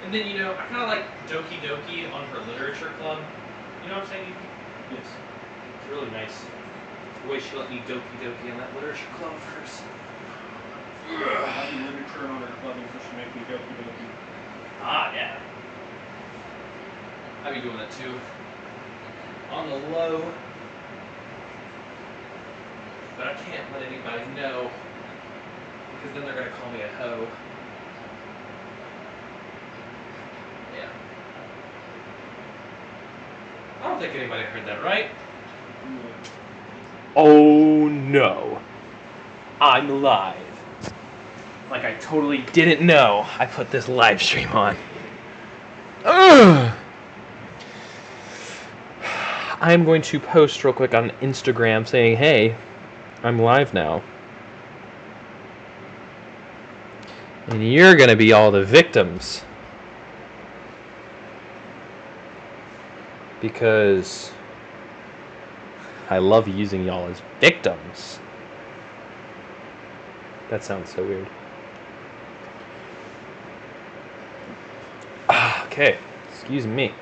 And then, you know, I kind of like Doki Doki on her literature club. You know what I'm saying? Yes. It's really nice. The way she let me Doki Doki on that literature club of hers. I do literature on her club, so she make me Doki Doki. Ah, yeah. I be doing that too. On the low. But I can't let anybody know. Because then they're going to call me a hoe. Yeah. I don't think anybody heard that, right? Oh no. I'm live. Like I totally didn't know I put this live stream on. Ugh. I'm going to post real quick on Instagram saying, hey, I'm live now. And you're going to be all the victims. Because I love using y'all as victims. That sounds so weird. Okay, excuse me.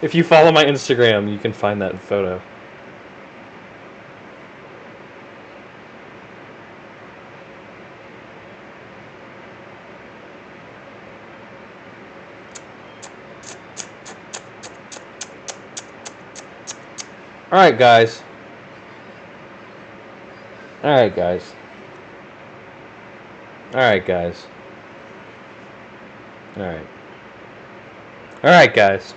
If you follow my Instagram, you can find that photo. Alright, guys. Alright, guys. Alright, guys. Alright. Alright, guys.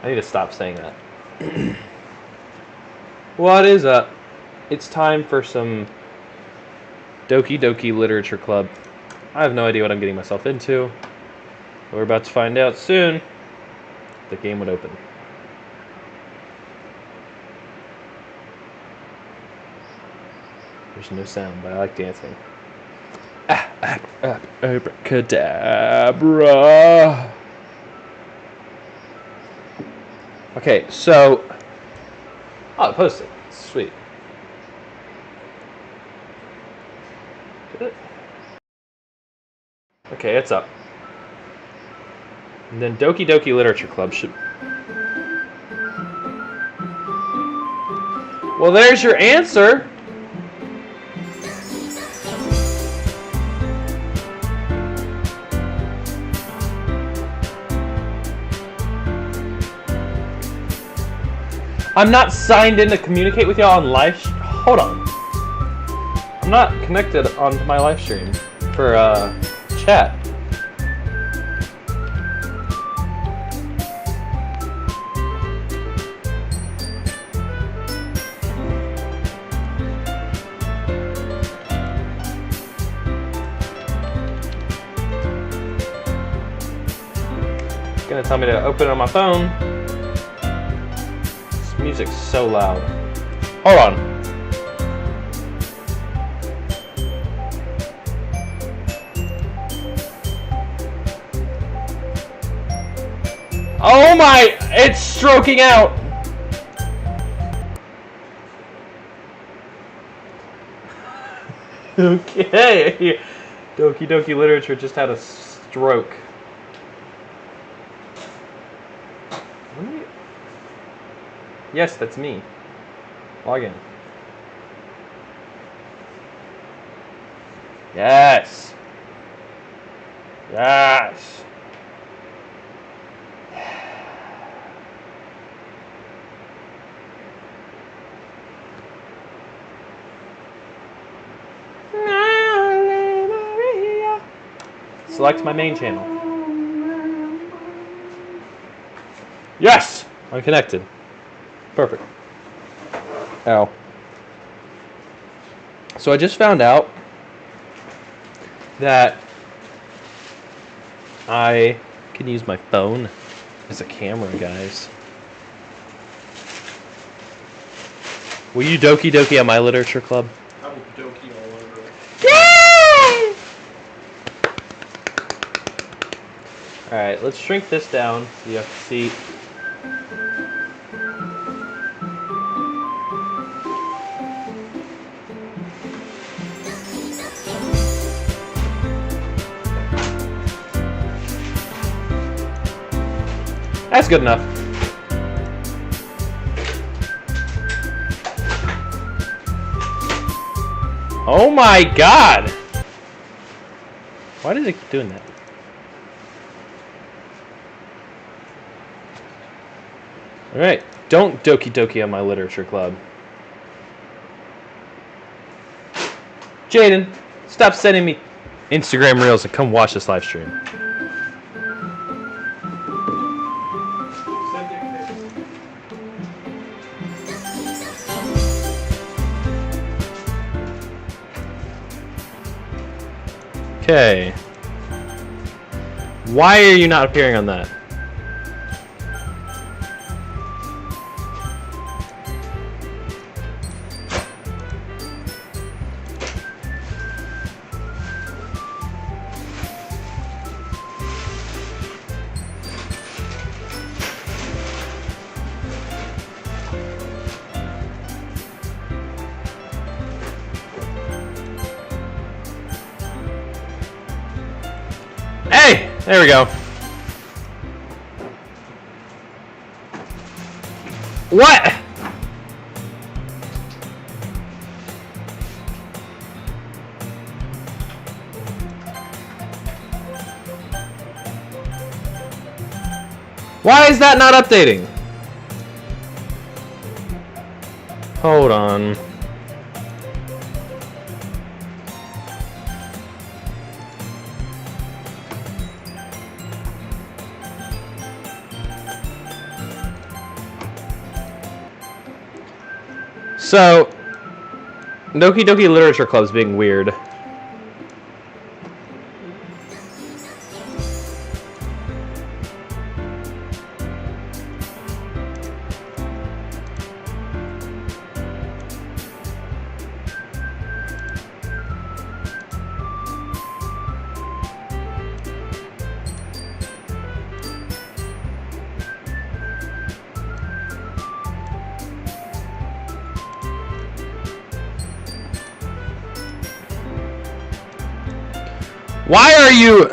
I need to stop saying that. What is up? It's time for some Doki Doki Literature Club. I have no idea what I'm getting myself into. We're about to find out soon. The game would open. There's no sound, but I like dancing. Abracadabra. Okay, so... Oh, I posted. Sweet. Did it? Okay, it's up. And then Doki Doki Literature Club should... Well, there's your answer! I'm not signed in to communicate with y'all on live. Hold on. I'm not connected onto my live stream for chat. It's gonna tell me to open it on my phone. Music's so loud. Hold on. Oh my! It's stroking out! Okay. Doki Doki Literature just had a stroke. Yes, that's me. Log in. Yes. Yes. Select my main channel. Yes! I'm connected. Perfect. Ow. So I just found out that I can use my phone as a camera, guys. Will you Doki Doki at my literature club? I will Doki all over it. Yay! Alright, let's shrink this down so you have to see. That's good enough. Oh my god! Why does it keep doing that? Alright, don't Doki Doki on my literature club. Jaden, stop sending me Instagram reels and come watch this live stream. Okay. Why are you not appearing on that? Hey! There we go. What? Why is that not updating? Hold on. So, Doki Doki Literature Club is being weird. Why are you...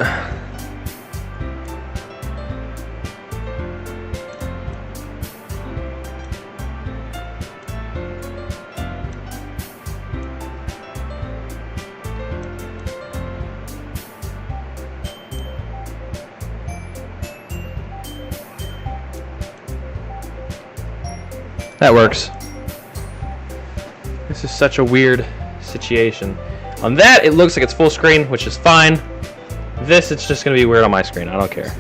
That works. This is such a weird situation. On that, it looks like it's full screen, which is fine. This, it's just going to be weird on my screen. I don't care.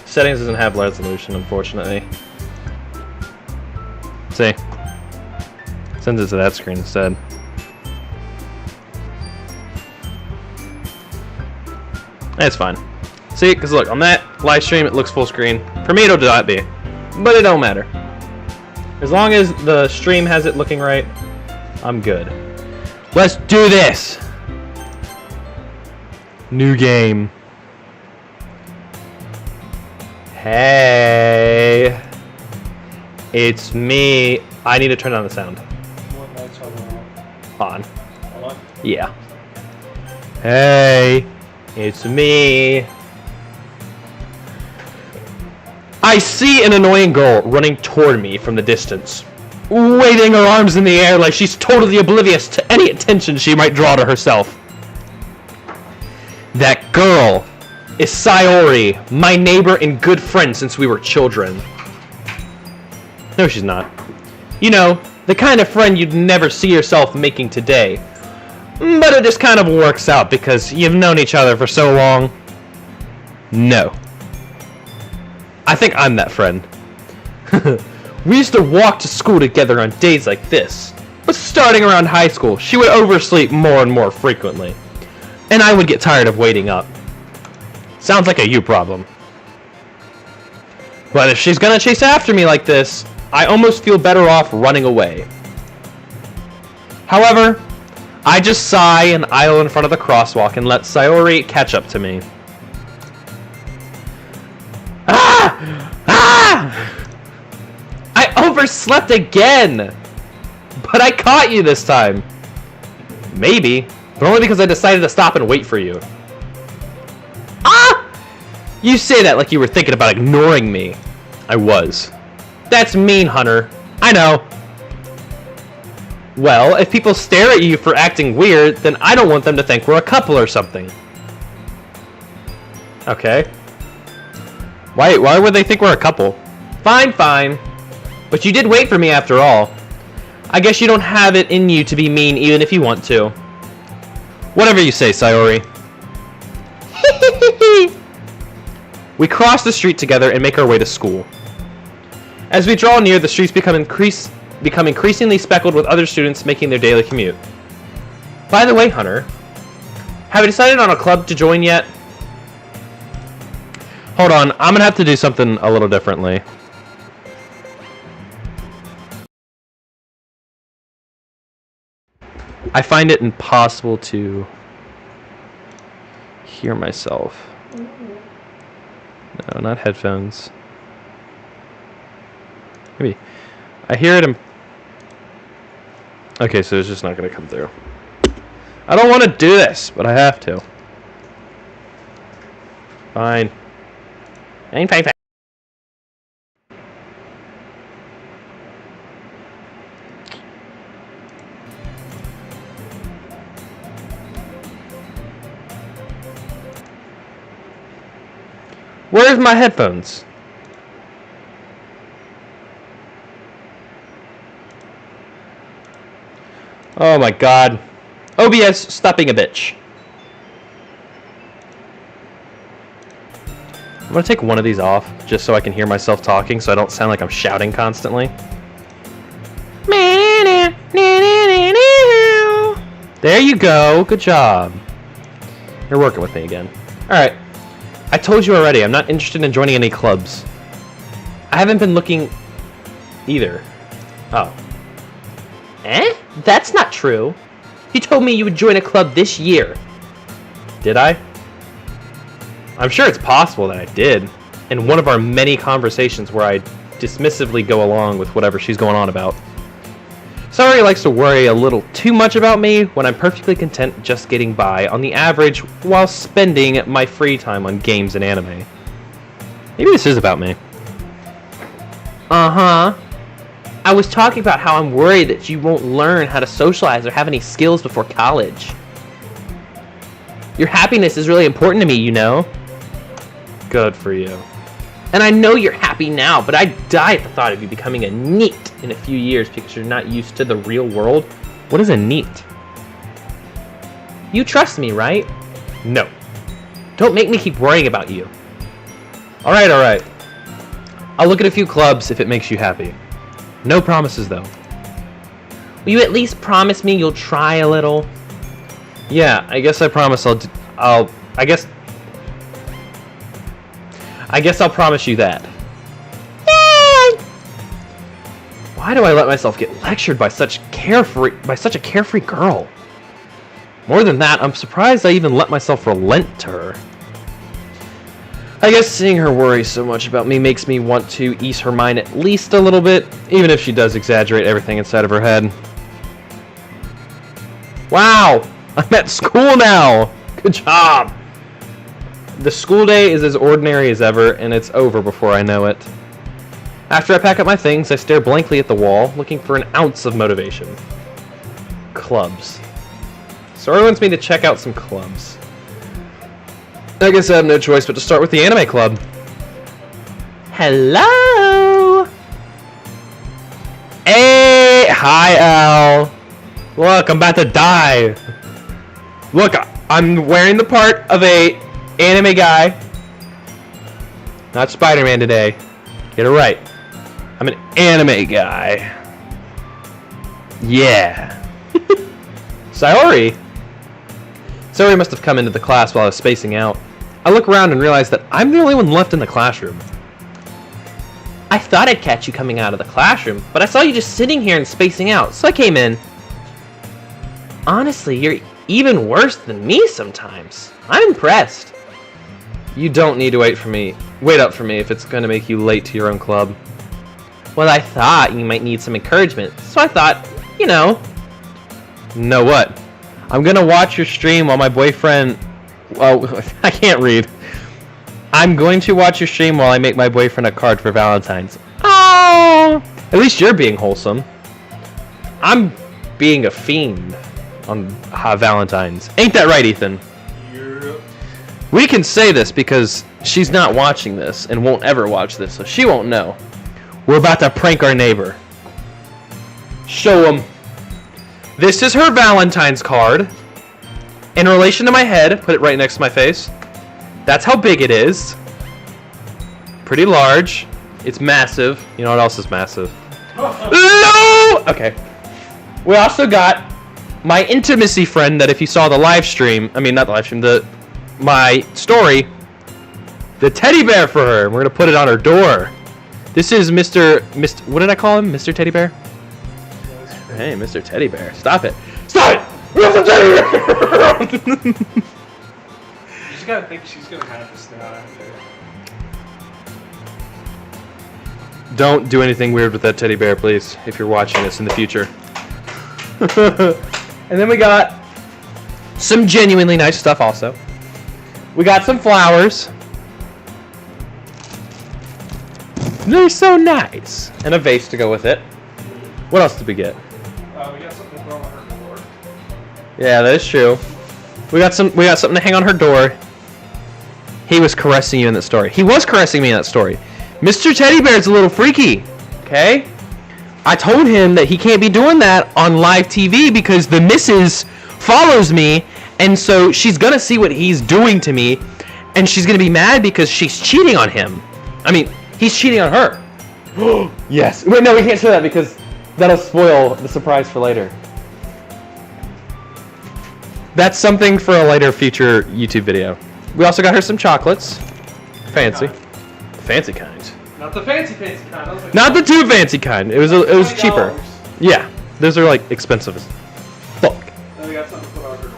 Settings doesn't have resolution, unfortunately. See? Sends it to that screen instead. That's fine. See, because look, on that live stream, it looks full screen. For me, it'll not be. But it don't matter. As long as the stream has it looking right, I'm good. Let's do this! New game. Hey. It's me. I need to turn on the sound. What lights are On. on? Yeah. Hey. It's me. I see an annoying girl running toward me from the distance, waving her arms in the air like she's totally oblivious to any attention she might draw to herself. That girl is Sayori, my neighbor and good friend since we were children. No, she's not. You know, the kind of friend you'd never see yourself making today. But it just kind of works out because you've known each other for so long. No. I think I'm that friend. We used to walk to school together on days like this. But starting around high school, she would oversleep more and more frequently. And I would get tired of waiting up. Sounds like a you problem. But if she's gonna chase after me like this, I almost feel better off running away. However, I just sigh and idle in front of the crosswalk and let Sayori catch up to me. Ah! Ah! I overslept again! But I caught you this time. Maybe, but only because I decided to stop and wait for you. Ah! You say that like you were thinking about ignoring me. I was. That's mean, Hunter. I know. Well, if people stare at you for acting weird, then I don't want them to think we're a couple or something. Okay. Why would they think we're a couple? Fine, fine. But you did wait for me after all. I guess you don't have it in you to be mean even if you want to. Whatever you say, Sayori. We cross the street together and make our way to school. As we draw near, the streets become increasingly speckled with other students making their daily commute. By the way, Hunter, have you decided on a club to join yet? Hold on, I'm gonna have to do something a little differently. I find it impossible to hear myself. No, not headphones. Maybe. I hear it. Okay, so it's just not going to come through. I don't want to do this, but I have to. Fine. Fine, fine, fine. Where's my headphones? Oh my god. OBS, stop being a bitch. I'm gonna take one of these off, just so I can hear myself talking, so I don't sound like I'm shouting constantly. There you go, good job. You're working with me again. Alright. I told you already, I'm not interested in joining any clubs. I haven't been looking either. Oh. Eh? That's not true. You told me you would join a club this year. Did I? I'm sure it's possible that I did. In one of our many conversations where I dismissively go along with whatever she's going on about. Sayori likes to worry a little too much about me when I'm perfectly content just getting by on the average while spending my free time on games and anime. Maybe this is about me. Uh-huh. I was talking about how I'm worried that you won't learn how to socialize or have any skills before college. Your happiness is really important to me, you know? Good for you. And I know you're happy now, but I die at the thought of you becoming a NEET in a few years because you're not used to the real world. What is a NEET? You trust me, right? No. Don't make me keep worrying about you. Alright, alright. I'll look at a few clubs if it makes you happy. No promises, though. Will you at least promise me you'll try a little? Yeah, I guess I promise I guess I'll promise you that. Yay! Why do I let myself get lectured by such a carefree girl? More than that, I'm surprised I even let myself relent to her. I guess seeing her worry so much about me makes me want to ease her mind at least a little bit, even if she does exaggerate everything inside of her head. Wow! I'm at school now! Good job! The school day is as ordinary as ever, and it's over before I know it. After I pack up my things, I stare blankly at the wall, looking for an ounce of motivation. Clubs. Sayori wants me to check out some clubs. I guess I have no choice but to start with the anime club. Hello! Hey! Hi, Al! Look, I'm about to die! Look, I'm wearing the part of a anime guy. Not Spider-Man today. Get it right. I'm an anime guy. Yeah. Sayori must have come into the class while I was spacing out. I look around and realize that I'm the only one left in the classroom. I thought I'd catch you coming out of the classroom, but I saw you just sitting here and spacing out, so I came in. Honestly, you're even worse than me sometimes. I'm impressed. You don't need to wait up for me if it's going to make you late to your own club. Well, I thought you might need some encouragement, so I thought, you know. Know what? I'm going to watch your stream while my boyfriend... Oh, I can't read. I'm going to watch your stream while I make my boyfriend a card for Valentine's. Oh! At least you're being wholesome. I'm being a fiend on Valentine's. Ain't that right, Ethan? Yep. We can say this because she's not watching this and won't ever watch this, so she won't know. We're about to prank our neighbor. Show him. This is her Valentine's card. In relation to my head, put it right next to my face. That's how big it is. Pretty large. It's massive. You know what else is massive? No! Okay. We also got my intimacy friend that if you saw the live stream, I mean not the live stream, my story, the teddy bear for her. We're gonna put it on her door. This is Mr. What did I call him? Mr. Teddy Bear? Hey, Mr. Teddy Bear. Stop it. Stop it! We have some teddy bear! You just gotta think she's gonna have to stay out after. Don't do anything weird with that teddy bear, please, if you're watching this in the future. And then we got some genuinely nice stuff also. We got some flowers. They're so nice. And a vase to go with it. What else did we get? We got something to throw on her door. Yeah, that is true. We got something to hang on her door. He was caressing you in that story. He was caressing me in that story. Mr. Teddy Bear's a little freaky. Okay? I told him that he can't be doing that on live TV because the missus follows me, and so she's gonna see what he's doing to me, and she's gonna be mad because she's cheating on him. I mean, he's cheating on her. Yes. Wait, no, we can't say that because that'll spoil the surprise for later. That's something for a later future YouTube video. We also got her some chocolates. Fancy. Fancy kind. Not the fancy kind. I was like, Not the too fancy kind. It was cheaper. $20. Yeah. Those are like expensive as fuck. Then we got something to put on her door.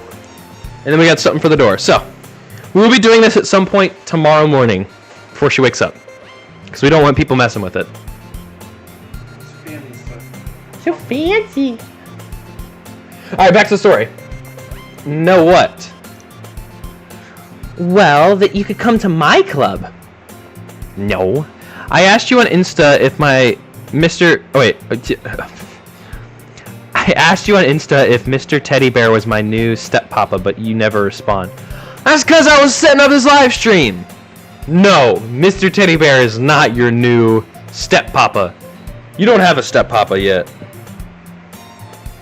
And then we got something for the door. So, we will be doing this at some point tomorrow morning before she wakes up. Because we don't want people messing with it. It's fancy stuff. So fancy. Alright, back to the story. Know what? Well, that you could come to my club. No. I asked you on Insta if my Mr. Oh, wait. I asked you on Insta if Mr. Teddy Bear was my new steppapa, but you never respond. That's because I was setting up this live stream. No, Mr. Teddy Bear is not your new steppapa. You don't have a steppapa yet.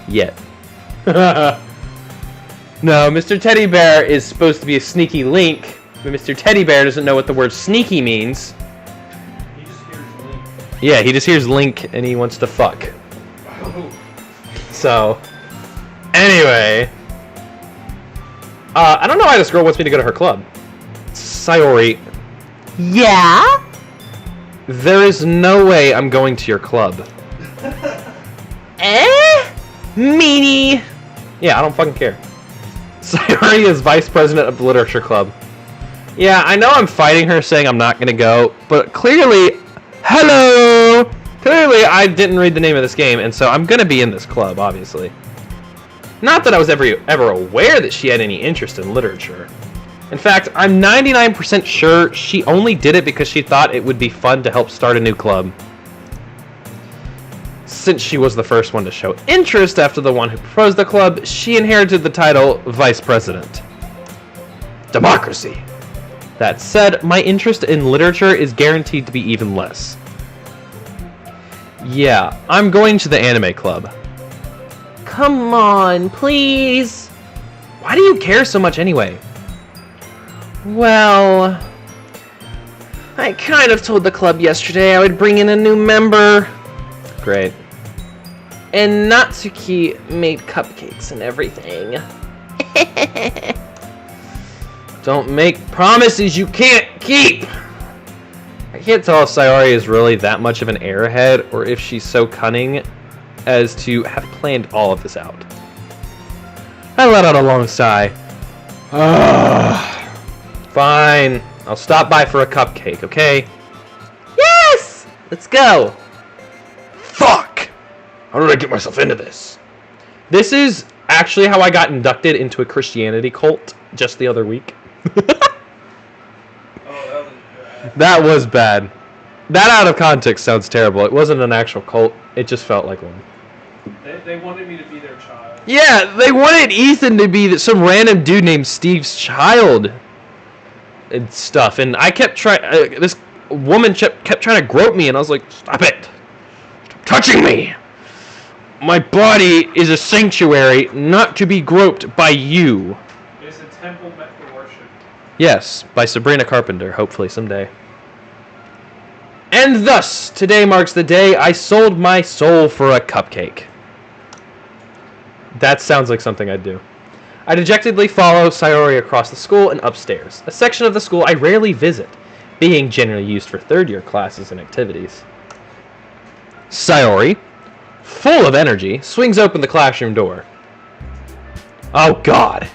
Yet. No, Mr. Teddy Bear is supposed to be a sneaky link, but Mr. Teddy Bear doesn't know what the word sneaky means. He just hears Link. Yeah, he just hears Link and he wants to fuck. Oh. So, anyway. I don't know why this girl wants me to go to her club. Sayori. Yeah? There is no way I'm going to your club. Meanie. Yeah, I don't fucking care. Sayori is vice president of the literature club. Yeah, I know I'm fighting her saying I'm not gonna go, but clearly, hello! Clearly I didn't read the name of this game, and so I'm gonna be in this club, obviously. Not that I was ever aware that she had any interest in literature. In fact, I'm 99% sure she only did it because she thought it would be fun to help start a new club. Since she was the first one to show interest after the one who proposed the club, she inherited the title Vice President. Democracy. That said, my interest in literature is guaranteed to be even less. Yeah, I'm going to the anime club. Come on, please. Why do you care so much anyway? Well, I kind of told the club yesterday I would bring in a new member. Great. And Natsuki made cupcakes and everything. Don't make promises you can't keep! I can't tell if Sayori is really that much of an airhead or if she's so cunning as to have planned all of this out. I let out a long sigh. Fine. I'll stop by for a cupcake, okay? Yes! Let's go! Fuck! How did I get myself into this? This is actually how I got inducted into a Christianity cult just the other week. That was bad. That out of context sounds terrible. It wasn't an actual cult. It just felt like one. They wanted me to be their child. Yeah, they wanted Ethan to be some random dude named Steve's child and stuff. And I kept trying. This woman kept trying to grope me, and I was like, "Stop it! Stop touching me! My body is a sanctuary, not to be groped by you." It's a temple meant for worship. Yes, by Sabrina Carpenter. Hopefully someday. And thus, today marks the day I sold my soul for a cupcake. That sounds like something I'd do. I dejectedly follow Sayori across the school and upstairs, a section of the school I rarely visit, being generally used for third-year classes and activities. Sayori, full of energy, swings open the classroom door. Oh, God.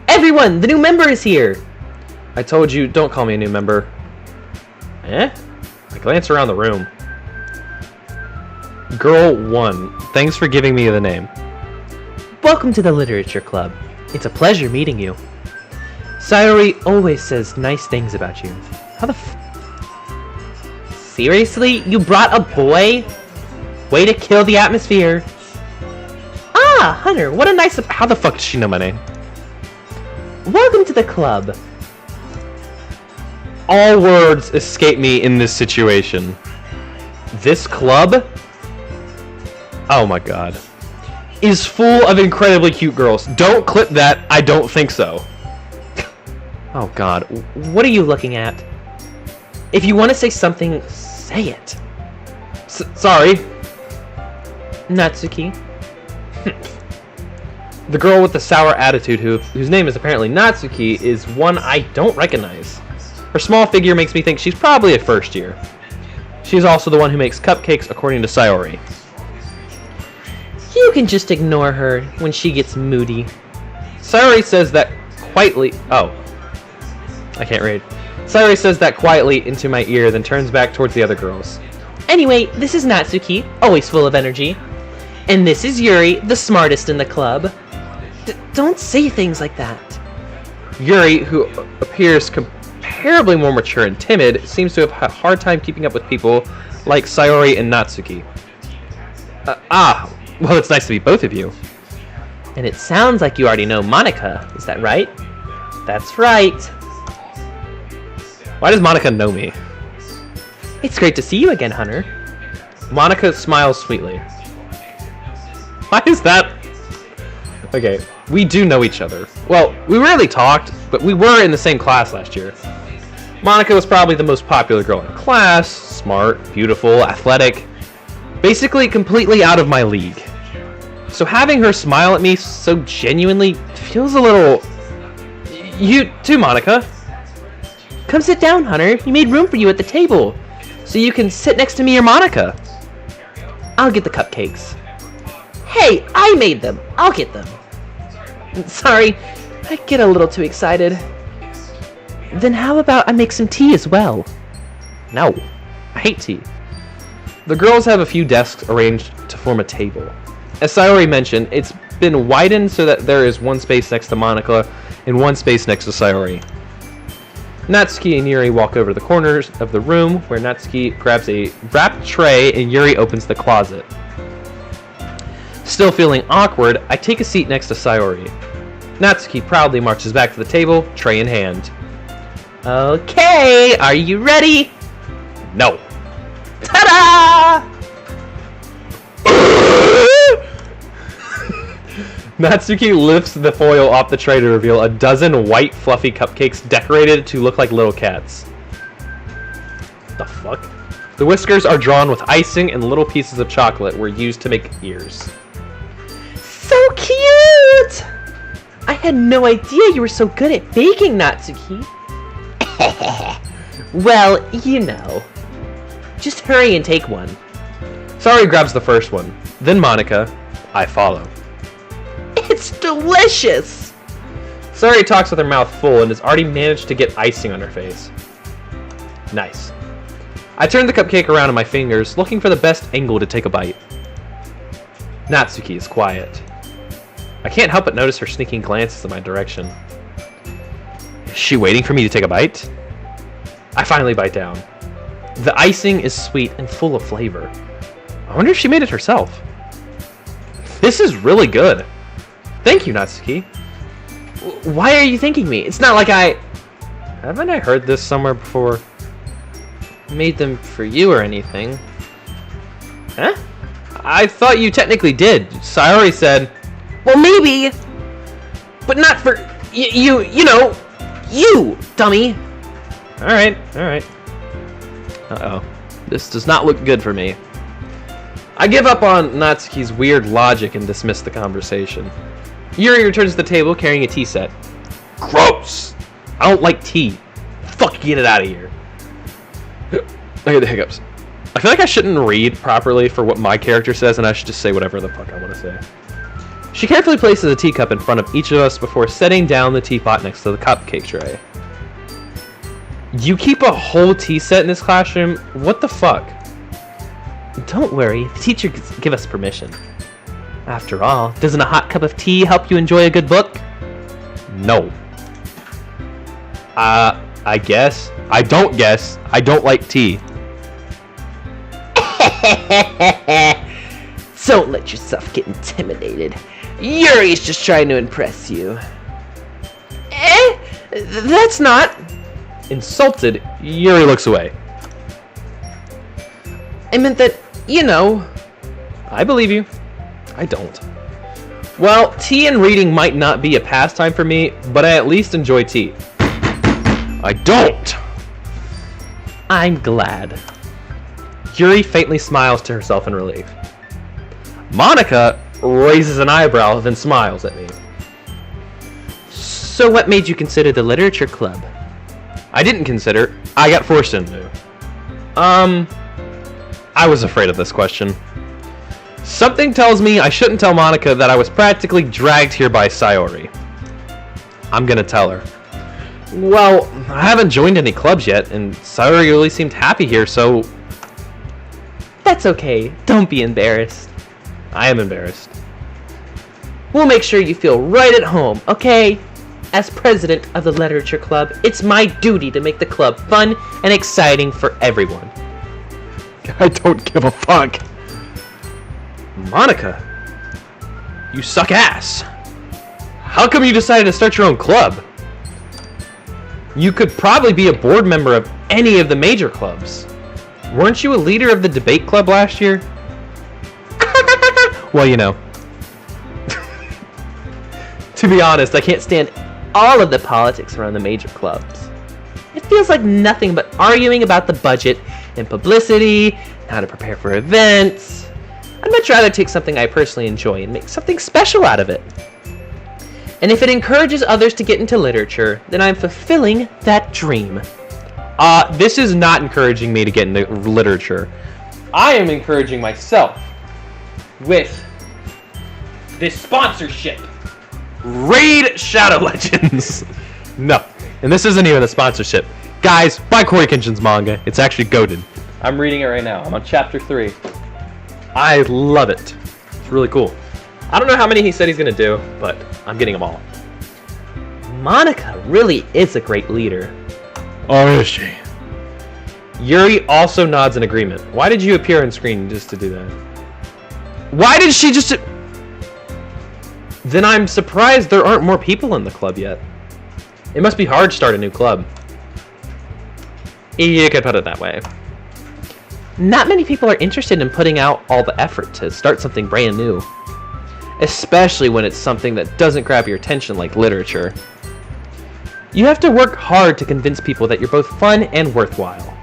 Everyone, the new member is here. I told you, don't call me a new member. Eh? I glance around the room. Girl 1, thanks for giving me the name. Welcome to the Literature Club. It's a pleasure meeting you. Sayori always says nice things about you. How the Seriously? You brought a boy? Way to kill the atmosphere. Ah, Hunter, what a nice... How the fuck does she know my name? Welcome to the club. All words escape me in this situation. This club? Oh my god. Is full of incredibly cute girls. Don't clip that. I don't think so. Oh god, what are you looking at? If you want to say something, say it. Sorry. Natsuki. The girl with the sour attitude whose name is apparently Natsuki is one I don't recognize. Her small figure makes me think she's probably a first year. She's also the one who makes cupcakes according to Sayori. You can just ignore her when she gets moody. Sayori says that quietly... Oh. I can't read. Sayori says that quietly into my ear, then turns back towards the other girls. Anyway, this is Natsuki, always full of energy. And this is Yuri, the smartest in the club. Don't say things like that. Yuri, who appears comparably more mature and timid, seems to have had a hard time keeping up with people like Sayori and Natsuki. Well, it's nice to meet both of you. And it sounds like you already know Monica, is that right? That's right. Why does Monica know me? It's great to see you again, Hunter. Monica smiles sweetly. Why is that? Okay, we do know each other. Well, we rarely talked, but we were in the same class last year. Monica was probably the most popular girl in class, smart, beautiful, athletic, basically completely out of my league. So having her smile at me so genuinely feels a little... You too, Monica. Come sit down, Hunter. We made room for you at the table, so you can sit next to me or Monica. I'll get the cupcakes. Hey, I made them. I'll get them. Sorry, I get a little too excited. Then how about I make some tea as well? No, I hate tea. The girls have a few desks arranged to form a table. As Sayori mentioned, it's been widened so that there is one space next to Monica and one space next to Sayori. Natsuki and Yuri walk over to the corners of the room where Natsuki grabs a wrapped tray and Yuri opens the closet. Still feeling awkward, I take a seat next to Sayori. Natsuki proudly marches back to the table, tray in hand. Okay, are you ready? No. Ta-da! Natsuki lifts the foil off the tray to reveal a dozen white fluffy cupcakes decorated to look like little cats. The fuck? The whiskers are drawn with icing and little pieces of chocolate were used to make ears. So cute! I had no idea you were so good at baking, Natsuki. Well, you know. Just hurry and take one. Sayori grabs the first one, then Monica. I follow. It's delicious! Sayori talks with her mouth full and has already managed to get icing on her face. Nice. I turn the cupcake around in my fingers, looking for the best angle to take a bite. Natsuki is quiet. I can't help but notice her sneaking glances in my direction. Is she waiting for me to take a bite? I finally bite down. The icing is sweet and full of flavor. I wonder if she made it herself. This is really good. Thank you, Natsuki. Why are you thanking me? It's not like I... Haven't I heard this somewhere before? Made them for you or anything. Huh? I thought you technically did. Sayori said... Well, maybe. But not for... You know... You, dummy. Alright. Uh-oh. This does not look good for me. I give up on Natsuki's weird logic and dismiss the conversation. Yuri returns to the table carrying a tea set. Gross! I don't like tea. Fuck, get it out of here. I get the hiccups. I feel like I shouldn't read properly for what my character says, and I should just say whatever the fuck I want to say. She carefully places a teacup in front of each of us before setting down the teapot next to the cupcake tray. You keep a whole tea set in this classroom? What the fuck? Don't worry, the teacher give us permission. After all, doesn't a hot cup of tea help you enjoy a good book? No. I guess. I don't guess. I don't like tea. Don't let yourself get intimidated. Yuri's just trying to impress you. That's not... Insulted, Yuri looks away. I meant that, you know... I believe you. I don't. Well, tea and reading might not be a pastime for me, but I at least enjoy tea. I don't! I'm glad. Yuri faintly smiles to herself in relief. Monica raises an eyebrow, then smiles at me. So what made you consider the literature club? I didn't consider. I got forced into. I was afraid of this question. Something tells me I shouldn't tell Monica that I was practically dragged here by Sayori. I'm gonna tell her. Well, I haven't joined any clubs yet, and Sayori really seemed happy here, so... That's okay. Don't be embarrassed. I am embarrassed. We'll make sure you feel right at home, okay? As president of the literature club, it's my duty to make the club fun and exciting for everyone. I don't give a fuck. Monica, you suck ass. How come you decided to start your own club? You could probably be a board member of any of the major clubs. Weren't you a leader of the debate club last year? Well, you know. To be honest, I can't stand all of the politics around the major clubs. It feels like nothing but arguing about the budget and publicity, how to prepare for events. I'd much rather take something I personally enjoy and make something special out of it. And if it encourages others to get into literature, then I'm fulfilling that dream. This is not encouraging me to get into literature. I am encouraging myself with this sponsorship. Raid Shadow Legends. No, and this isn't even a sponsorship. Guys, buy Corey Kenshin's manga. It's actually goated. I'm reading it right now. I'm on chapter 3. I love it. It's really cool. I don't know how many he said he's gonna do, but I'm getting them all. Monica really is a great leader. Oh, is she? Yuri also nods in agreement. Why did you appear on screen just to do that? Why did she just... Then I'm surprised there aren't more people in the club yet. It must be hard to start a new club. You could put it that way. Not many people are interested in putting out all the effort to start something brand new. Especially when it's something that doesn't grab your attention like literature. You have to work hard to convince people that you're both fun and worthwhile.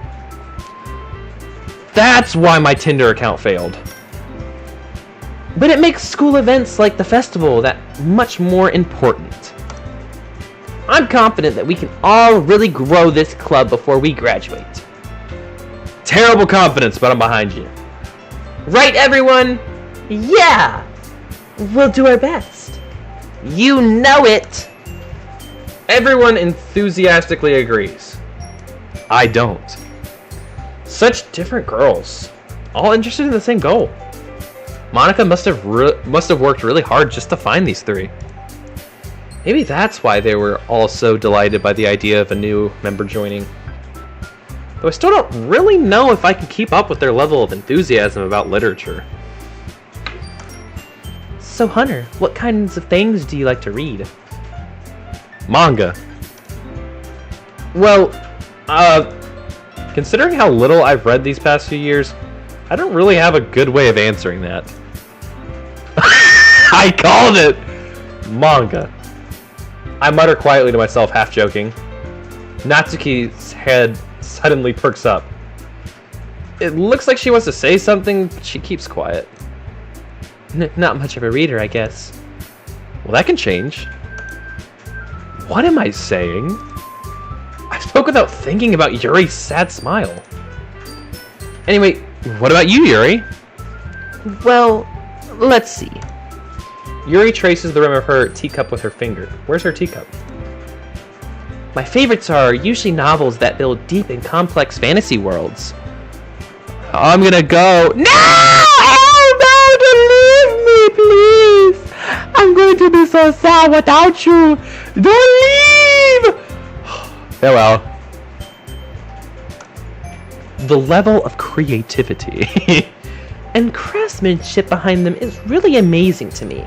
That's why my Tinder account failed. But it makes school events like the festival that much more important. I'm confident that we can all really grow this club before we graduate. Terrible confidence, but I'm behind you. Right, everyone? Yeah! We'll do our best. You know it! Everyone enthusiastically agrees. I don't. Such different girls. All interested in the same goal. Monica must have worked really hard just to find these three. Maybe that's why they were all so delighted by the idea of a new member joining. though I still don't really know if I can keep up with their level of enthusiasm about literature. So, Hunter, what kinds of things do you like to read? Manga. Well, considering how little I've read these past few years, I don't really have a good way of answering that. I called it! Manga. I mutter quietly to myself, half joking. Natsuki's head suddenly perks up. It looks like she wants to say something, but she keeps quiet. Not much of a reader, I guess. Well, that can change. What am I saying? I spoke without thinking about Yuri's sad smile. Anyway, what about you, Yuri? Well, let's see. Yuri traces the rim of her teacup with her finger. Where's her teacup? My favorites are usually novels that build deep and complex fantasy worlds. I'm gonna go. No! Oh, no, don't leave me, please! I'm going to be so sad without you! Don't leave! Farewell. The level of creativity and craftsmanship behind them is really amazing to me.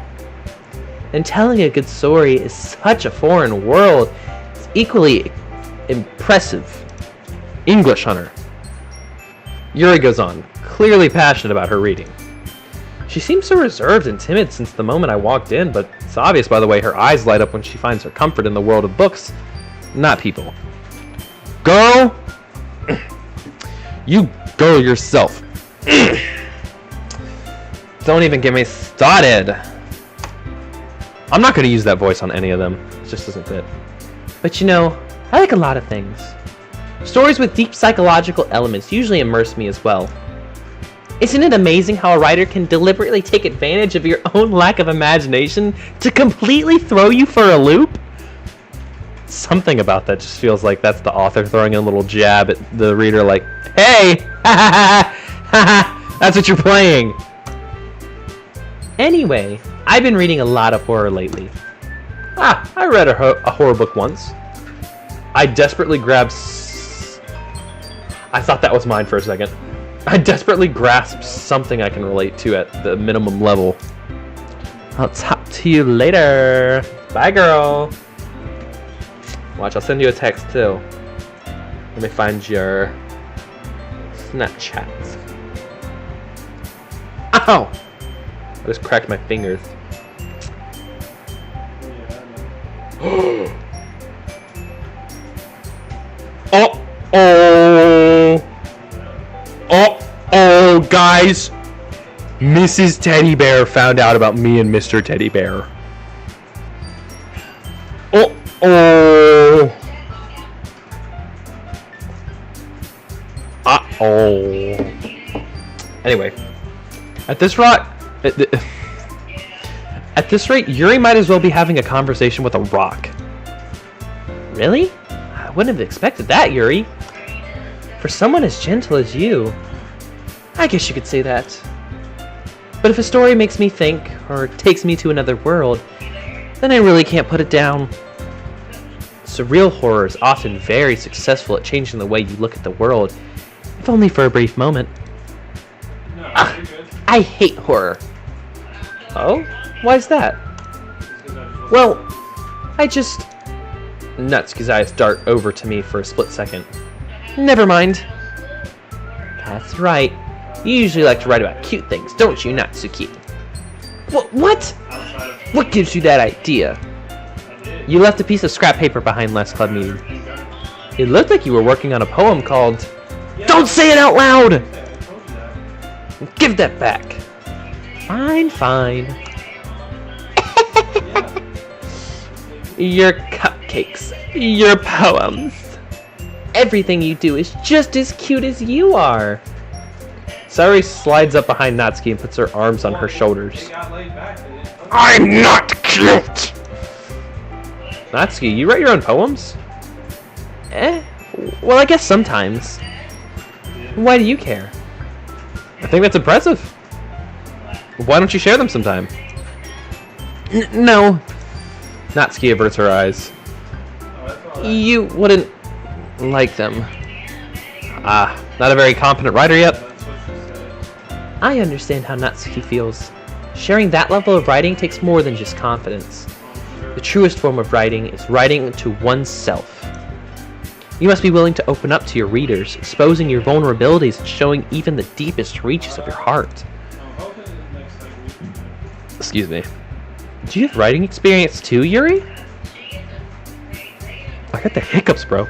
And telling a good story is such a foreign world. It's equally impressive. English, Hunter. Yuri goes on, clearly passionate about her reading. She seems so reserved and timid since the moment I walked in, but it's obvious by the way her eyes light up when she finds her comfort in the world of books, not people. Girl! You go yourself. Don't even get me started. I'm not going to use that voice on any of them. It just doesn't fit. But you know, I like a lot of things. Stories with deep psychological elements usually immerse me as well. Isn't it amazing how a writer can deliberately take advantage of your own lack of imagination to completely throw you for a loop? Something about that just feels like that's the author throwing a little jab at the reader like, hey, that's what you're playing. Anyway, I've been reading a lot of horror lately. I read a horror book once. I desperately grabbed... I thought that was mine for a second. I desperately grasped something I can relate to at the minimum level. I'll talk to you later. Bye, girl. Watch, I'll send you a text, too. Let me find your Snapchat. Ow! I just cracked my fingers. Oh, guys! Mrs. Teddy Bear found out about me and Mr. Teddy Bear. Oh! Uh-oh. Anyway, at this rate, Yuri might as well be having a conversation with a rock. Really? I wouldn't have expected that, Yuri. For someone as gentle as you, I guess you could say that. But if a story makes me think, or takes me to another world, then I really can't put it down. Surreal horror is often very successful at changing the way you look at the world, if only for a brief moment. No, you're good. I hate horror. Oh? Why's that? Well, Natsuki's eyes dart over to me for a split second. never mind. That's right. You usually like to write about cute things, don't you, Natsuki? What? Outside of What gives you that idea? I did. You left a piece of scrap paper behind last club meeting. It looked like you were working on a poem called... Don't say it out loud! Yeah, I told you that. Give that back. Fine. Your cupcakes, your poems. Everything you do is just as cute as you are. Sayuri slides up behind Natsuki and puts her arms on her shoulders. They got laid back. They didn't touch it. I'm not cute! Natsuki, you write your own poems? Well, I guess sometimes. Why do you care? I think that's impressive. Why don't you share them sometime? No, Natsuki averts her eyes. Oh, that's all that. you wouldn't like them. Not a very competent writer yet. That's what she said. I understand how Natsuki feels. Sharing that level of writing takes more than just confidence. The truest form of writing is writing to oneself. You must be willing to open up to your readers, exposing your vulnerabilities and showing even the deepest reaches of your heart. I'm hoping the next time we can do it. Excuse me. Do you have writing experience too, Yuri? I got the hiccups, bro.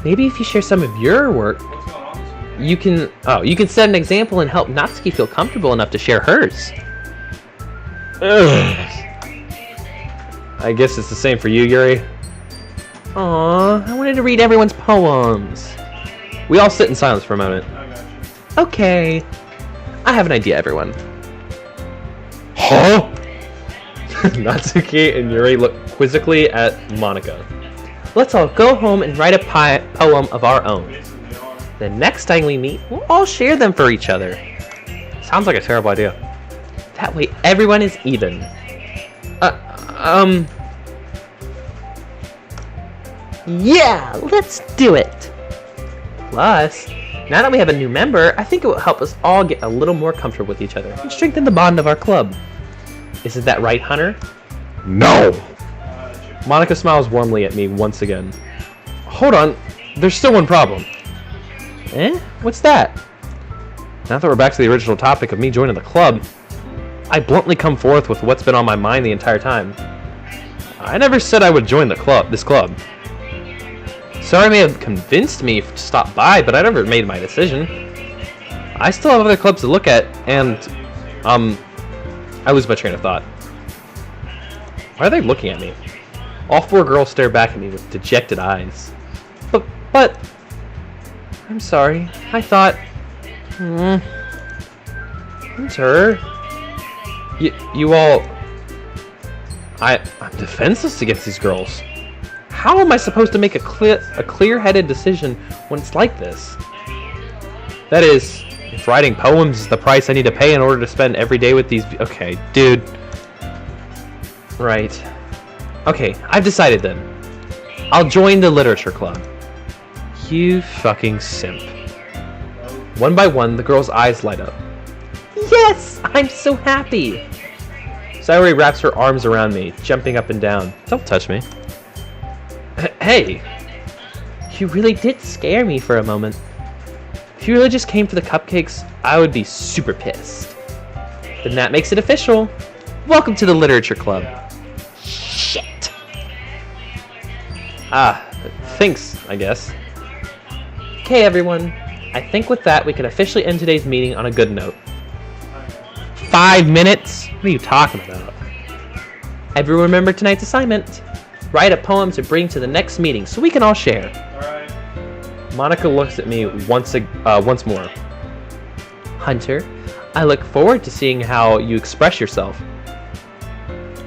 Maybe if you share some of your work, What's going on this week? you can set an example and help Natsuki feel comfortable enough to share hers. Ugh. I guess it's the same for you, Yuri. Aww, I wanted to read everyone's poems. We all sit in silence for a moment. I got you. Okay. I have an idea, everyone. Huh? Natsuki and Yuri look quizzically at Monica. Let's all go home and write a poem of our own. Basically, they are. The next time we meet, we'll all share them for each other. Sounds like a terrible idea. That way everyone is even. Yeah, let's do it. Plus, now that we have a new member, I think it will help us all get a little more comfortable with each other and strengthen the bond of our club. Isn't that right, Hunter? No! Sure. Monica smiles warmly at me once again. Hold on, there's still one problem. Eh? What's that? Now that we're back to the original topic of me joining the club, I bluntly come forth with what's been on my mind the entire time. I never said I would join this club. Sorry may have convinced me to stop by, but I never made my decision. I still have other clubs to look at, and, I lose my train of thought. Why are they looking at me? All four girls stare back at me with dejected eyes. But, I'm sorry. I thought, Hunter, you all, I'm defenseless against these girls. How am I supposed to make a clear-headed decision when it's like this? That is, if writing poems is the price I need to pay in order to spend every day with these... Okay, dude. Right. Okay, I've decided then. I'll join the literature club. You fucking simp. One by one, the girl's eyes light up. Yes! I'm so happy! Sayori wraps her arms around me, jumping up and down. Don't touch me. Hey! You really did scare me for a moment. If you really just came for the cupcakes, I would be super pissed. Then that makes it official. Welcome to the literature club. Shit! Thanks, I guess. Okay, everyone. I think with that, we can officially end today's meeting on a good note. 5 minutes? What are you talking about? Everyone remember tonight's assignment. Write a poem to bring to the next meeting so we can all share. Alright. Monica looks at me once more. Hunter, I look forward to seeing how you express yourself.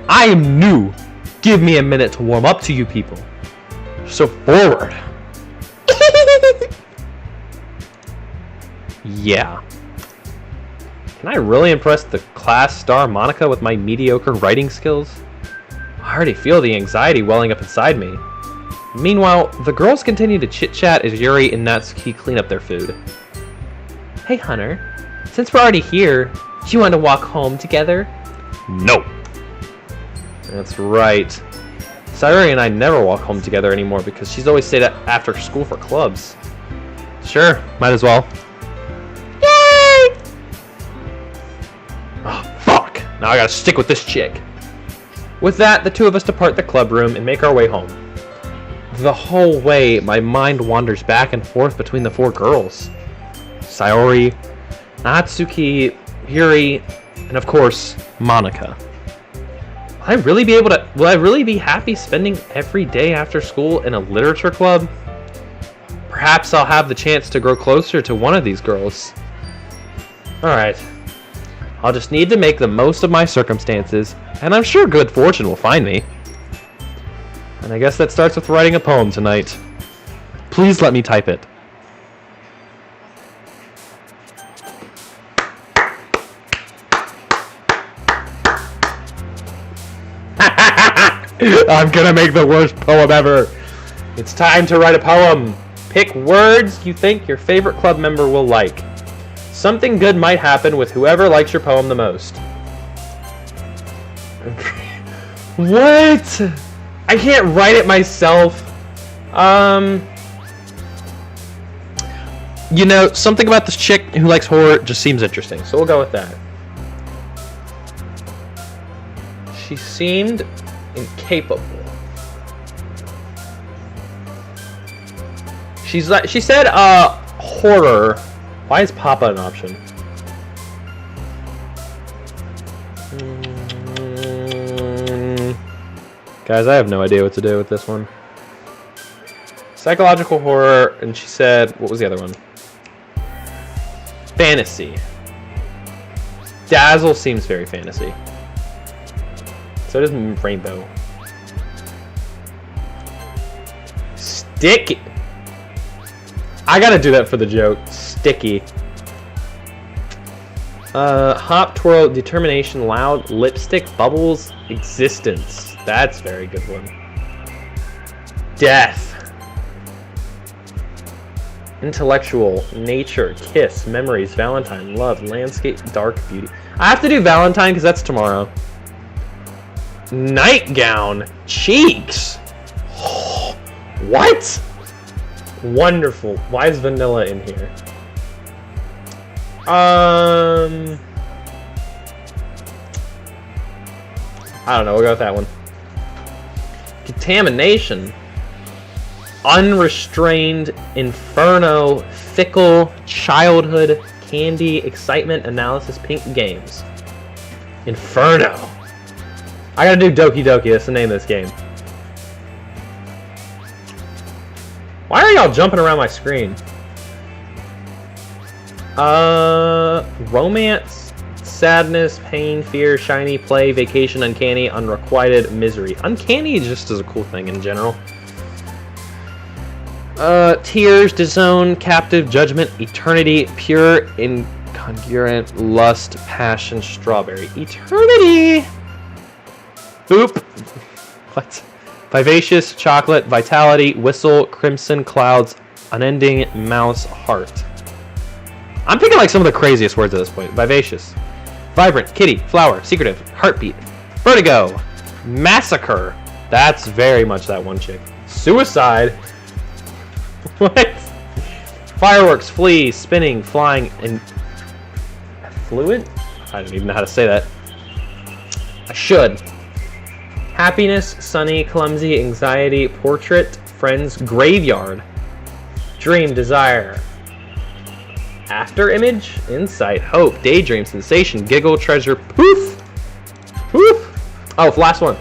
I am new. Give me a minute to warm up to you people. So forward. Yeah. Can I really impress the class star Monica with my mediocre writing skills? I already feel the anxiety welling up inside me. Meanwhile, the girls continue to chit-chat as Yuri and Natsuki clean up their food. Hey, Hunter. Since we're already here, do you want to walk home together? No. That's right. Sayori and I never walk home together anymore because she's always stayed after school for clubs. Sure, might as well. Yay! Oh, fuck. Now I gotta stick with this chick. With that, the two of us depart the club room and make our way home. The whole way, my mind wanders back and forth between the four girls. Sayori, Natsuki, Yuri, and of course, Monica. Will I really be happy spending every day after school in a literature club? Perhaps I'll have the chance to grow closer to one of these girls. Alright. I'll just need to make the most of my circumstances, and I'm sure good fortune will find me. And I guess that starts with writing a poem tonight. Please let me type it. I'm gonna make the worst poem ever. It's time to write a poem. Pick words you think your favorite club member will like. Something good might happen with whoever likes your poem the most. What? I can't write it myself. You know, something about this chick who likes horror just seems interesting, so we'll go with that. She seemed incapable. She said horror. Why is Papa an option? Guys, I have no idea what to do with this one. Psychological horror, and she said, what was the other one? Fantasy. Dazzle seems very fantasy. So does Rainbow. Sticky. I gotta do that for the joke. Sticky. Hop, twirl, determination, loud, lipstick, bubbles, existence. That's a very good one. Death. Intellectual, nature, kiss, memories, Valentine, love, landscape, dark beauty. I have to do Valentine because that's tomorrow. Nightgown, cheeks. What? Wonderful. Why is vanilla in here? I don't know. We'll go with that one. Contamination. Unrestrained, inferno, fickle, childhood, candy, excitement, analysis, pink games. Inferno. I gotta do Doki Doki. That's the name of this game. Why are y'all jumping around my screen? Romance, sadness, pain, fear, shiny, play, vacation, uncanny, unrequited, misery. Uncanny just is a cool thing in general. Tears, disown, captive, judgment, eternity, pure, incongruent, lust, passion, strawberry. Eternity! Boop! What? Vivacious, chocolate, vitality, whistle, crimson, clouds, unending, mouse, heart. I'm picking like some of the craziest words at this point. Vivacious. Vibrant, kitty, flower, secretive, heartbeat, vertigo, massacre. That's very much that one chick. Suicide. What? Fireworks, flee, spinning, flying, and fluent? I don't even know how to say that. I should. Happiness, sunny, clumsy, anxiety, portrait, friends, graveyard, dream, desire, after image, insight, hope, daydream, sensation, giggle, treasure, poof, poof. Oh, last one.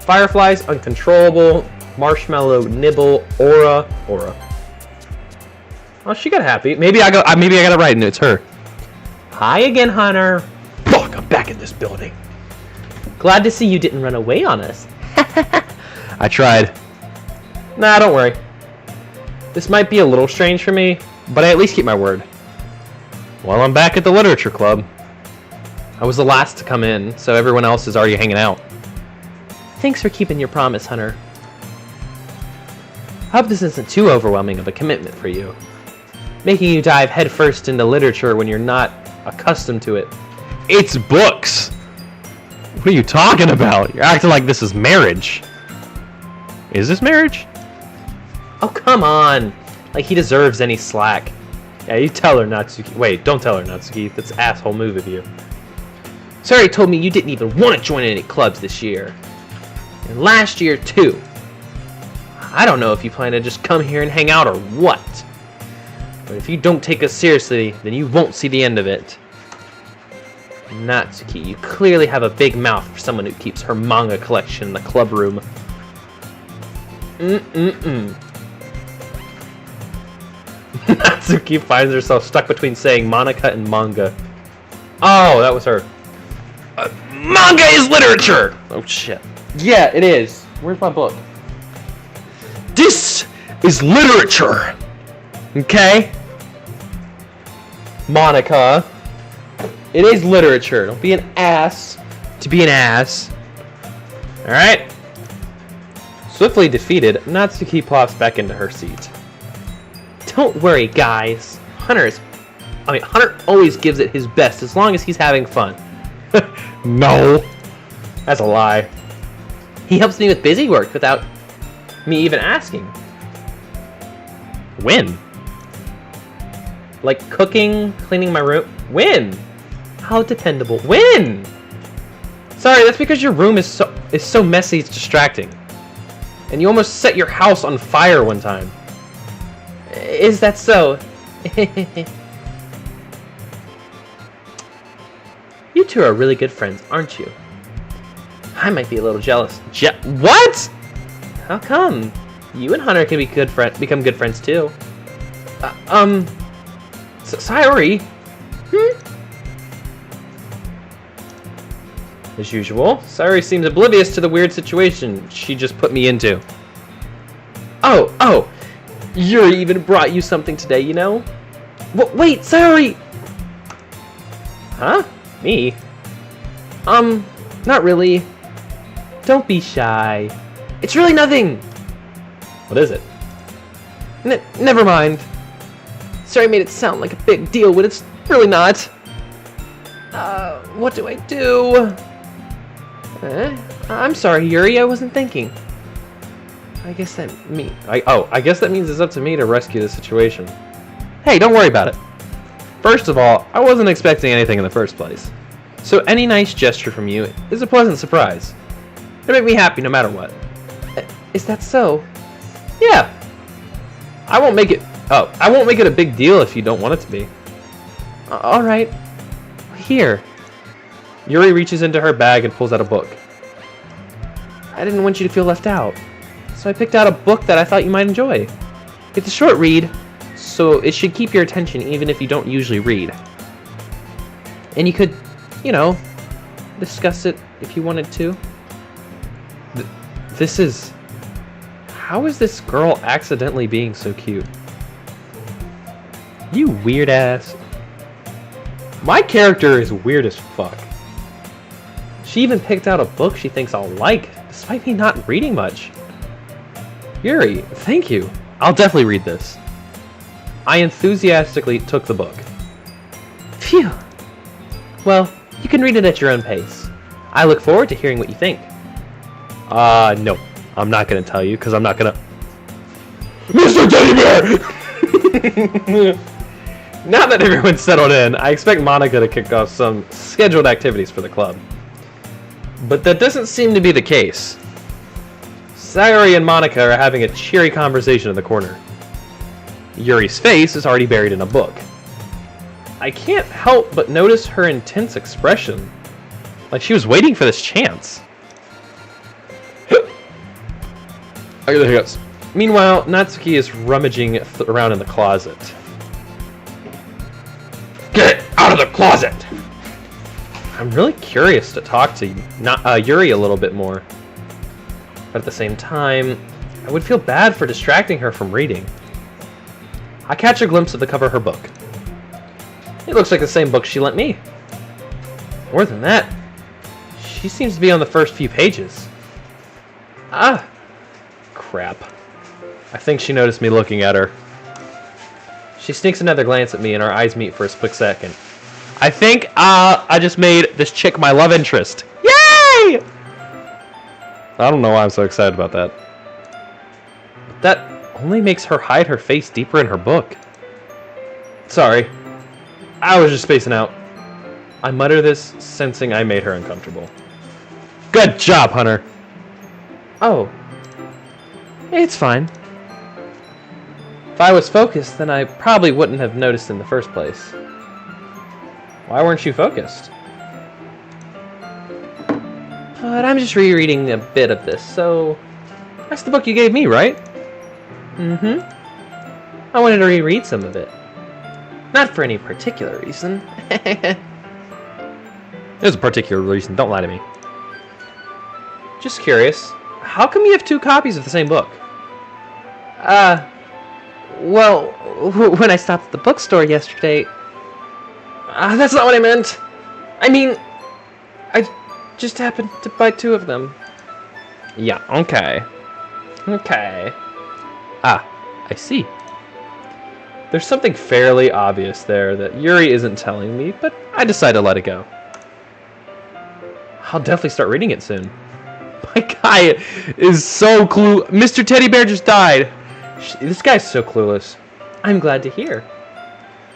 Fireflies, uncontrollable, marshmallow, nibble, aura. Oh, she got happy. Maybe I gotta write it. It's her. Hi again, Hunter. Fuck, I'm back in this building. Glad to see you didn't run away on us. I tried. Nah, don't worry. This might be a little strange for me, but I at least keep my word. Well, I'm back at the literature club. I was the last to come in, so everyone else is already hanging out. Thanks for keeping your promise, Hunter. I hope this isn't too overwhelming of a commitment for you. Making you dive headfirst into literature when you're not accustomed to it. It's books! What are you talking about? You're acting like this is marriage. Is this marriage? Oh, come on. Like he deserves any slack. Yeah, you tell her, Natsuki. Wait, don't tell her, Natsuki. That's an asshole move of you. Sorry, told me you didn't even want to join any clubs this year. And last year, too. I don't know if you plan to just come here and hang out or what. But if you don't take us seriously, then you won't see the end of it. Natsuki, you clearly have a big mouth for someone who keeps her manga collection in the club room. Natsuki finds herself stuck between saying Monica and manga. Oh, that was her. Manga is literature! Oh, shit. Yeah, it is. Where's my book? This is literature! Okay? Monica. It is literature. Don't be an ass to be an ass. Alright? Swiftly defeated, Natsuki plops back into her seat. Don't worry, guys. Hunter always gives it his best as long as he's having fun. No. That's a lie. He helps me with busy work without me even asking. When? Like cooking, cleaning my room. When? How dependable. When? Sorry, that's because your room is so messy it's distracting. And you almost set your house on fire one time. Is that so? You two are really good friends, aren't you? I might be a little jealous. What? How come? You and Hunter can become good friends too. Sayori? As usual, Sayori seems oblivious to the weird situation she just put me into. Oh, Yuri even brought you something today, you know? Wait, Sayori! Huh? Me? Not really. Don't be shy. It's really nothing! What is it? Never mind. Sayori made it sound like a big deal when it's really not. What do I do? I'm sorry, Yuri, I wasn't thinking. I guess that means it's up to me to rescue the situation. Hey, don't worry about it. First of all, I wasn't expecting anything in the first place. So any nice gesture from you is a pleasant surprise. It'll make me happy no matter what. Is that so? Yeah. I won't make it a big deal if you don't want it to be. Alright. Here. Yuri reaches into her bag and pulls out a book. I didn't want you to feel left out, so I picked out a book that I thought you might enjoy. It's a short read, so it should keep your attention even if you don't usually read. And you could, discuss it if you wanted to. How is this girl accidentally being so cute? You weird ass. My character is weird as fuck. She even picked out a book she thinks I'll like, despite me not reading much. Yuri, thank you. I'll definitely read this. I enthusiastically took the book. Phew. Well, you can read it at your own pace. I look forward to hearing what you think. No. I'm not gonna tell you, because I'm not gonna... Mr. Teddy Bear! Now that everyone's settled in, I expect Monica to kick off some scheduled activities for the club. But that doesn't seem to be the case. Sayori and Monica are having a cheery conversation in the corner. Yuri's face is already buried in a book. I can't help but notice her intense expression. Like she was waiting for this chance. I got the hiccups. Meanwhile, Natsuki is rummaging around in the closet. Get out of the closet! I'm really curious to talk to Yuri a little bit more. But at the same time, I would feel bad for distracting her from reading. I catch a glimpse of the cover of her book. It looks like the same book she lent me. More than that, she seems to be on the first few pages. Ah! Crap. I think she noticed me looking at her. She sneaks another glance at me and our eyes meet for a split second. I think I just made this chick my love interest. Yay! I don't know why I'm so excited about that. But that only makes her hide her face deeper in her book. Sorry. I was just spacing out. I mutter this, sensing I made her uncomfortable. Good job, Hunter. Oh. It's fine. If I was focused, then I probably wouldn't have noticed in the first place. Why weren't you focused? But I'm just rereading a bit of this, so... That's the book you gave me, right? Mm-hmm. I wanted to reread some of it. Not for any particular reason. There's a particular reason, don't lie to me. Just curious, how come you have 2 copies of the same book? Well, when I stopped at the bookstore yesterday... that's not what I meant! I mean, I just happened to buy 2 of them. Yeah, okay. Okay. Ah, I see. There's something fairly obvious there that Yuri isn't telling me, but I decide to let it go. I'll definitely start reading it soon. My guy is so Mr. Teddy Bear just died. This guy's so clueless. I'm glad to hear.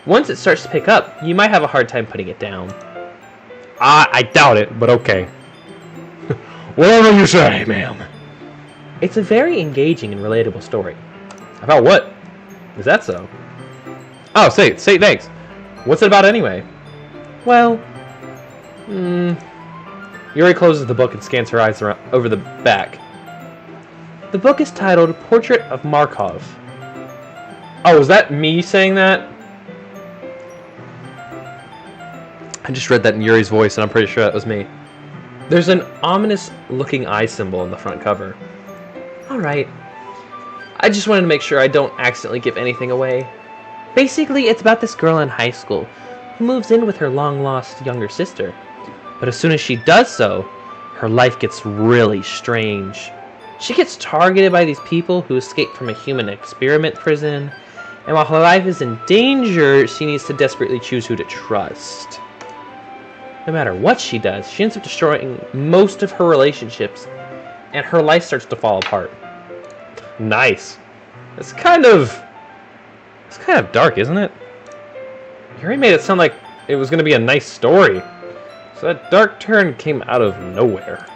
Once it starts to pick up, you might have a hard time putting it down. I doubt it, but okay. Whatever you say, ma'am. It's a very engaging and relatable story. About what? Is that so? Oh, say thanks. What's it about anyway? Well, Yuri closes the book and scans her eyes over the back. The book is titled Portrait of Markov. Oh, was that me saying that? I just read that in Yuri's voice, and I'm pretty sure that was me. There's an ominous-looking eye symbol on the front cover. Alright. I just wanted to make sure I don't accidentally give anything away. Basically, it's about this girl in high school who moves in with her long-lost younger sister. But as soon as she does so, her life gets really strange. She gets targeted by these people who escaped from a human experiment prison, and while her life is in danger, she needs to desperately choose who to trust. No matter what she does, she ends up destroying most of her relationships, and her life starts to fall apart. Nice. It's kind of dark, isn't it? Yuri made it sound like it was going to be a nice story. So that dark turn came out of nowhere.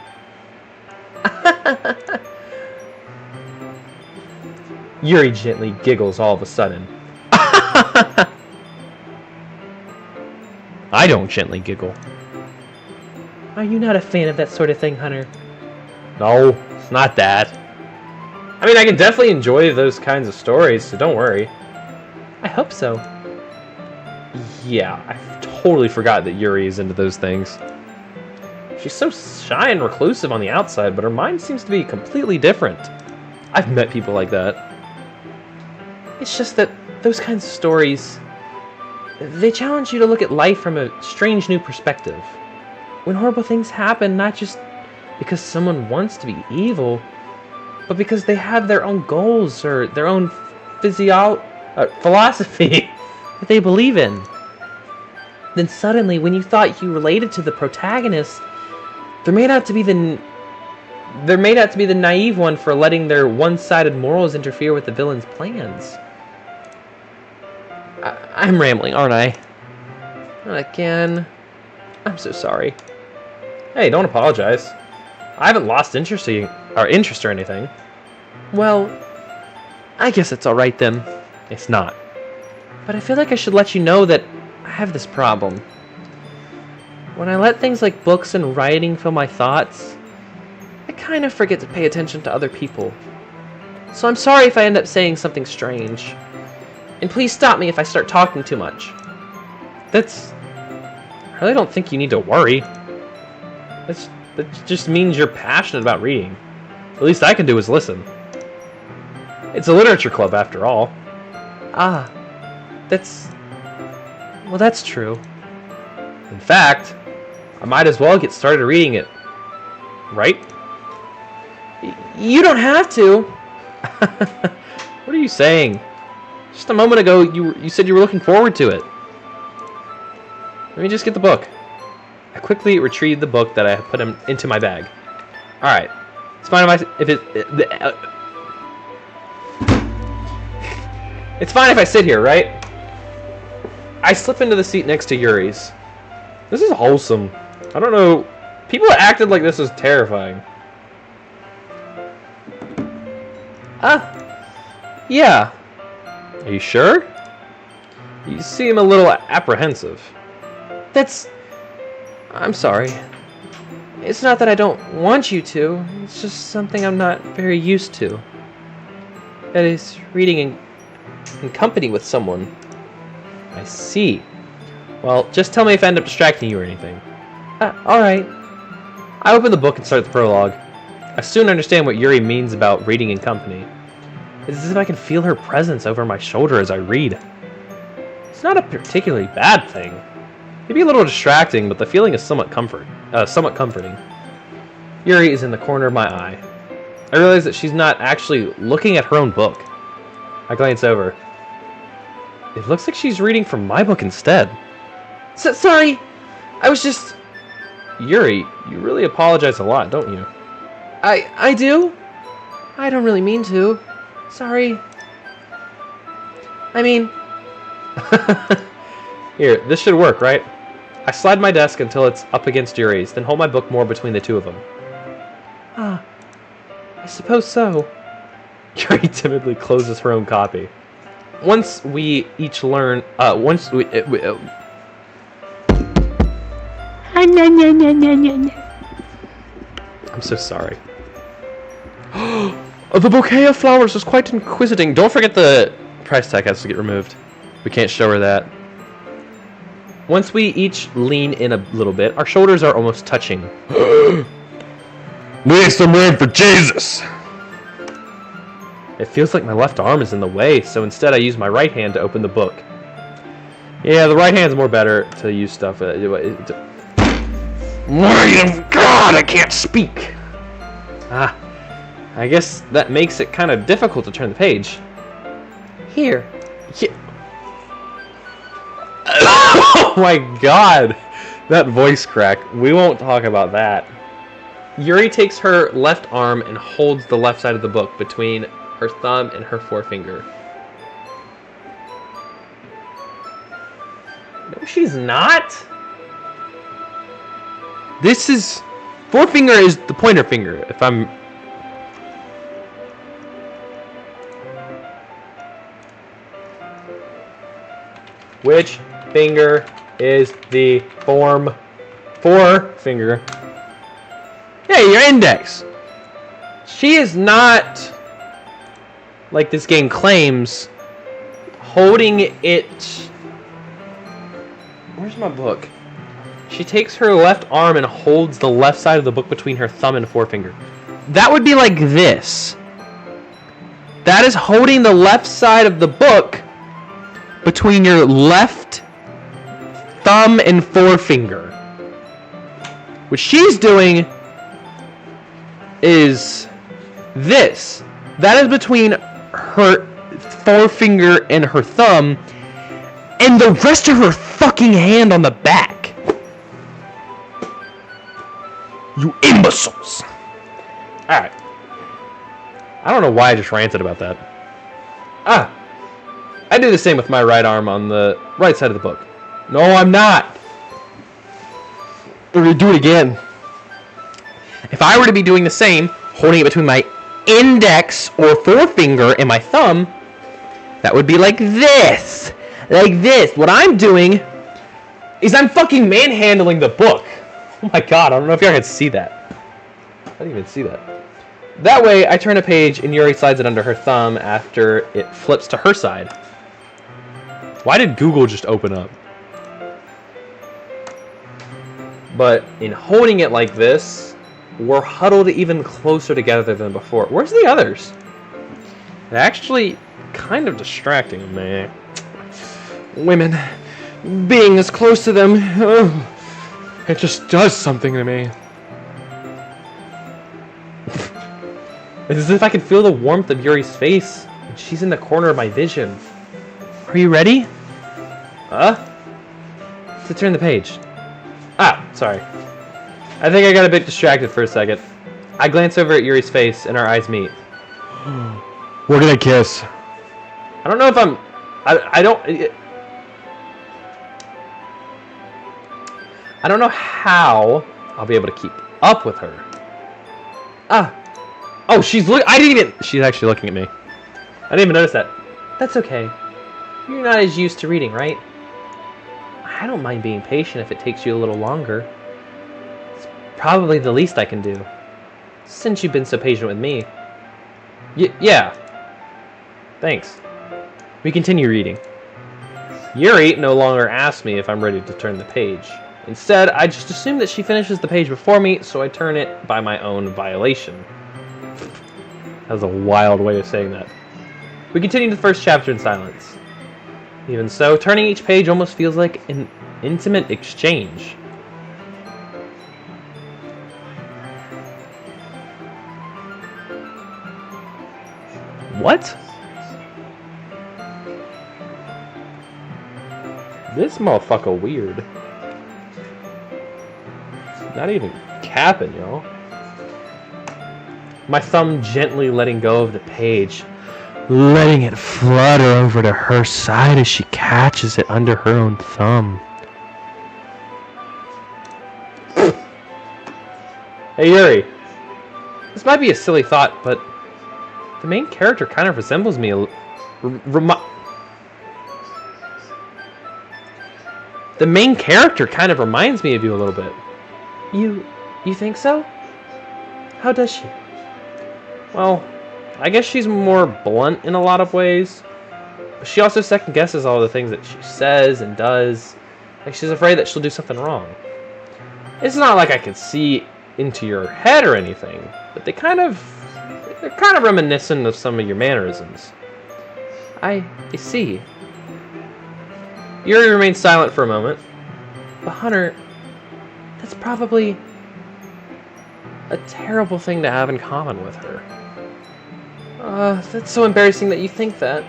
Yuri gently giggles all of a sudden. I don't gently giggle. Are you not a fan of that sort of thing, Hunter? No, it's not that. I mean, I can definitely enjoy those kinds of stories, so don't worry. I hope so. Yeah, I totally forgot that Yuri is into those things. She's so shy and reclusive on the outside, but her mind seems to be completely different. I've met people like that. It's just that those kinds of stories, they challenge you to look at life from a strange new perspective. When horrible things happen, not just because someone wants to be evil, but because they have their own goals or their own philosophy that they believe in. Then suddenly, when you thought you related to the protagonist, they're made out to be the naive one for letting their one-sided morals interfere with the villain's plans. I'm rambling, aren't I? Again. I'm so sorry. Hey, don't apologize. I haven't lost interest or anything. Well, I guess it's alright then. It's not. But I feel like I should let you know that I have this problem. When I let things like books and writing fill my thoughts, I kind of forget to pay attention to other people. So I'm sorry if I end up saying something strange. And please stop me if I start talking too much. I really don't think you need to worry. That just means you're passionate about reading. The least I can do is listen. It's a literature club, after all. Ah, well, that's true. In fact, I might as well get started reading it. Right? You don't have to. What are you saying? Just a moment ago, you said you were looking forward to it. Let me just get the book. I quickly retrieved the book that I had put into my bag. Alright. It's fine It's fine if I sit here, right? I slip into the seat next to Yuri's. This is wholesome. I don't know. People acted like this was terrifying. Yeah. Are you sure? You seem a little apprehensive. I'm sorry. It's not that I don't want you to. It's just something I'm not very used to. That is, reading in company with someone. I see. Well, just tell me if I end up distracting you or anything. Alright. I open the book and start the prologue. I soon understand what Yuri means about reading in company. It's as if I can feel her presence over my shoulder as I read. It's not a particularly bad thing. Maybe a little distracting, but the feeling is somewhat comforting. Yuri is in the corner of my eye. I realize that she's not actually looking at her own book. I glance over. It looks like she's reading from my book instead. Sorry. I was just... Yuri, you really apologize a lot, don't you? I do? I don't really mean to. Sorry. I mean... Here, this should work, right? I slide my desk until it's up against Yuri's, then hold my book more between the two of them. Ah, I suppose so. Yuri timidly closes her own copy. Once we each learn, I'm so sorry. The bouquet of flowers was quite inquisiting. Don't forget the price tag has to get removed. We can't show her that. Once we each lean in a little bit, our shoulders are almost touching. Make some room for Jesus! It feels like my left arm is in the way, so instead I use my right hand to open the book. Yeah, the right hand's more better to use stuff. Word of God, I can't speak! Ah, I guess that makes it kind of difficult to turn the page. Here. Oh my God! That voice crack. We won't talk about that. Yuri takes her left arm and holds the left side of the book between her thumb and her forefinger. No, she's not! This is... Forefinger is the pointer finger, if I'm... Which finger is the forefinger? Hey, your index! She is not, like this game claims, holding it... Where's my book? She takes her left arm and holds the left side of the book between her thumb and forefinger. That would be like this. That is holding the left side of the book between your left thumb and forefinger. What she's doing is this. That is between her forefinger and her thumb, and the rest of her fucking hand on the back. You imbeciles! Alright. I don't know why I just ranted about that. I do the same with my right arm on the right side of the book. No, I'm not! We're gonna do it again. If I were to be doing the same, holding it between my index or forefinger and my thumb, that would be like this. Like this. What I'm doing is I'm fucking manhandling the book. Oh my God, I don't know if y'all can see that. I didn't even see that. That way, I turn a page and Yuri slides it under her thumb after it flips to her side. Why did Google just open up? But in holding it like this, we're huddled even closer together than before. Where's the others? They're actually kind of distracting me. Women, being as close to them, it just does something to me. It's as if I can feel the warmth of Yuri's face, and she's in the corner of my vision. Are you ready? To turn the page. Sorry. I think I got a bit distracted for a second. I glance over at Yuri's face, and our eyes meet. We're gonna kiss. I don't know if I'm... I don't know how I'll be able to keep up with her. Oh, she's she's actually looking at me. I didn't even notice that. That's okay. You're not as used to reading, right? I don't mind being patient if it takes you a little longer. It's probably the least I can do, since you've been so patient with me. Yeah. Thanks. We continue reading. Yuri no longer asks me if I'm ready to turn the page. Instead, I just assume that she finishes the page before me, so I turn it by my own violation. That was a wild way of saying that. We continue the first chapter in silence. Even so, turning each page almost feels like an intimate exchange. What? This motherfucker weird. Not even capping, yo. My thumb gently letting go of the page, letting it flutter over to her side as she catches it under her own thumb. Hey Yuri, this might be a silly thought, but the main character kind of resembles me the main character kind of reminds me of you a little bit. You think so? How does she? Well, I guess she's more blunt in a lot of ways. But she also second guesses all the things that she says and does. Like she's afraid that she'll do something wrong. It's not like I can see into your head or anything, but they're kind of reminiscent of some of your mannerisms. I see. Yuri remains silent for a moment. But Hunter, that's probably a terrible thing to have in common with her. That's so embarrassing that you think that.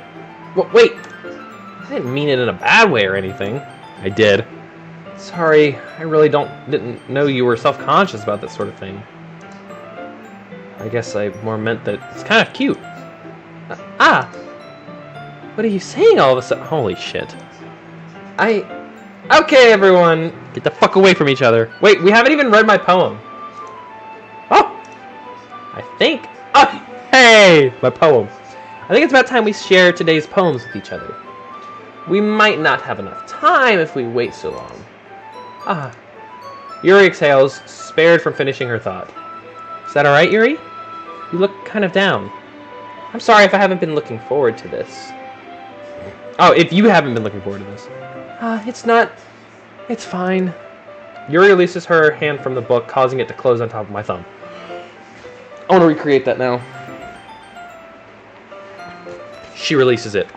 Well, wait! I didn't mean it in a bad way or anything. I did. Sorry, I really didn't know you were self-conscious about that sort of thing. I guess I more meant that it's kind of cute. What are you saying all of a sudden? Holy shit. Okay, everyone, get the fuck away from each other. Wait, we haven't even read my poem. Oh! I think... Oh, hey! My poem. I think it's about time we share today's poems with each other. We might not have enough time if we wait so long. Yuri exhales, spared from finishing her thought. Is that alright, Yuri? You look kind of down. I'm sorry if I haven't been looking forward to this. Oh, if you haven't been looking forward to this. It's not... It's fine. Yuri releases her hand from the book, causing it to close on top of my thumb. I want to recreate that now. She releases it.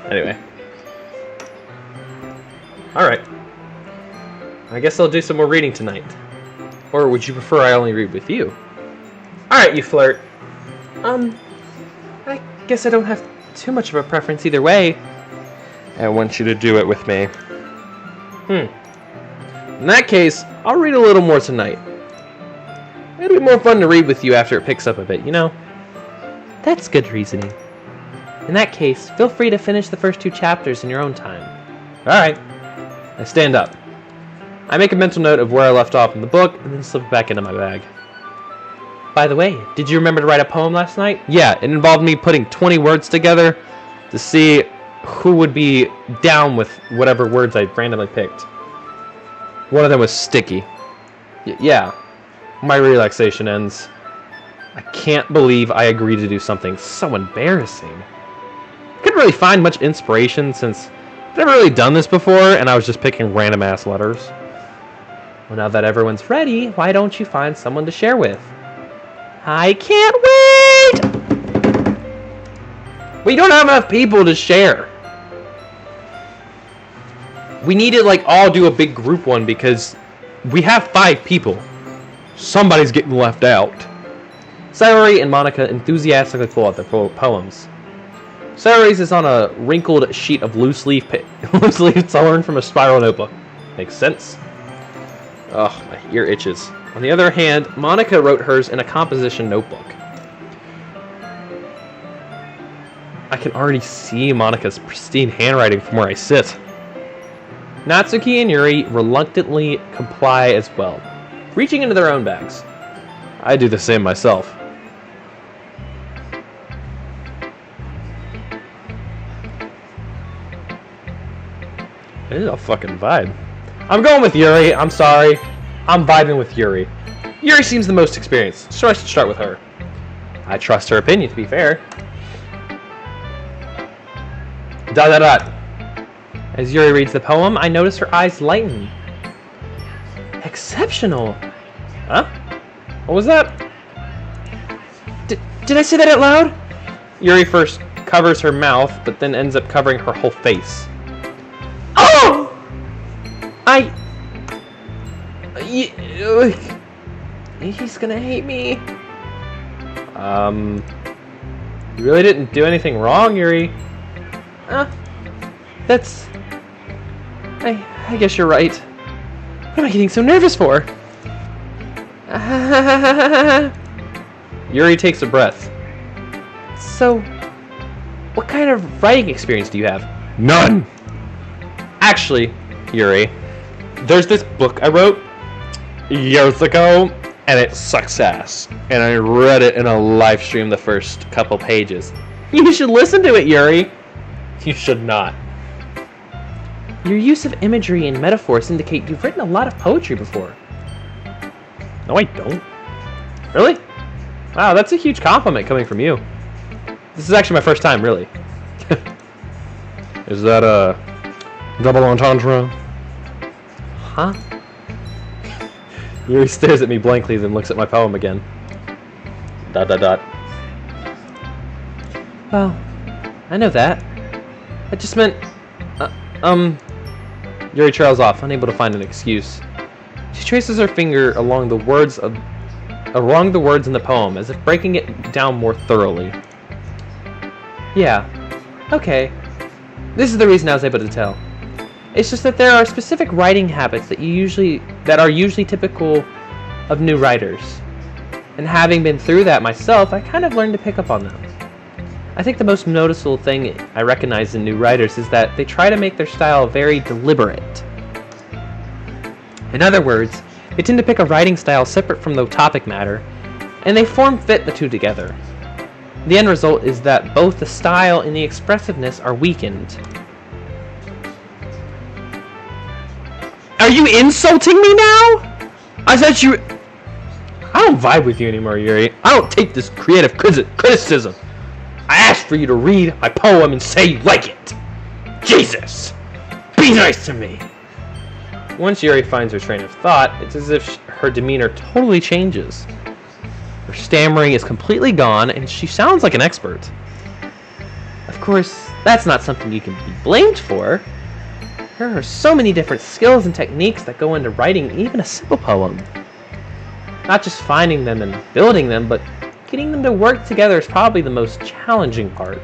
Anyway. Alright. I guess I'll do some more reading tonight. Or would you prefer I only read with you? Alright, you flirt. I guess I don't have too much of a preference either way. I want you to do it with me. In that case, I'll read a little more tonight. It'll be more fun to read with you after it picks up a bit, you know? That's good reasoning. In that case, feel free to finish the first 2 chapters in your own time. Alright. I stand up. I make a mental note of where I left off in the book, and then slip it back into my bag. By the way, did you remember to write a poem last night? Yeah, it involved me putting 20 words together to see who would be down with whatever words I randomly picked. One of them was sticky. Yeah, my relaxation ends. I can't believe I agreed to do something so embarrassing. I couldn't really find much inspiration since I've never really done this before, and I was just picking random ass letters. Well, now that everyone's ready, why don't you find someone to share with? I can't wait! We don't have enough people to share. We need to all do a big group one because we have 5 people. Somebody's getting left out. Sayori and Monica enthusiastically pull out their poems. Sayori's is on a wrinkled sheet of loose leaf torn from a spiral notebook. Makes sense. Ugh, my ear itches. On the other hand, Monica wrote hers in a composition notebook. I can already see Monica's pristine handwriting from where I sit. Natsuki and Yuri reluctantly comply as well, reaching into their own bags. I do the same myself. It is a fucking vibe. I'm going with Yuri, I'm sorry. I'm vibing with Yuri. Yuri seems the most experienced, so I should start with her. I trust her opinion, to be fair. ... As Yuri reads the poem, I notice her eyes lighten. Exceptional! Huh? What was that? Did I say that out loud? Yuri first covers her mouth, but then ends up covering her whole face. Oh! He's gonna hate me. You really didn't do anything wrong, Yuri. That's... I guess you're right. What am I getting so nervous for? Yuri takes a breath. So, what kind of writing experience do you have? None! Actually, Yuri, there's this book I wrote years ago, and it sucks ass. And I read it in a live stream the first couple pages. You should listen to it, Yuri! You should not. Your use of imagery and metaphors indicate you've written a lot of poetry before. No, I don't. Really? Wow, that's a huge compliment coming from you. This is actually my first time, really. Is that a double entendre? Huh? Yuri stares at me blankly, then looks at my poem again. ... Well, I know that. I just meant... Yuri trails off, unable to find an excuse. She traces her finger along the words in the poem, as if breaking it down more thoroughly. Yeah. Okay. This is the reason I was able to tell. It's just that there are specific writing habits that are usually typical of new writers. And having been through that myself, I kind of learned to pick up on them. I think the most noticeable thing I recognize in new writers is that they try to make their style very deliberate. In other words, they tend to pick a writing style separate from the topic matter, and they form-fit the two together. The end result is that both the style and the expressiveness are weakened. Are you insulting me now? I thought you... I don't vibe with you anymore, Yuri. I don't take this creative criticism. I asked for you to read my poem and say you like it. Jesus! Be nice to me! Once Yuri finds her train of thought, it's as if her demeanor totally changes. Her stammering is completely gone, and she sounds like an expert. Of course, that's not something you can be blamed for. There are so many different skills and techniques that go into writing even a simple poem. Not just finding them and building them, but getting them to work together is probably the most challenging part.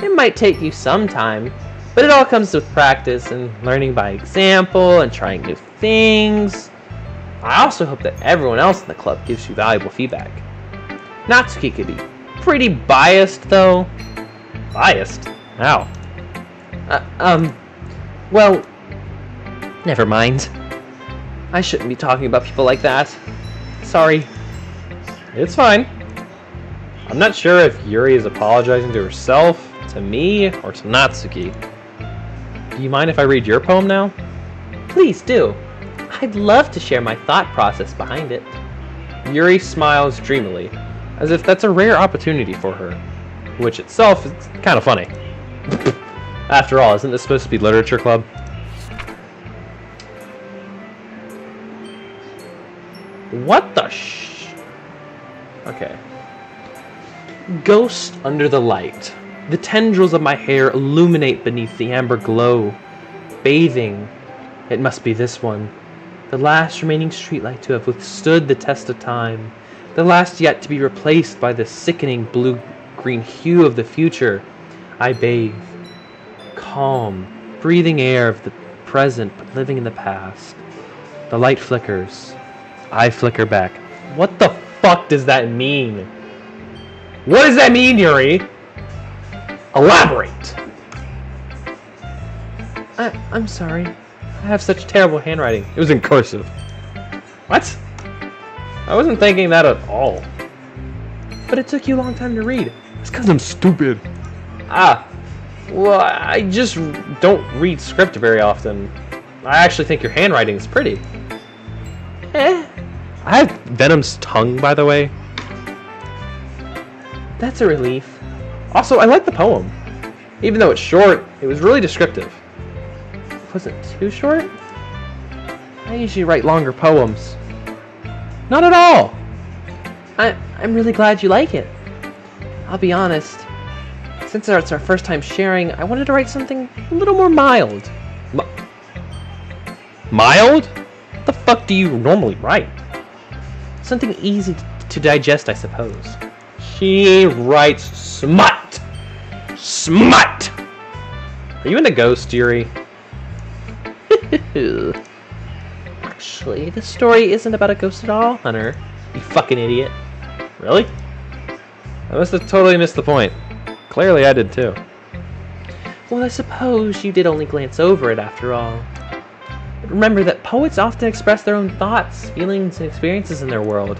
It might take you some time, but it all comes with practice and learning by example and trying new things. I also hope that everyone else in the club gives you valuable feedback. Natsuki could be pretty biased, though. Biased? How? Well, never mind. I shouldn't be talking about people like that. Sorry. It's fine. I'm not sure if Yuri is apologizing to herself, to me, or to Natsuki. Do you mind if I read your poem now? Please do. I'd love to share my thought process behind it. Yuri smiles dreamily, as if that's a rare opportunity for her, which itself is kind of funny. After all, isn't this supposed to be literature club? What the Okay. Ghost under the light. The tendrils of my hair illuminate beneath the amber glow. Bathing. It must be this one. The last remaining streetlight to have withstood the test of time. The last yet to be replaced by the sickening blue-green hue of the future. I bathe. Calm, breathing air of the present but living in the past. The light flickers. I flicker back. What the fuck does that mean? What does that mean, Yuri? Elaborate! I'm sorry. I have such terrible handwriting. It was in cursive. What? I wasn't thinking that at all. But it took you a long time to read. It's because I'm stupid. Well, I just don't read script very often. I actually think your handwriting is pretty. I have Venom's tongue, by the way. That's a relief. Also, I like the poem. Even though it's short, it was really descriptive. Was it too short? I usually write longer poems. Not at all. I'm really glad you like it. I'll be honest. Since it's our first time sharing, I wanted to write something a little more mild. Mild? What the fuck do you normally write? Something easy to digest, I suppose. She writes smut. Smut! Are you into ghosts, Yuri? Actually, the story isn't about a ghost at all, Hunter. You fucking idiot. Really? I must have totally missed the point. Clearly I did too. Well, I suppose you did only glance over it after all. But remember that poets often express their own thoughts, feelings, and experiences in their world.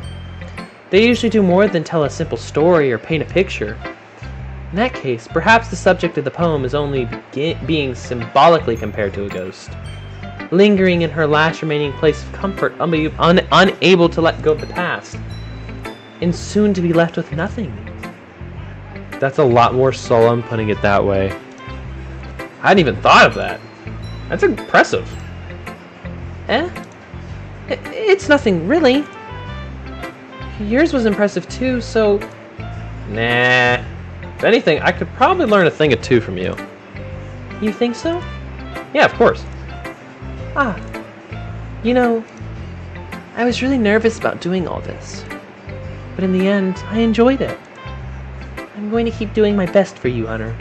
They usually do more than tell a simple story or paint a picture. In that case, perhaps the subject of the poem is only being symbolically compared to a ghost, lingering in her last remaining place of comfort, unable to let go of the past, and soon to be left with nothing. That's a lot more solemn putting it that way. I hadn't even thought of that. That's impressive. It's nothing, really. Yours was impressive too, so... Nah. If anything, I could probably learn a thing or two from you. You think so? Yeah, of course. Ah. You know, I was really nervous about doing all this. But in the end, I enjoyed it. I'm going to keep doing my best for you, Hunter.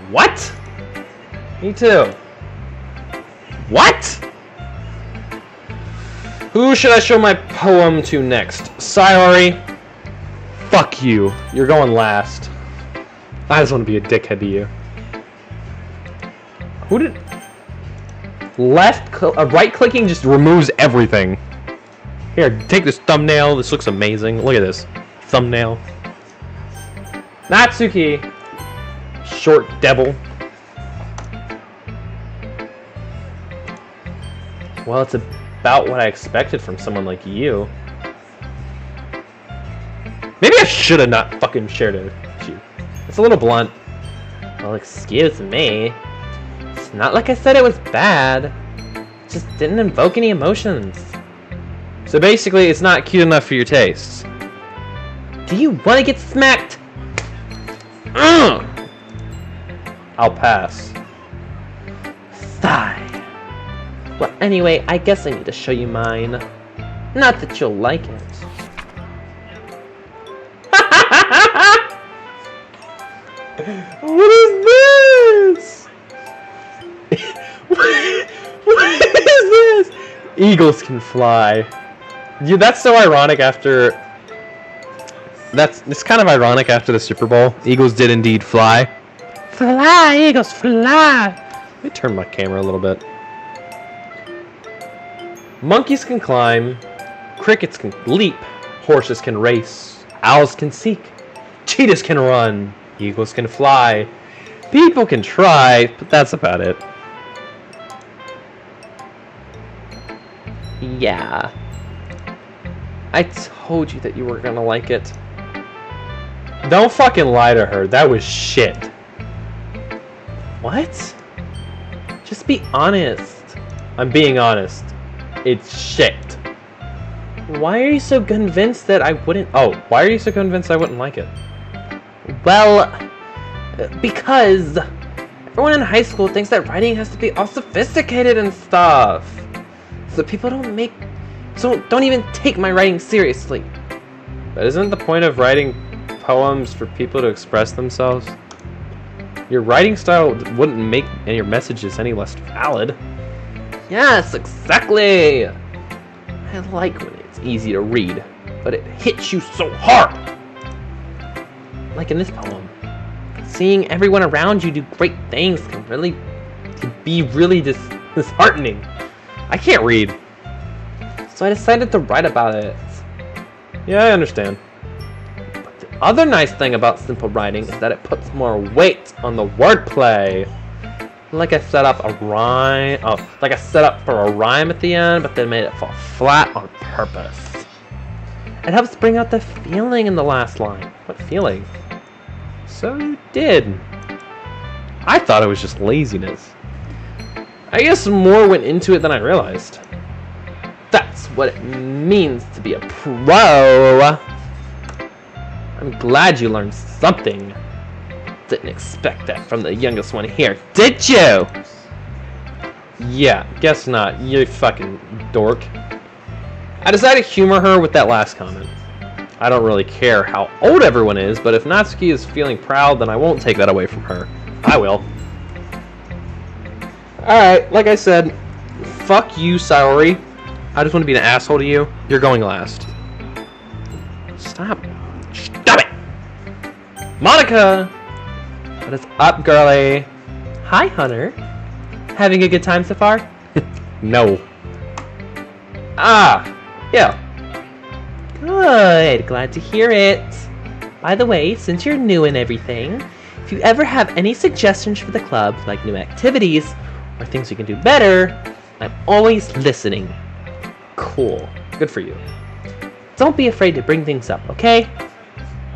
What? Me too. What? Who should I show my poem to next? Sayori? Fuck you. You're going last. I just want to be a dickhead to you. Who did... right clicking just removes everything. Here, take this thumbnail. This looks amazing. Look at this. Thumbnail. Natsuki. Short devil. Well, it's about what I expected from someone like you. Maybe I should have not fucking shared it with you. It's a little blunt. Well, excuse me. It's not like I said it was bad. It just didn't invoke any emotions. So basically, it's not cute enough for your tastes. Do you want to get smacked? I'll pass. Sigh. Well, anyway, I guess I need to show you mine. Not that you'll like it. What is this? What is this? Eagles can fly. Yeah, that's so ironic after... It's kind of ironic after the Super Bowl. Eagles did indeed fly. Fly, eagles, fly! Let me turn my camera a little bit. Monkeys can climb. Crickets can leap. Horses can race. Owls can seek. Cheetahs can run. Eagles can fly. People can try, but that's about it. Yeah. I told you that you were gonna like it. Don't fucking lie to her. That was shit. What? Just be honest. I'm being honest. It's shit. Why are you so convinced that I wouldn't... Oh, why are you so convinced I wouldn't like it? Well, because everyone in high school thinks that writing has to be all sophisticated and stuff. So people don't even take my writing seriously. But isn't the point of writing poems for people to express themselves? Your writing style wouldn't make your messages any less valid. Yes, exactly. I like when it's easy to read, but it hits you so hard. Like in this poem. Seeing everyone around you do great things can be really disheartening. I can't read. So I decided to write about it. Yeah, I understand. But the other nice thing about simple writing is that it puts more weight on the wordplay. Like I set up a rhyme. Oh, like I set up for a rhyme at the end, but then made it fall flat on purpose. It helps bring out the feeling in the last line. What feeling? So you did. I thought it was just laziness. I guess more went into it than I realized. That's what it means to be a pro. I'm glad you learned something. Didn't expect that from the youngest one here, did you? Yeah, guess not, you fucking dork. I decided to humor her with that last comment. I don't really care how old everyone is, but if Natsuki is feeling proud, then I won't take that away from her. I will. Alright, like I said, fuck you, Saori. I just want to be an asshole to you. You're going last. Stop. Stop it! Monica! What is up, girly? Hi, Hunter. Having a good time so far? No. Ah! Yeah. Good. Glad to hear it. By the way, since you're new and everything, if you ever have any suggestions for the club, like new activities or things we can do better, I'm always listening. Cool. Good for you. Don't be afraid to bring things up, okay?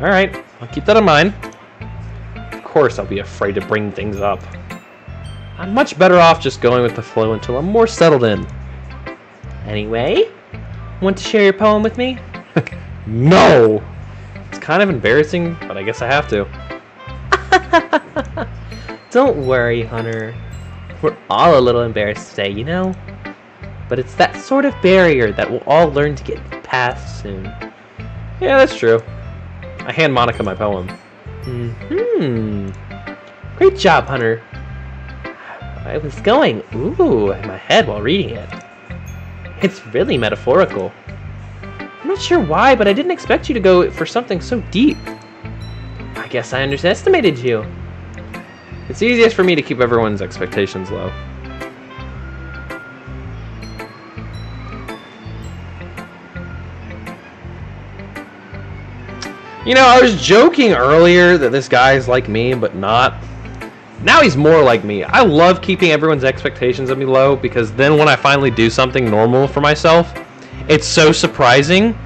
Alright, I'll keep that in mind. Of course I'll be afraid to bring things up. I'm much better off just going with the flow until I'm more settled in. Anyway, want to share your poem with me? No! It's kind of embarrassing, but I guess I have to. Don't worry, Hunter. We're all a little embarrassed today, you know? But it's that sort of barrier that we'll all learn to get past soon. Yeah, that's true. I hand Monica my poem. Great job, Hunter. I was going, ooh, in my head while reading it. It's really metaphorical. I'm not sure why, but I didn't expect you to go for something so deep. I guess I underestimated you. It's easiest for me to keep everyone's expectations low. You know, I was joking earlier that this guy's like me, but not. Now he's more like me. I love keeping everyone's expectations of me low because then when I finally do something normal for myself, it's so surprising.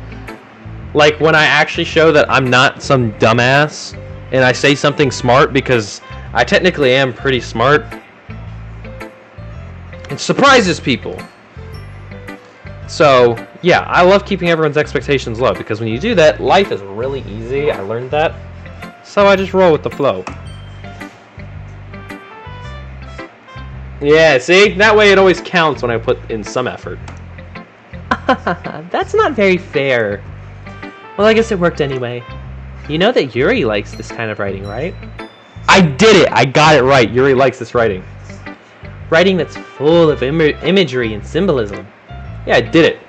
Like when I actually show that I'm not some dumbass and I say something smart because I technically am pretty smart. It surprises people. So, yeah, I love keeping everyone's expectations low because when you do that, life is really easy. I learned that. So I just roll with the flow. Yeah, see? That way it always counts when I put in some effort. That's not very fair. Well, I guess it worked anyway. You know that Yuri likes this kind of writing, right? I did it! I got it right. Yuri likes this writing. Writing that's full of imagery and symbolism. Yeah, I did it.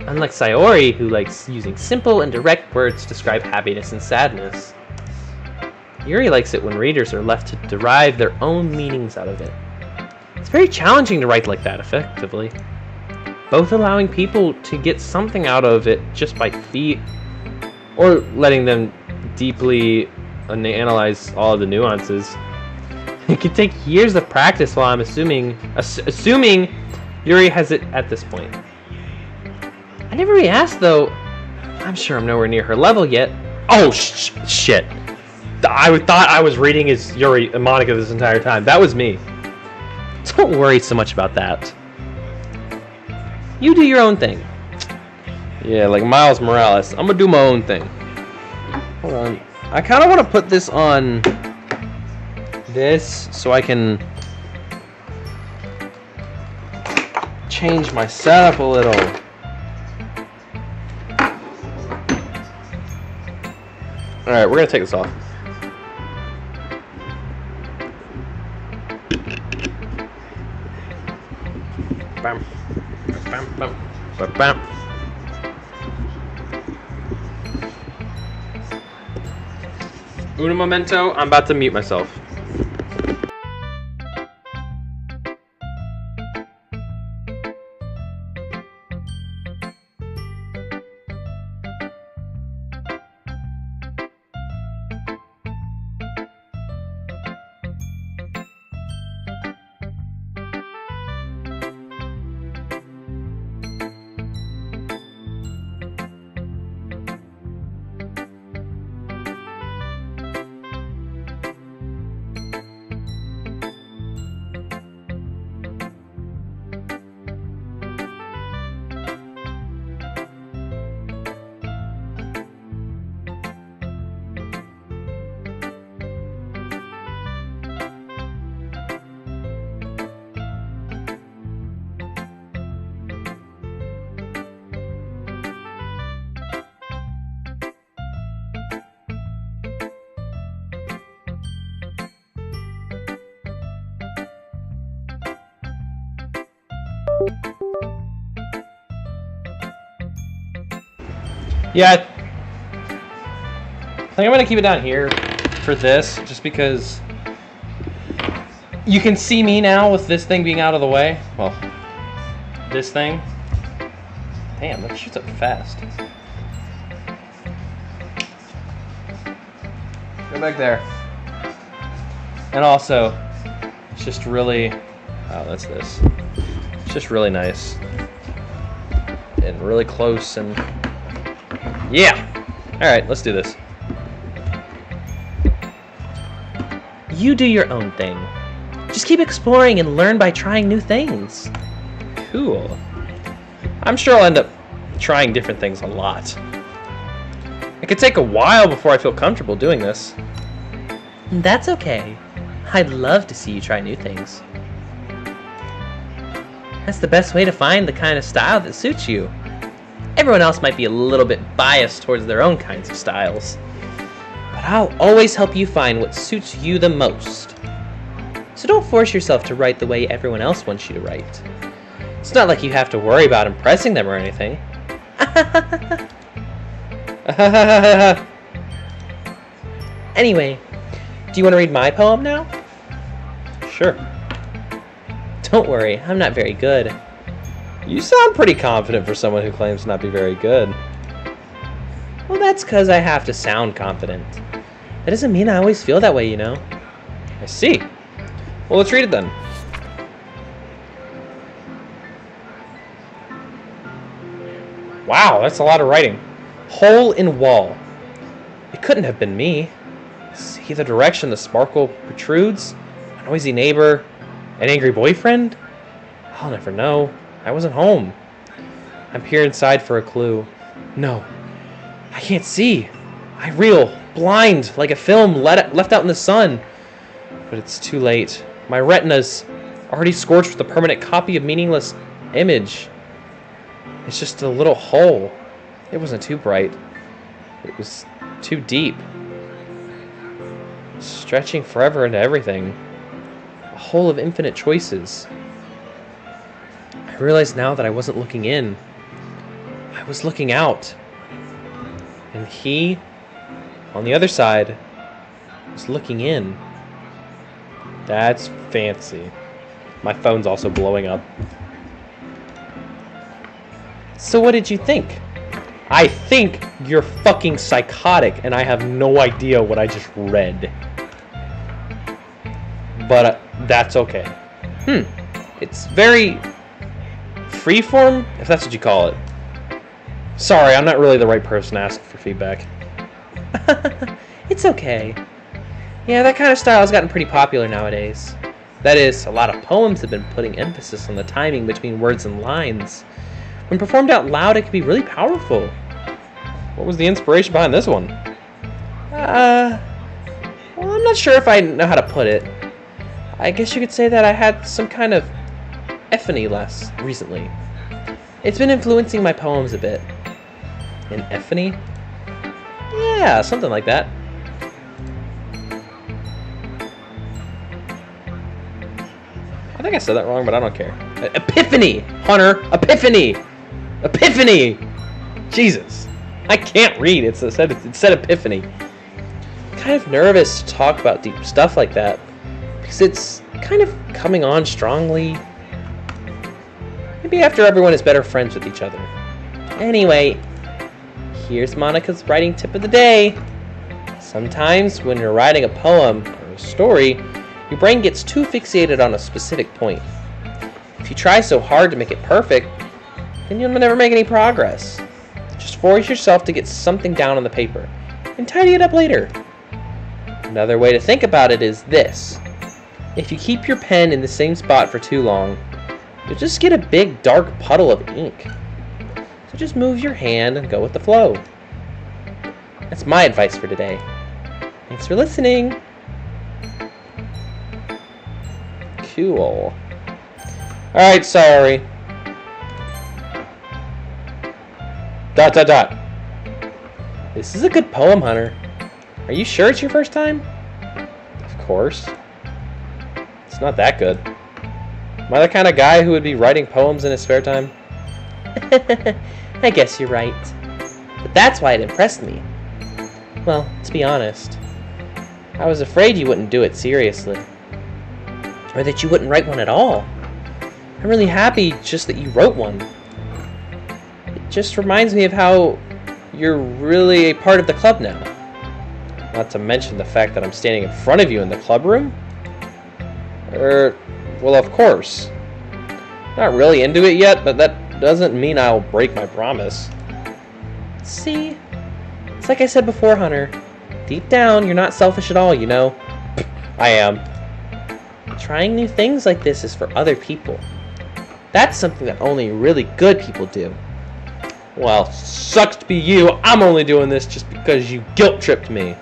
Unlike Saori, who likes using simple and direct words to describe happiness and sadness. Yuri likes it when readers are left to derive their own meanings out of it. It's very challenging to write like that effectively. Both allowing people to get something out of it just by feet, or letting them deeply analyze all of the nuances. It could take years of practice while I'm assuming Yuri has it at this point. I never really asked though. I'm sure I'm nowhere near her level yet. Oh, shit. I thought I was reading as Yuri and Monica this entire time. That was me. Don't worry so much about that. You do your own thing. Yeah, like Miles Morales. I'm gonna do my own thing. Hold on. I kind of want to put this on this so I can change my setup a little. Alright, we're gonna take this off. Bam. Bam, bam, bam, bam. Un momento, I'm about to mute myself. Yeah, I think I'm gonna keep it down here for this, just because you can see me now with this thing being out of the way. Well, this thing. Damn, that shoots up fast. Go back there. And also, it's just really, oh, that's this. It's just really nice. And really close and, yeah. All right, let's do this. You do your own thing. Just keep exploring and learn by trying new things. Cool. I'm sure I'll end up trying different things a lot. It could take a while before I feel comfortable doing this. That's okay. I'd love to see you try new things. That's the best way to find the kind of style that suits you. Everyone else might be a little bit biased towards their own kinds of styles, but I'll always help you find what suits you the most. So don't force yourself to write the way everyone else wants you to write. It's not like you have to worry about impressing them or anything. Anyway, do you want to read my poem now? Sure. Don't worry, I'm not very good. You sound pretty confident for someone who claims to not be very good. Well, that's because I have to sound confident. That doesn't mean I always feel that way, you know. I see. Well, let's read it then. Wow, that's a lot of writing. Hole in wall. It couldn't have been me. See the direction the sparkle protrudes? A noisy neighbor? An angry boyfriend? I'll never know. I wasn't home. I'm peering inside for a clue. No, I can't see. I reel, blind, like a film left out in the sun. But it's too late. My retina's already scorched with a permanent copy of meaningless image. It's just a little hole. It wasn't too bright. It was too deep. Stretching forever into everything. A hole of infinite choices. I realize now that I wasn't looking in. I was looking out. And he, on the other side, was looking in. That's fancy. My phone's also blowing up. So what did you think? I think you're fucking psychotic and I have no idea what I just read. But that's okay. It's very freeform, if that's what you call it. Sorry, I'm not really the right person to ask for feedback. It's okay. Yeah, that kind of style has gotten pretty popular nowadays. That is, a lot of poems have been putting emphasis on the timing between words and lines. When performed out loud, it can be really powerful. What was the inspiration behind this one? Well, I'm not sure if I know how to put it. I guess you could say that I had some kind of epiphany recently. It's been influencing my poems a bit. An epiphany? Yeah, something like that. I think I said that wrong, but I don't care. Epiphany! Hunter! Epiphany! Epiphany! Jesus. I can't read. It said epiphany. I'm kind of nervous to talk about deep stuff like that, because it's kind of coming on strongly. Maybe after everyone is better friends with each other. Anyway, here's Monica's writing tip of the day. Sometimes when you're writing a poem or a story, your brain gets too fixated on a specific point. If you try so hard to make it perfect, then you'll never make any progress. Just force yourself to get something down on the paper and tidy it up later. Another way to think about it is this. If you keep your pen in the same spot for too long, you'll just get a big dark puddle of ink. So just move your hand and go with the flow. That's my advice for today. Thanks for listening. Cool. Alright, sorry. ... This is a good poem, Hunter. Are you sure it's your first time? Of course. It's not that good. Am I the kind of guy who would be writing poems in his spare time? I guess you're right. But But that's why it impressed me. Well, to be honest, I was afraid you wouldn't do it seriously. Or that you wouldn't write one at all. I'm really happy just that you wrote one. It just reminds me of how you're really a part of the club now. Not to mention the fact that I'm standing in front of you in the club room. Well, of course. Not really into it yet, but that doesn't mean I'll break my promise. See? It's like I said before, Hunter. Deep down, you're not selfish at all, you know? I am. Trying new things like this is for other people. That's something that only really good people do. Well, sucks to be you. I'm only doing this just because you guilt-tripped me.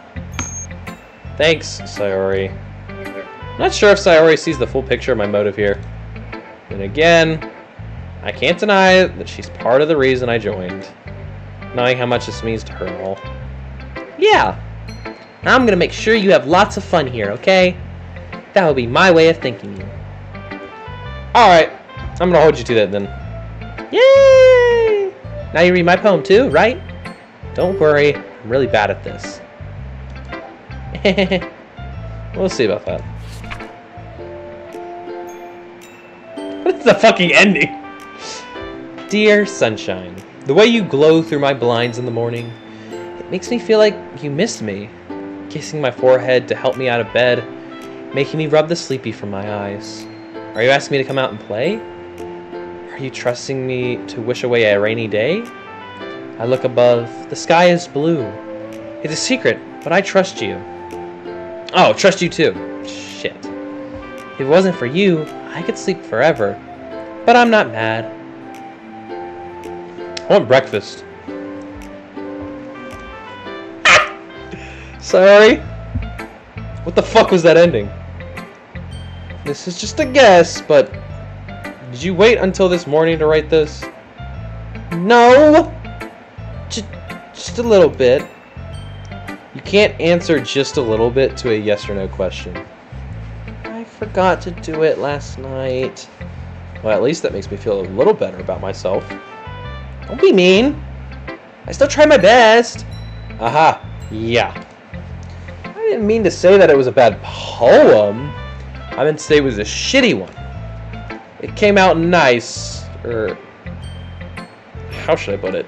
Thanks, Sayori. Not sure if Sayori sees the full picture of my motive here. And again, I can't deny that she's part of the reason I joined. Knowing how much this means to her and all. Yeah. I'm gonna make sure you have lots of fun here, okay? That will be my way of thanking you. Alright. I'm gonna hold you to that then. Yay! Now you read my poem too, right? Don't worry. I'm really bad at this. We'll see about that. What's the fucking ending? Dear Sunshine, the way you glow through my blinds in the morning, it makes me feel like you missed me. Kissing my forehead to help me out of bed, making me rub the sleepy from my eyes. Are you asking me to come out and play? Are you trusting me to wish away a rainy day? I look above. The sky is blue. It's a secret, but I trust you. Oh, trust you too. Shit. If it wasn't for you, I could sleep forever. But I'm not mad. I want breakfast. Sorry. What the fuck was that ending? This is just a guess, but did you wait until this morning to write this? No! Just a little bit. You can't answer just a little bit to a yes or no question. I forgot to do it last night. Well, at least that makes me feel a little better about myself. Don't be mean. I still try my best. Aha. Yeah. I didn't mean to say that it was a bad poem. I meant to say it was a shitty one. It came out nice, or how should I put it?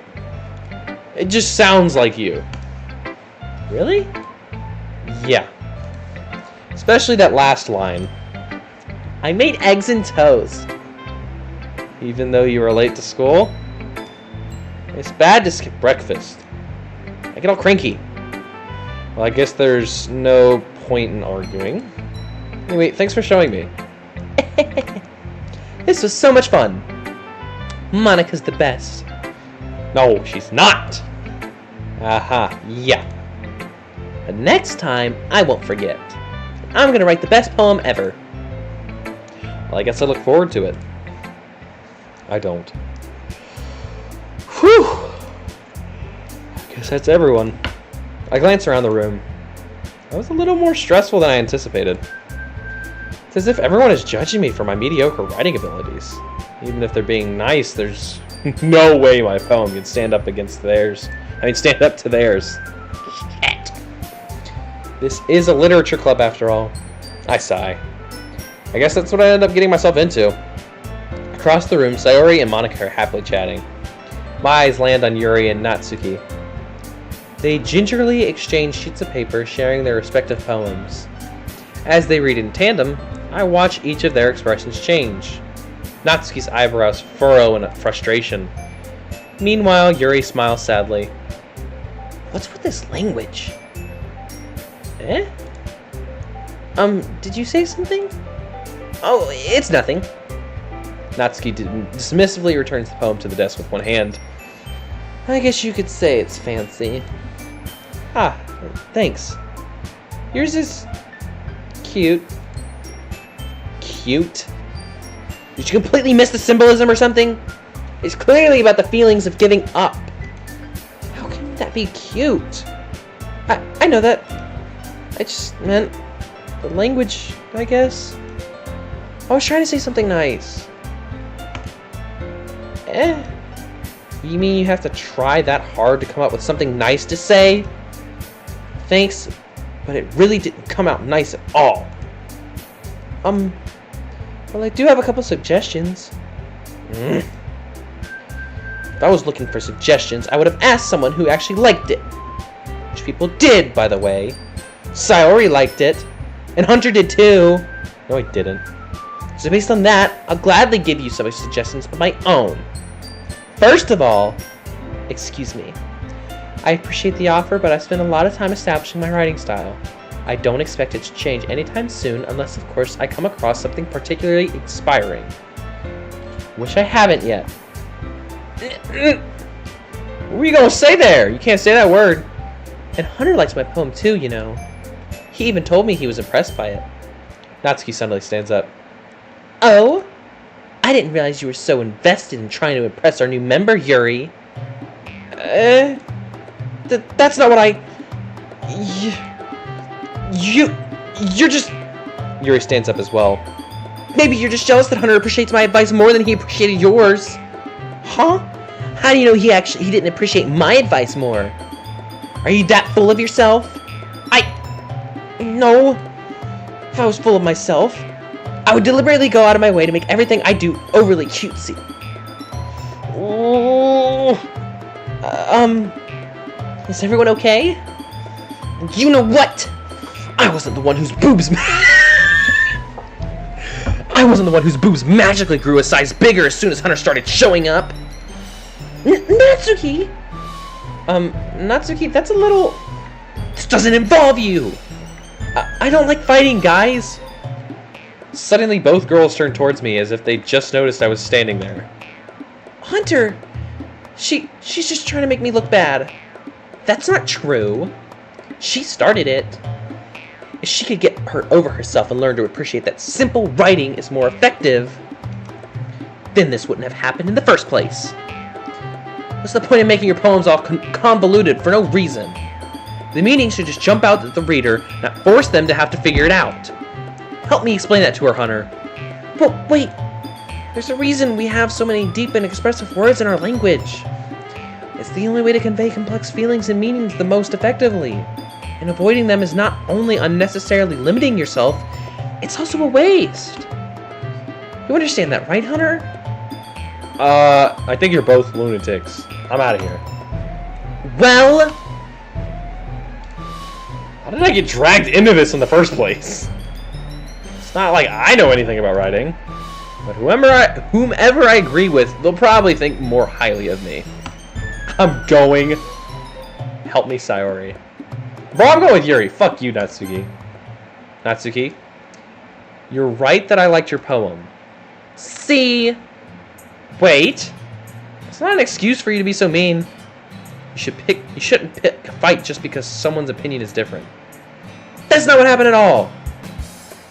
It just sounds like you. Really? Yeah. Especially that last line. I made eggs and toast. Even though you were late to school? It's bad to skip breakfast. I get all cranky. Well, I guess there's no point in arguing. Anyway, thanks for showing me. This was so much fun. Monica's the best. No, she's not. Aha, yeah. But next time, I won't forget. I'm gonna write the best poem ever. Well, I guess I look forward to it. I don't. Whew! I guess that's everyone. I glance around the room. That was a little more stressful than I anticipated. It's as if everyone is judging me for my mediocre writing abilities. Even if they're being nice, there's no way my poem can stand up against theirs. Stand up to theirs. Shit. This is a literature club after all. I sigh. I guess that's what I ended up getting myself into. Across the room, Sayori and Monica are happily chatting. My eyes land on Yuri and Natsuki. They gingerly exchange sheets of paper, sharing their respective poems. As they read in tandem, I watch each of their expressions change. Natsuki's eyebrows furrow in frustration. Meanwhile, Yuri smiles sadly. What's with this language? Eh? Did you say something? Oh, it's nothing. Natsuki dismissively returns the poem to the desk with one hand. I guess you could say it's fancy. Ah, thanks. Yours is cute. Cute? Did you completely miss the symbolism or something? It's clearly about the feelings of giving up. How can that be cute? I know that. I just meant the language, I guess. I was trying to say something nice. You mean you have to try that hard to come up with something nice to say? Thanks, but it really didn't come out nice at all. Well, I do have a couple suggestions. If I was looking for suggestions, I would have asked someone who actually liked it. Which people did, by the way. Sayori liked it. And Hunter did too. No, he didn't. So based on that, I'll gladly give you some suggestions of my own. First of all, excuse me. I appreciate the offer, but I've spent a lot of time establishing my writing style. I don't expect it to change anytime soon, unless of course I come across something particularly inspiring. Which I haven't yet. What were you gonna say there? You can't say that word. And Hunter likes my poem too, you know. He even told me he was impressed by it. Natsuki suddenly stands up. Oh? I didn't realize you were so invested in trying to impress our new member, Yuri. That's not what I... You're just... Yuri stands up as well. Maybe you're just jealous that Hunter appreciates my advice more than he appreciated yours. Huh? How do you know he didn't appreciate my advice more? Are you that full of yourself? No. If I was full of myself, I would deliberately go out of my way to make everything I do overly cutesy. Ooh. Is everyone okay? You know what? I wasn't the one whose boobs magically grew a size bigger as soon as Hunter started showing up. Natsuki? Natsuki, that's a little... This doesn't involve you! I don't like fighting, guys! Suddenly, both girls turned towards me as if they just noticed I was standing there. Hunter! She's just trying to make me look bad. That's not true. She started it. If she could get over herself and learn to appreciate that simple writing is more effective, then this wouldn't have happened in the first place. What's the point of making your poems all convoluted for no reason? The meaning should just jump out at the reader, not force them to have to figure it out. Help me explain that to her, Hunter. But wait, there's a reason we have so many deep and expressive words in our language. It's the only way to convey complex feelings and meanings the most effectively. And avoiding them is not only unnecessarily limiting yourself, it's also a waste. You understand that, right, Hunter? I think you're both lunatics. I'm out of here. Well... How did I get dragged into this in the first place? It's not like I know anything about writing. But whomever I agree with, they'll probably think more highly of me. I'm going... Help me, Sayori. Bro, I'm going with Yuri. Fuck you, Natsuki. Natsuki, you're right that I liked your poem. See? Wait. It's not an excuse for you to be so mean. You shouldn't pick a fight just because someone's opinion is different. That's not what happened at all.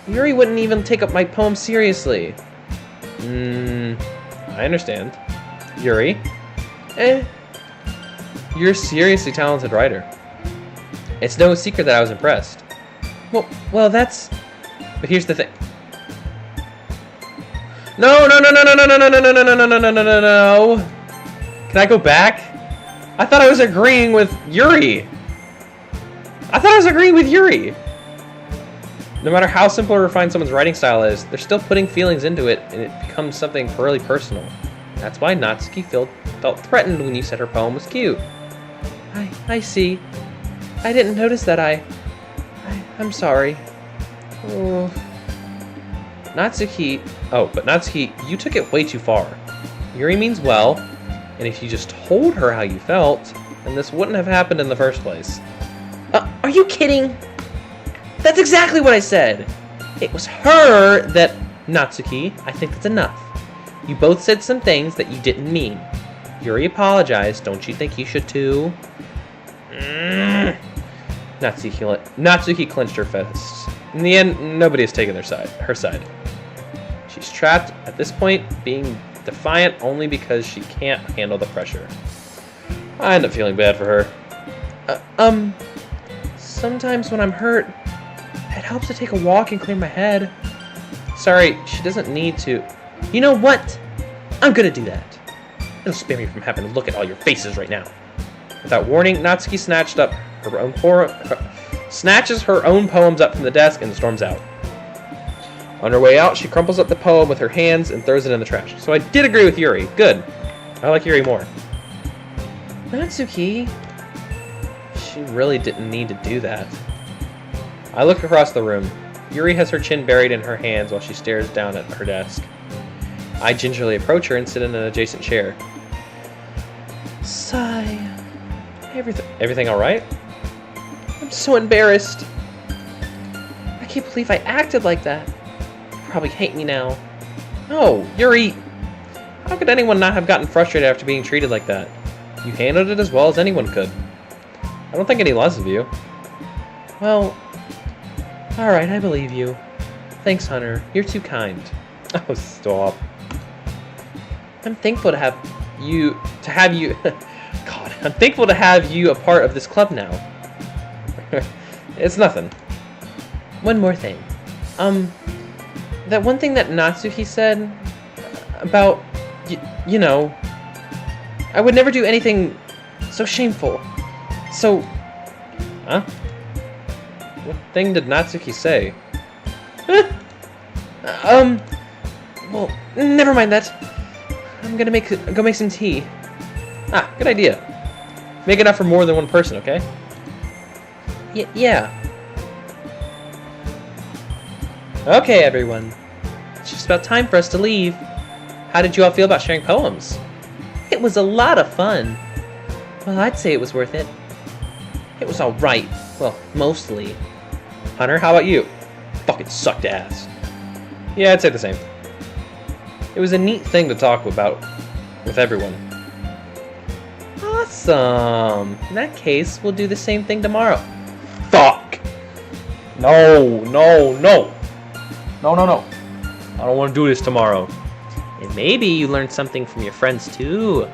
Yuri wouldn't even take up my poem seriously. I understand. Yuri? You're a seriously talented writer. It's no secret that I was impressed. Well, that's... But here's the thing. No. Can I go back? I thought I was agreeing with Yuri. No matter how simple or refined someone's writing style is, they're still putting feelings into it, and it becomes something really personal. That's why Natsuki felt threatened when you said her poem was cute. I see. I didn't notice that. I'm sorry. Oh. Natsuki... Oh, but Natsuki, you took it way too far. Yuri means well, and if you just told her how you felt, then this wouldn't have happened in the first place. Are you kidding? That's exactly what I said. It was her that... Natsuki, I think that's enough. You both said some things that you didn't mean. Yuri apologized. Don't you think you should too? Natsuki clenched her fists. In the end, nobody has taken her side. She's trapped at this point, being defiant only because she can't handle the pressure. I end up feeling bad for her. Sometimes when I'm hurt, it helps to take a walk and clear my head. Sorry, she doesn't need to. You know what? I'm gonna do that. It'll spare me from having to look at all your faces right now. Without warning, Natsuki snatches her own poems up from the desk and storms out. On her way out, she crumples up the poem with her hands and throws it in the trash. So I did agree with Yuri. Good. I like Yuri more. Natsuki? She really didn't need to do that. I look across the room. Yuri has her chin buried in her hands while she stares down at her desk. I gingerly approach her and sit in an adjacent chair. Sigh. Everything alright? I'm so embarrassed. I can't believe I acted like that. You probably hate me now. No, Yuri! How could anyone not have gotten frustrated after being treated like that? You handled it as well as anyone could. I don't think any less of you. Well, alright, I believe you. Thanks, Hunter. You're too kind. Oh, stop. I'm thankful to have you... God, I'm thankful to have you a part of this club now. It's nothing. One more thing. That one thing that Natsuki said about, you know, I would never do anything so shameful. So, huh? What thing did Natsuki say? Well, never mind that. I'm gonna go make some tea. Ah, good idea. Make enough for more than one person, okay? Yeah. Okay, everyone. It's just about time for us to leave. How did you all feel about sharing poems? It was a lot of fun. Well, I'd say it was worth it. It was alright. Well, mostly. Hunter, how about you? Fucking sucked ass. Yeah, I'd say the same. It was a neat thing to talk about with everyone. Awesome. In that case, we'll do the same thing tomorrow. Fuck! No. I don't want to do this tomorrow. And maybe you learned something from your friends too.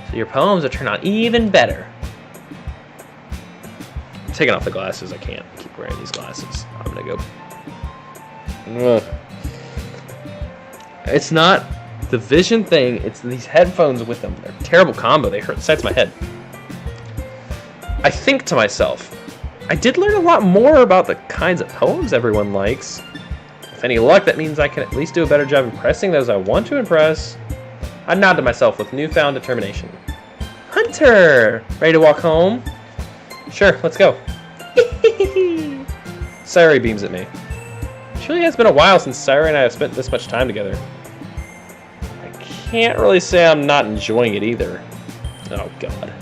So your poems will turn out even better. I'm taking off the glasses. I can't keep wearing these glasses. I'm gonna go. Ugh. It's not the vision thing, it's these headphones with them. They're a terrible combo. They hurt the sides of my head. I think to myself, I did learn a lot more about the kinds of poems everyone likes. With any luck, that means I can at least do a better job impressing those I want to impress. I nod to myself with newfound determination. Hunter! Ready to walk home? Sure, let's go. Sayuri beams at me. It really has been a while since Sayuri and I have spent this much time together. I can't really say I'm not enjoying it either. Oh, God.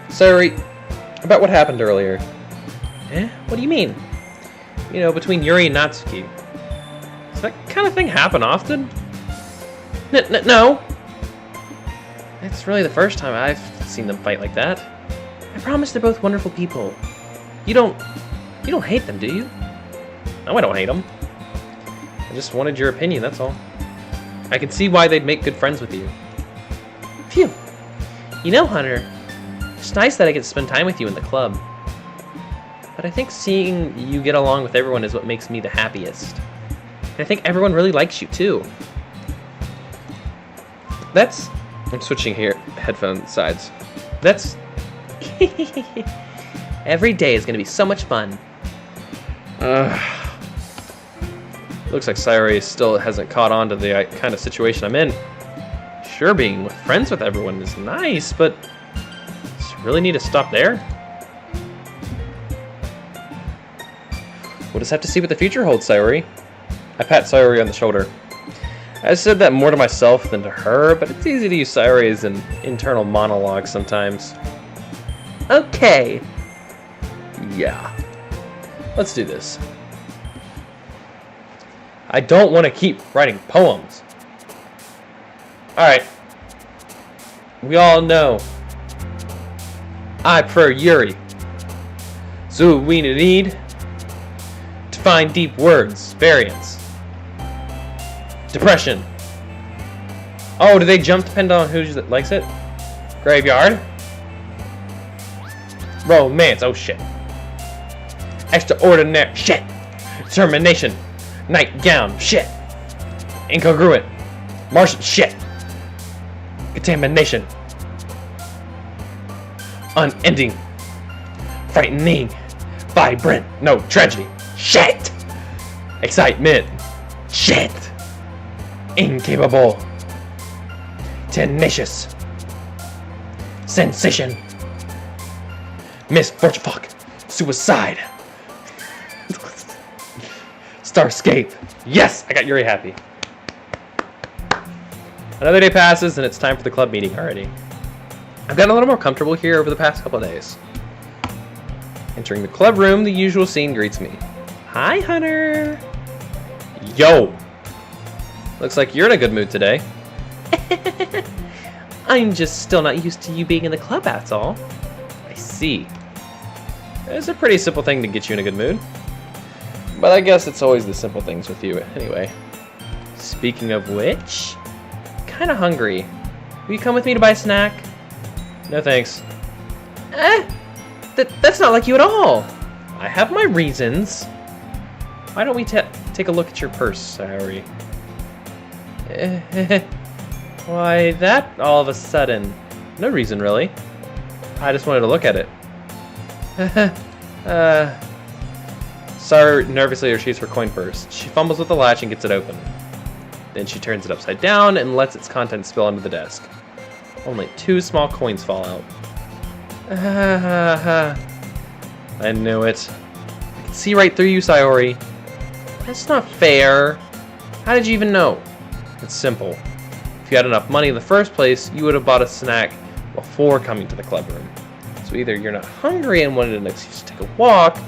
Sayuri, about what happened earlier. What do you mean? You know, between Yuri and Natsuki. Does that kind of thing happen often? No. It's really the first time I've seen them fight like that. I promise they're both wonderful people. You don't hate them, do you? No, I don't hate them. I just wanted your opinion, that's all. I can see why they'd make good friends with you. Phew. You know, Hunter, it's nice that I get to spend time with you in the club. But I think seeing you get along with everyone is what makes me the happiest. And I think everyone really likes you, too. I'm switching here, headphone sides. Every day is going to be so much fun. Looks like Sayuri still hasn't caught on to the kind of situation I'm in. Sure, being friends with everyone is nice, but does it really need to stop there? We'll just have to see what the future holds, Sayuri. I pat Sayuri on the shoulder. I said that more to myself than to her, but it's easy to use Sayuri as an internal monologue sometimes. Okay. Yeah. Let's do this. I don't want to keep writing poems. Alright. We all know I prefer Yuri. So we need to find deep words, variants. Depression. Oh, do they jump depend on who likes it? Graveyard. Romance. Oh shit. Extraordinary. Shit. Determination. Nightgown. Shit. Incongruent. Martian. Shit. Contamination. Unending. Frightening. Vibrant. No, tragedy. Shit. Excitement. Shit. Incapable. Tenacious. Sensation. Misfortune. Fuck. Suicide. Starscape. Yes, I got Yuri happy. Another day passes and it's time for the club meeting already. I've gotten a little more comfortable here over the past couple of days. Entering the club room, the usual scene greets me. Hi, Hunter. Yo. Looks like you're in a good mood today. I'm just still not used to you being in the club, that's all. I see. It's a pretty simple thing to get you in a good mood. But I guess it's always the simple things with you anyway. Speaking of which, kinda hungry. Will you come with me to buy a snack? No thanks. That's not like you at all. I have my reasons. Why don't we take a look at your purse, Sayori? Why that all of a sudden? No reason really. I just wanted to look at it. Sayori nervously retrieves her coin purse. She fumbles with the latch and gets it open. Then she turns it upside down and lets its contents spill onto the desk. Only 2 small coins fall out. I knew it. I can see right through you, Sayori. That's not fair. How did you even know? It's simple. If you had enough money in the first place, you would have bought a snack before coming to the club room. So either you're not hungry and wanted an excuse to take a walk,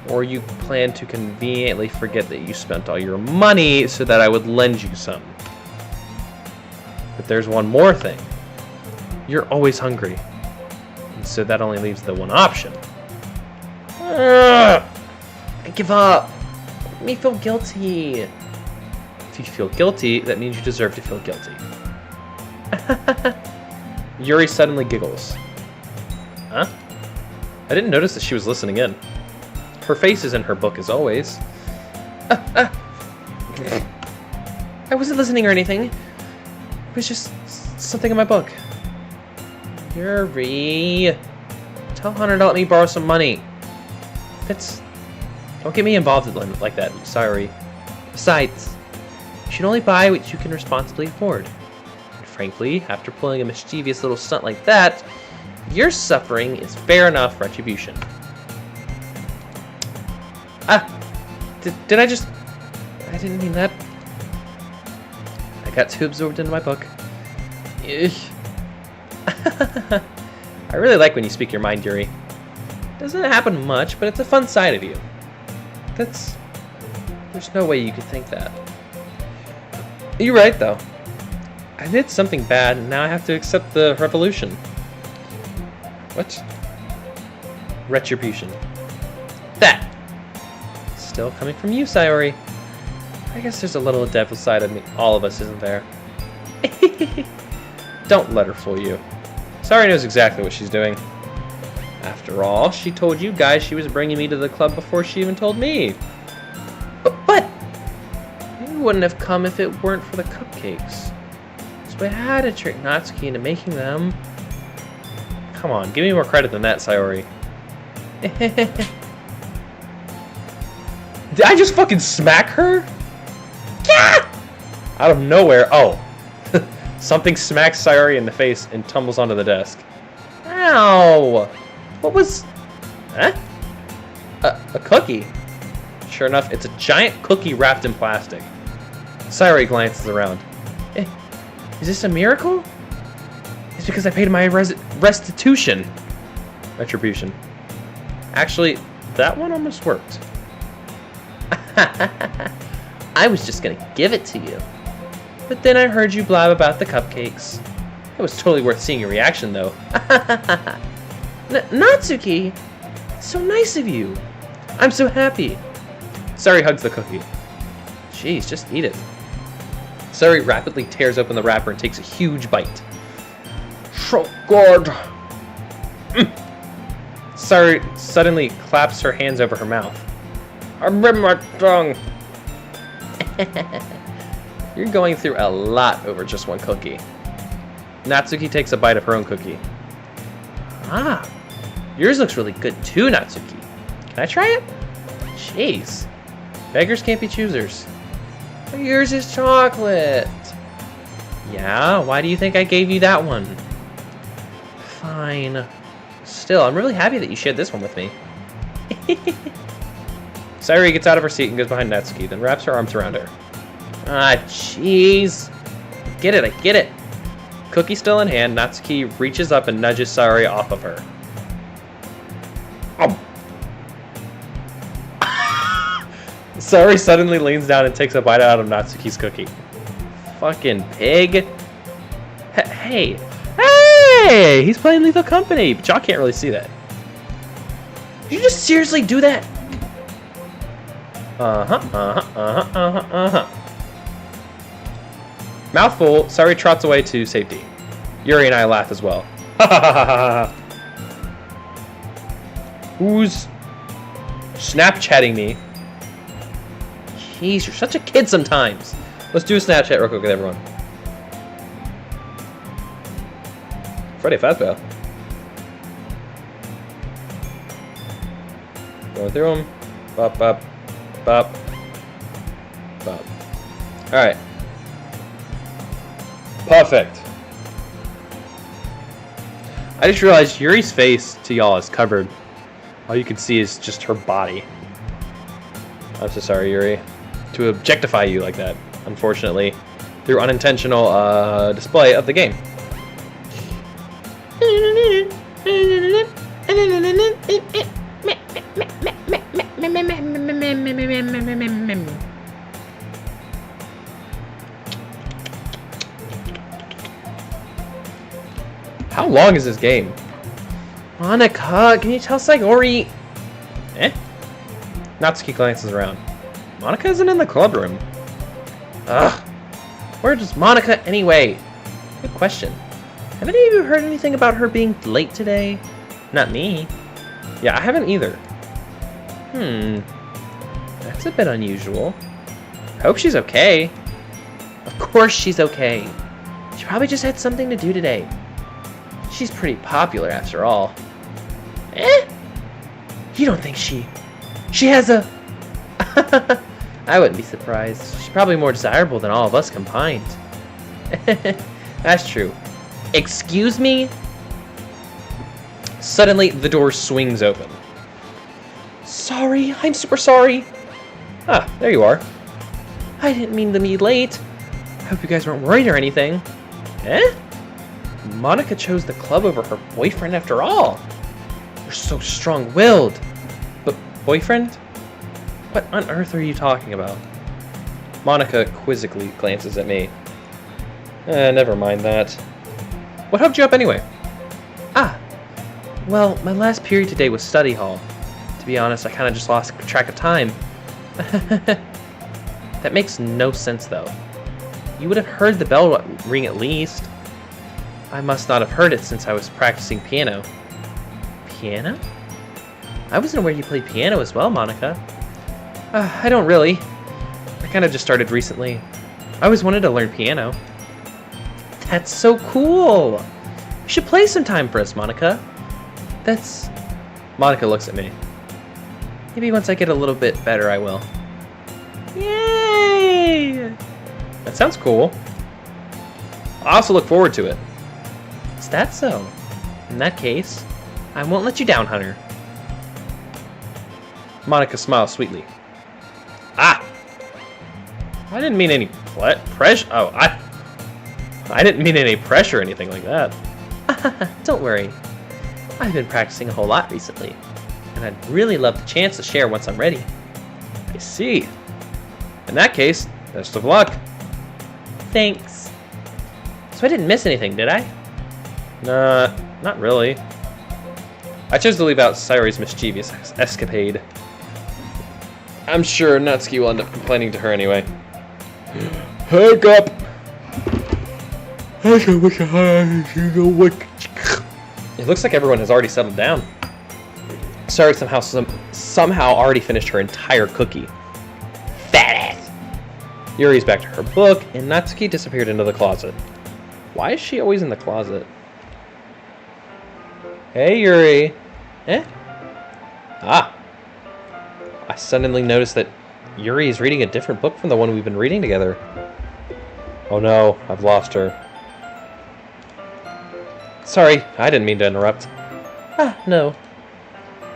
or you plan to conveniently forget that you spent all your money so that I would lend you some. But there's one more thing. You're always hungry. And so that only leaves the one option. I give up. Make me feel guilty. If you feel guilty, that means you deserve to feel guilty. Yuri suddenly giggles. Huh? I didn't notice that she was listening in. Her face is in her book as always. I wasn't listening or anything. It was just something in my book. Yuri, tell Hunter to let me borrow some money. Don't get me involved like that. Sorry. Besides, you should only buy what you can responsibly afford. And frankly, after pulling a mischievous little stunt like that, your suffering is fair enough retribution. Did I just... I didn't mean that. I got too absorbed into my book. I really like when you speak your mind, Yuri. Doesn't happen much, but it's a fun side of you. There's no way you could think that. You're right, though. I did something bad, and now I have to accept the revolution. What? Retribution. That! Still coming from you, Sayori. I guess there's a little devil side of me, all of us, isn't there? Don't let her fool you. Sayori knows exactly what she's doing. After all, she told you guys she was bringing me to the club before she even told me. But you wouldn't have come if it weren't for the cupcakes. So I had to trick Natsuki into making them. Come on, give me more credit than that, Sayori. Did I just fucking smack her? Yeah! Out of nowhere. Oh. Something smacks Sayori in the face and tumbles onto the desk. Ow! What was... Huh? A cookie. Sure enough, it's a giant cookie wrapped in plastic. Sayori glances around. Is this a miracle? It's because I paid my restitution. Retribution. Actually, that one almost worked. I was just gonna give it to you. But then I heard you blab about the cupcakes. It was totally worth seeing your reaction, though. Natsuki! So nice of you. I'm so happy. Sayori hugs the cookie. Jeez, just eat it. Sayori rapidly tears open the wrapper and takes a huge bite. So good. Sayori suddenly claps her hands over her mouth. I bit my tongue. You're going through a lot over just one cookie. Natsuki takes a bite of her own cookie. Ah, yours looks really good too, Natsuki. Can I try it? Jeez. Beggars can't be choosers. Yours is chocolate. Yeah, why do you think I gave you that one? Fine. Still, I'm really happy that you shared this one with me. Sayuri gets out of her seat and goes behind Natsuki, then wraps her arms around her. Ah, jeez. Get it, I get it. Cookie still in hand, Natsuki reaches up and nudges Sayuri off of her. Sayuri suddenly leans down and takes a bite out of Natsuki's cookie. Fucking pig. Hey! Hey! He's playing Lethal Company, but y'all can't really see that. Did you just seriously do that? Mouthful, Sayuri trots away to safety. Yuri and I laugh as well. Who's Snapchatting me? Jeez, you're such a kid sometimes. Let's do a Snapchat real quick with everyone. Friday Fazbear. Going through them. Bop, bop, bop, bop. Alright. Perfect. I just realized Yuri's face to y'all is covered. All you can see is just her body. I'm so sorry, Yuri. To objectify you like that, unfortunately, through unintentional display of the game. How long is this game? Monica, can you tell Sayori? Eh? Natsuki glances around. Monica isn't in the club room. Ugh. Where's Monica anyway? Good question. Have any of you heard anything about her being late today? Not me. Yeah, I haven't either. That's a bit unusual. I hope she's okay. Of course she's okay. She probably just had something to do today. She's pretty popular after all. Eh? You don't think she has a... I wouldn't be surprised. She's probably more desirable than all of us combined. That's true. Excuse me? Suddenly, the door swings open. Sorry, I'm super sorry. Ah, there you are. I didn't mean to be late. I hope you guys weren't worried or anything. Eh? Monica chose the club over her boyfriend after all. You're so strong-willed. But boyfriend? What on earth are you talking about? Monica quizzically glances at me. Never mind that. What helped you up anyway? Ah, well, my last period today was study hall. To be honest, I kind of just lost track of time. That makes no sense, though. You would have heard the bell ring at least. I must not have heard it since I was practicing piano. Piano? I wasn't aware you played piano as well, Monica. I don't really. I kind of just started recently. I always wanted to learn piano. That's so cool! You should play sometime for us, Monica. That's... Monica looks at me. Maybe once I get a little bit better, I will. Yay! That sounds cool. I also look forward to it. Is that so? In that case, I won't let you down, Hunter. Monica smiles sweetly. Ah! I didn't mean any pressure. Oh, I didn't mean any pressure or anything like that. Don't worry. I've been practicing a whole lot recently, and I'd really love the chance to share once I'm ready. I see. In that case, best of luck. Thanks. So I didn't miss anything, did I? Not really. I chose to leave out Sayori's mischievous escapade. I'm sure Natsuki will end up complaining to her anyway. Hook up! It looks like everyone has already settled down. Sayori somehow already finished her entire cookie. Fat ass! Yuri's back to her book, and Natsuki disappeared into the closet. Why is she always in the closet? Hey, Yuri. Eh? Ah. I suddenly noticed that Yuri is reading a different book from the one we've been reading together. Oh no, I've lost her. Sorry, I didn't mean to interrupt. Ah, no.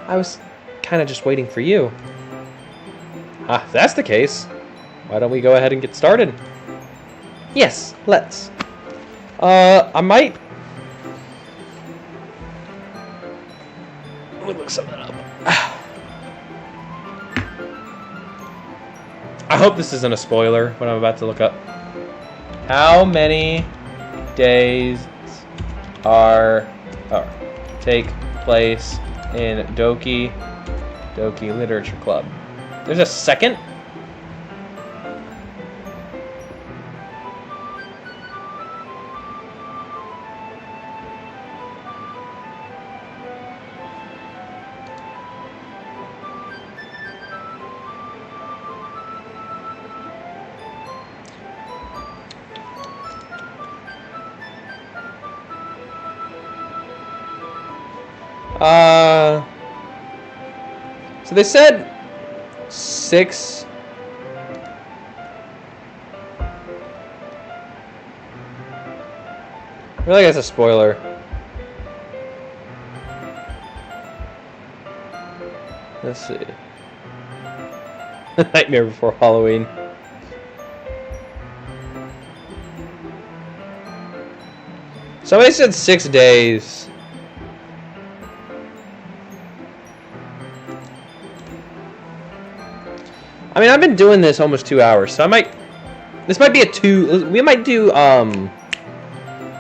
I was kind of just waiting for you. Ah, if that's the case, why don't we go ahead and get started? Yes, let's. I might... Let me look something up. I hope this isn't a spoiler, what I'm about to look up. How many days take place in Doki Doki Literature Club? There's a second? So they said 6. I feel like that's a spoiler. Let's see. Nightmare Before Halloween. Somebody said 6 days. I mean, I've been doing this almost 2 hours, so this might be we might do,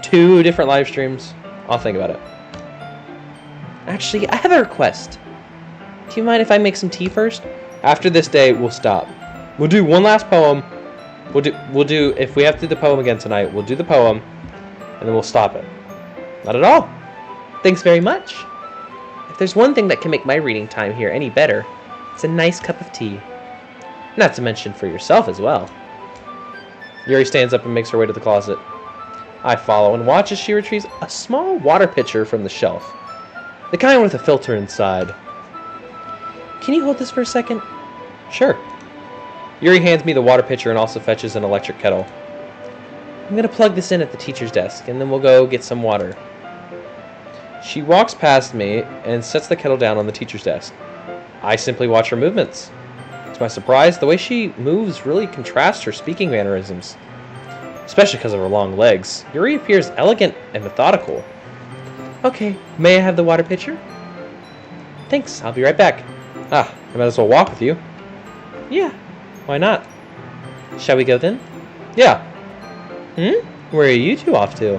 2 different live streams. I'll think about it. Actually, I have a request. Do you mind if I make some tea first? After this day, we'll stop. We'll do one last poem. We'll do, if we have to do the poem again tonight, we'll do the poem, and then we'll stop it. Not at all. Thanks very much. If there's one thing that can make my reading time here any better, it's a nice cup of tea. Not to mention for yourself as well. Yuri stands up and makes her way to the closet. I follow and watch as she retrieves a small water pitcher from the shelf. The kind with a filter inside. Can you hold this for a second? Sure. Yuri hands me the water pitcher and also fetches an electric kettle. I'm going to plug this in at the teacher's desk, and then we'll go get some water. She walks past me and sets the kettle down on the teacher's desk. I simply watch her movements. To my surprise, the way she moves really contrasts her speaking mannerisms, especially because of her long legs. Yuri appears elegant and methodical. Okay, may I have the water pitcher? Thanks, I'll be right back. Ah, I might as well walk with you. Yeah, why not? Shall we go then? Yeah. Where are you two off to?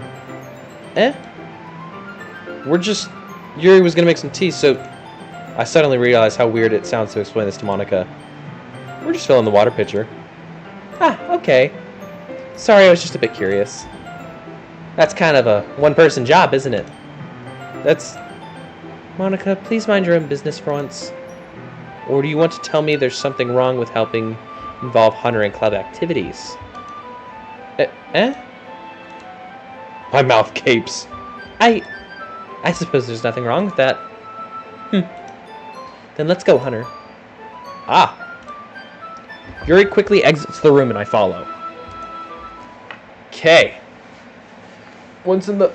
Yuri was gonna make some tea, so I suddenly realized how weird it sounds to explain this to Monica. We're just filling the water pitcher. Ah, okay. Sorry, I was just a bit curious. That's kind of a one-person job, isn't it? Monica, please mind your own business for once. Or do you want to tell me there's something wrong with helping involve Hunter in club activities? My mouth gapes. I suppose there's nothing wrong with that. Then let's go, Hunter. Ah. Yuri quickly exits the room and I follow. Okay. Once in the...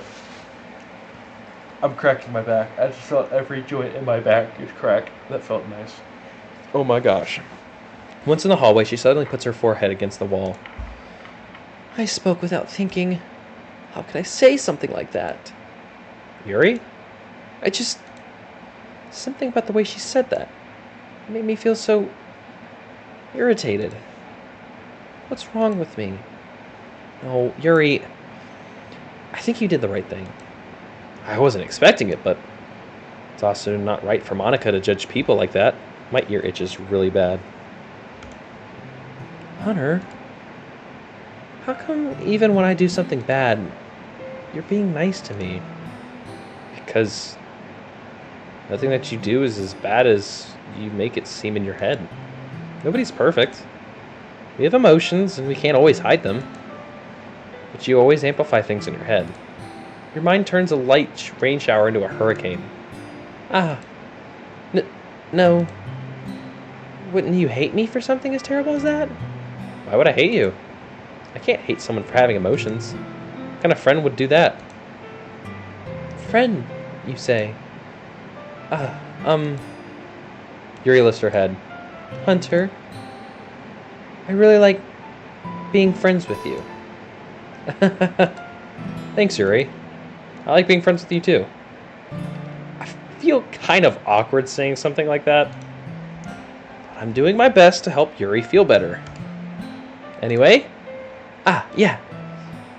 I'm cracking my back. I just felt every joint in my back is cracked. That felt nice. Oh my gosh. Once in the hallway, she suddenly puts her forehead against the wall. I spoke without thinking. How could I say something like that? Yuri? Something about the way she said that. It made me feel so... irritated. What's wrong with me? No, Yuri... I think you did the right thing. I wasn't expecting it, but... it's also not right for Monica to judge people like that. My ear itches really bad. Hunter... how come even when I do something bad, you're being nice to me? Because... nothing that you do is as bad as you make it seem in your head. Nobody's perfect. We have emotions, and we can't always hide them. but you always amplify things in your head. Your mind turns a light rain shower into a hurricane. Ah. No. Wouldn't you hate me for something as terrible as that? Why would I hate you? I can't hate someone for having emotions. What kind of friend would do that? Friend, you say? Yuri lifts her head. Hunter, I really like being friends with you. Thanks, Yuri. I like being friends with you too. I feel kind of awkward saying something like that. I'm doing my best to help Yuri feel better. Anyway? Yeah.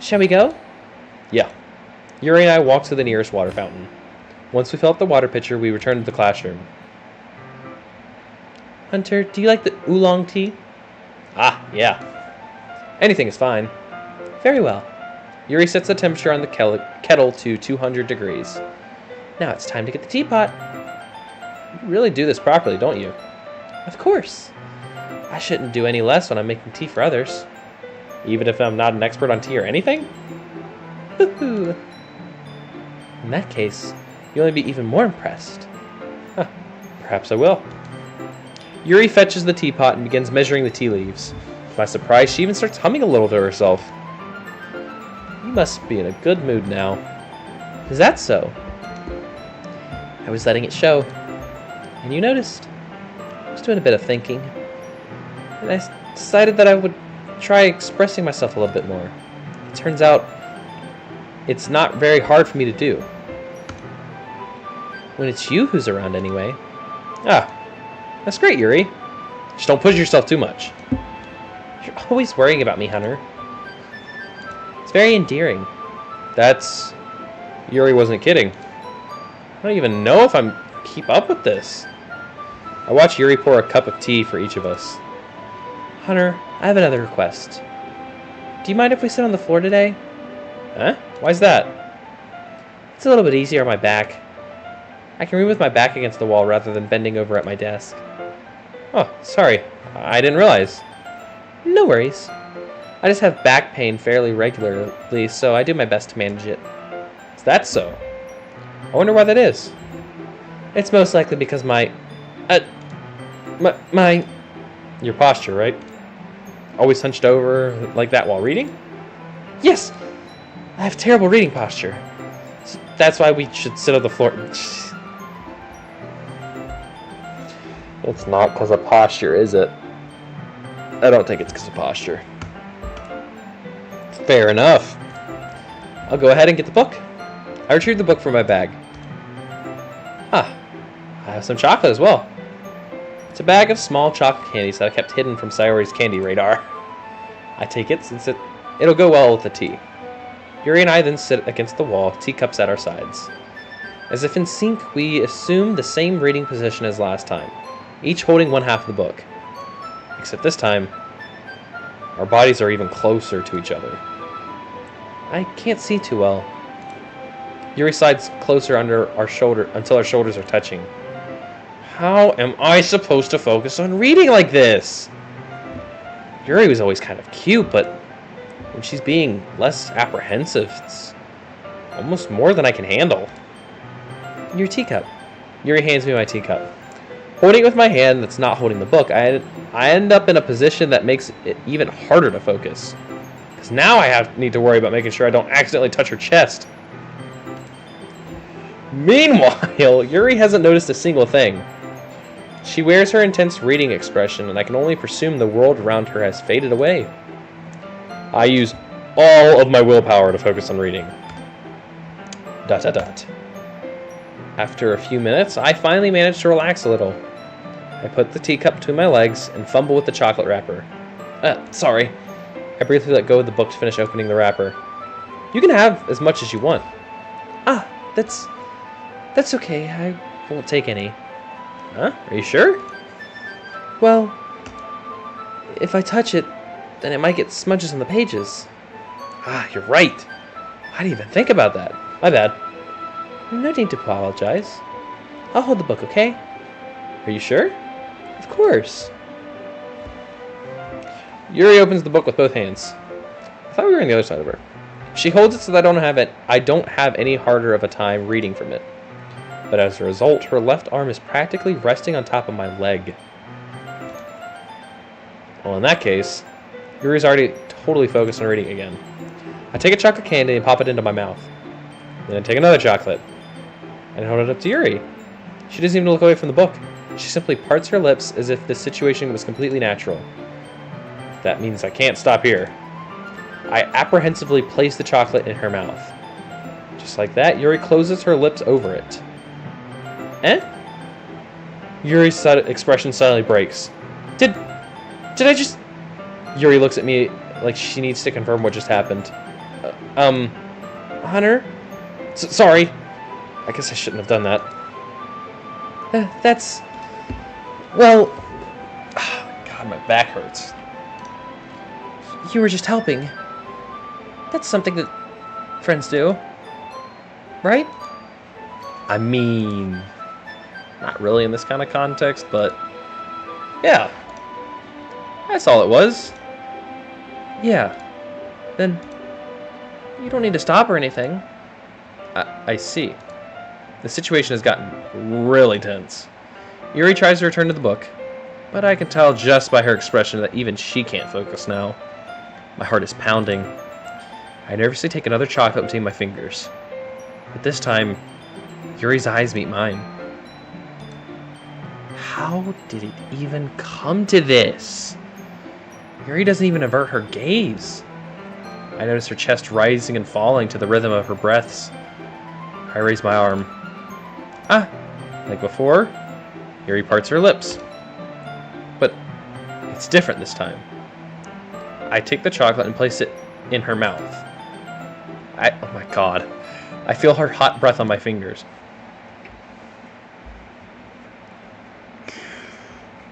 Shall we go? Yeah. Yuri and I walked to the nearest water fountain. Once we filled up the water pitcher, we returned to the classroom. Hunter, do you like the oolong tea? Yeah. Anything is fine. Very well. Yuri sets the temperature on the kettle to 200 degrees. Now it's time to get the teapot. You really do this properly, don't you? Of course. I shouldn't do any less when I'm making tea for others. Even if I'm not an expert on tea or anything? Hoo-hoo. In that case, you'll only be even more impressed. Perhaps I will. Yuri fetches the teapot and begins measuring the tea leaves. To my surprise, she even starts humming a little to herself. You must be in a good mood now. Is that so? I was letting it show. And you noticed. I was doing a bit of thinking. And I decided that I would try expressing myself a little bit more. It turns out it's not very hard for me to do. When it's you who's around anyway. That's great, Yuri. Just don't push yourself too much. You're always worrying about me, Hunter. It's very endearing. Yuri wasn't kidding. I don't even know if I'm keep up with this. I watch Yuri pour a cup of tea for each of us. Hunter, I have another request. Do you mind if we sit on the floor today? Huh? Why's that? It's a little bit easier on my back. I can read with my back against the wall rather than bending over at my desk. Oh, sorry. I didn't realize. No worries. I just have back pain fairly regularly, so I do my best to manage it. Is that so? I wonder why that is. It's most likely because your posture, right? Always hunched over like that while reading? Yes! I have terrible reading posture. So that's why we should sit on the floor. It's not because of posture, is it? I don't think it's because of posture. Fair enough. I'll go ahead and get the book. I retrieved the book from my bag. I have some chocolate as well. It's a bag of small chocolate candies that I kept hidden from Sayori's candy radar. I take it since it'll go well with the tea. Yuri and I then sit against the wall, teacups at our sides. As if in sync, we assume the same reading position as last time, each holding one half of the book. Except this time, our bodies are even closer to each other. I can't see too well. Yuri slides closer under our shoulder until our shoulders are touching. How am I supposed to focus on reading like this? Yuri was always kind of cute, but when she's being less apprehensive, it's almost more than I can handle. Your teacup. Yuri hands me my teacup. Holding it with my hand that's not holding the book, I end up in a position that makes it even harder to focus. Because now I need to worry about making sure I don't accidentally touch her chest. Meanwhile, Yuri hasn't noticed a single thing. She wears her intense reading expression, and I can only presume the world around her has faded away. I use all of my willpower to focus on reading. ... After a few minutes, I finally manage to relax a little. I put the teacup between my legs and fumble with the chocolate wrapper. Sorry. I briefly let go of the book to finish opening the wrapper. You can have as much as you want. That's okay. I won't take any. Huh? Are you sure? Well, if I touch it, then it might get smudges on the pages. You're right. I didn't even think about that. My bad. No need to apologize. I'll hold the book, okay? Are you sure? Of course. Yuri opens the book with both hands. I thought we were on the other side of her. She holds it so that I don't have any harder of a time reading from it. But as a result, her left arm is practically resting on top of my leg. Well, in that case, Yuri's already totally focused on reading again. I take a chocolate candy and pop it into my mouth. Then I take another chocolate and hold it up to Yuri. She doesn't even look away from the book. She simply parts her lips as if this situation was completely natural. That means I can't stop here. I apprehensively place the chocolate in her mouth. Just like that, Yuri closes her lips over it. Eh? Yuri's expression suddenly breaks. Did I just... Yuri looks at me like she needs to confirm what just happened. Hunter? Sorry. I guess I shouldn't have done that. That's... Well... God, my back hurts. You were just helping. That's something that friends do. Right? I mean... Not really in this kind of context, but... Yeah. That's all it was. Yeah. Then... You don't need to stop or anything. I see. The situation has gotten really tense. Yuri tries to return to the book, but I can tell just by her expression that even she can't focus now. My heart is pounding. I nervously take another chocolate between my fingers. But this time, Yuri's eyes meet mine. How did it even come to this? Yuri doesn't even avert her gaze. I notice her chest rising and falling to the rhythm of her breaths. I raise my arm. Like before, Yuri parts her lips. But it's different this time. I take the chocolate and place it in her mouth. Oh my god. I feel her hot breath on my fingers.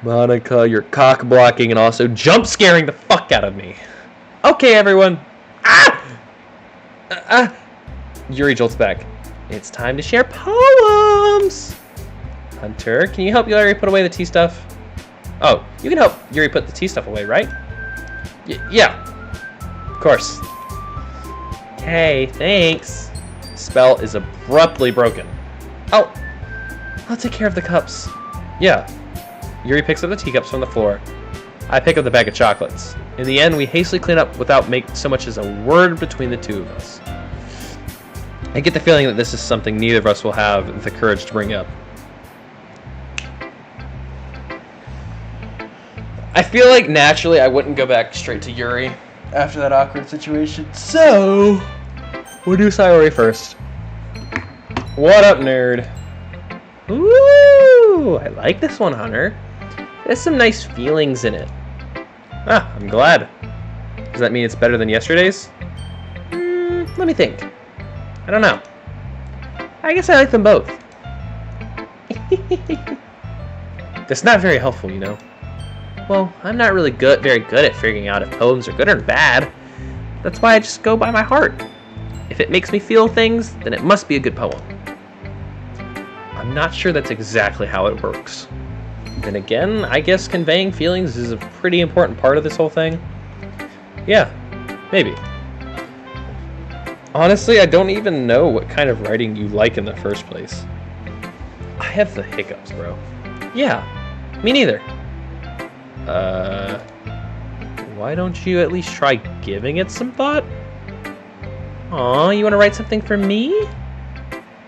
Monica, you're cock-blocking and also jump-scaring the fuck out of me. Okay, everyone. Yuri jolts back. It's time to share poems. Hunter, can you help Yuri put away the tea stuff? Oh, you can help Yuri put the tea stuff away, right? Yeah. Of course. Okay, thanks. Spell is abruptly broken. I'll take care of the cups. Yeah. Yuri picks up the teacups from the floor. I pick up the bag of chocolates. In the end, we hastily clean up without making so much as a word between the two of us. I get the feeling that this is something neither of us will have the courage to bring up. I feel like naturally I wouldn't go back straight to Yuri after that awkward situation, so we'll do Sayori first. What up, nerd? Ooh, I like this one, Hunter. There's some nice feelings in it. I'm glad. Does that mean it's better than yesterday's? Let me think. I don't know. I guess I like them both. That's not very helpful, you know. Well, I'm not really very good at figuring out if poems are good or bad. That's why I just go by my heart. If it makes me feel things, then it must be a good poem. I'm not sure that's exactly how it works. Then again, I guess conveying feelings is a pretty important part of this whole thing. Yeah, maybe. Honestly, I don't even know what kind of writing you like in the first place. I have the hiccups, bro. Yeah, me neither. Why don't you at least try giving it some thought? Aw, you want to write something for me?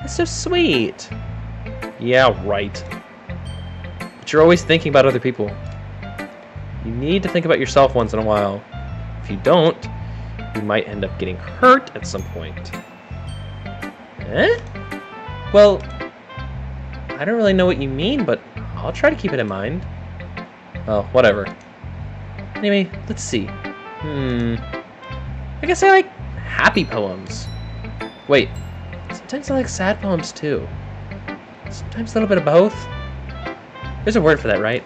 That's so sweet. Yeah, right. But you're always thinking about other people. You need to think about yourself once in a while. If you don't, you might end up getting hurt at some point. Eh? Well, I don't really know what you mean, but I'll try to keep it in mind. Oh, whatever. Anyway, let's see. I guess I like happy poems. Wait, sometimes I like sad poems too. Sometimes a little bit of both. There's a word for that, right?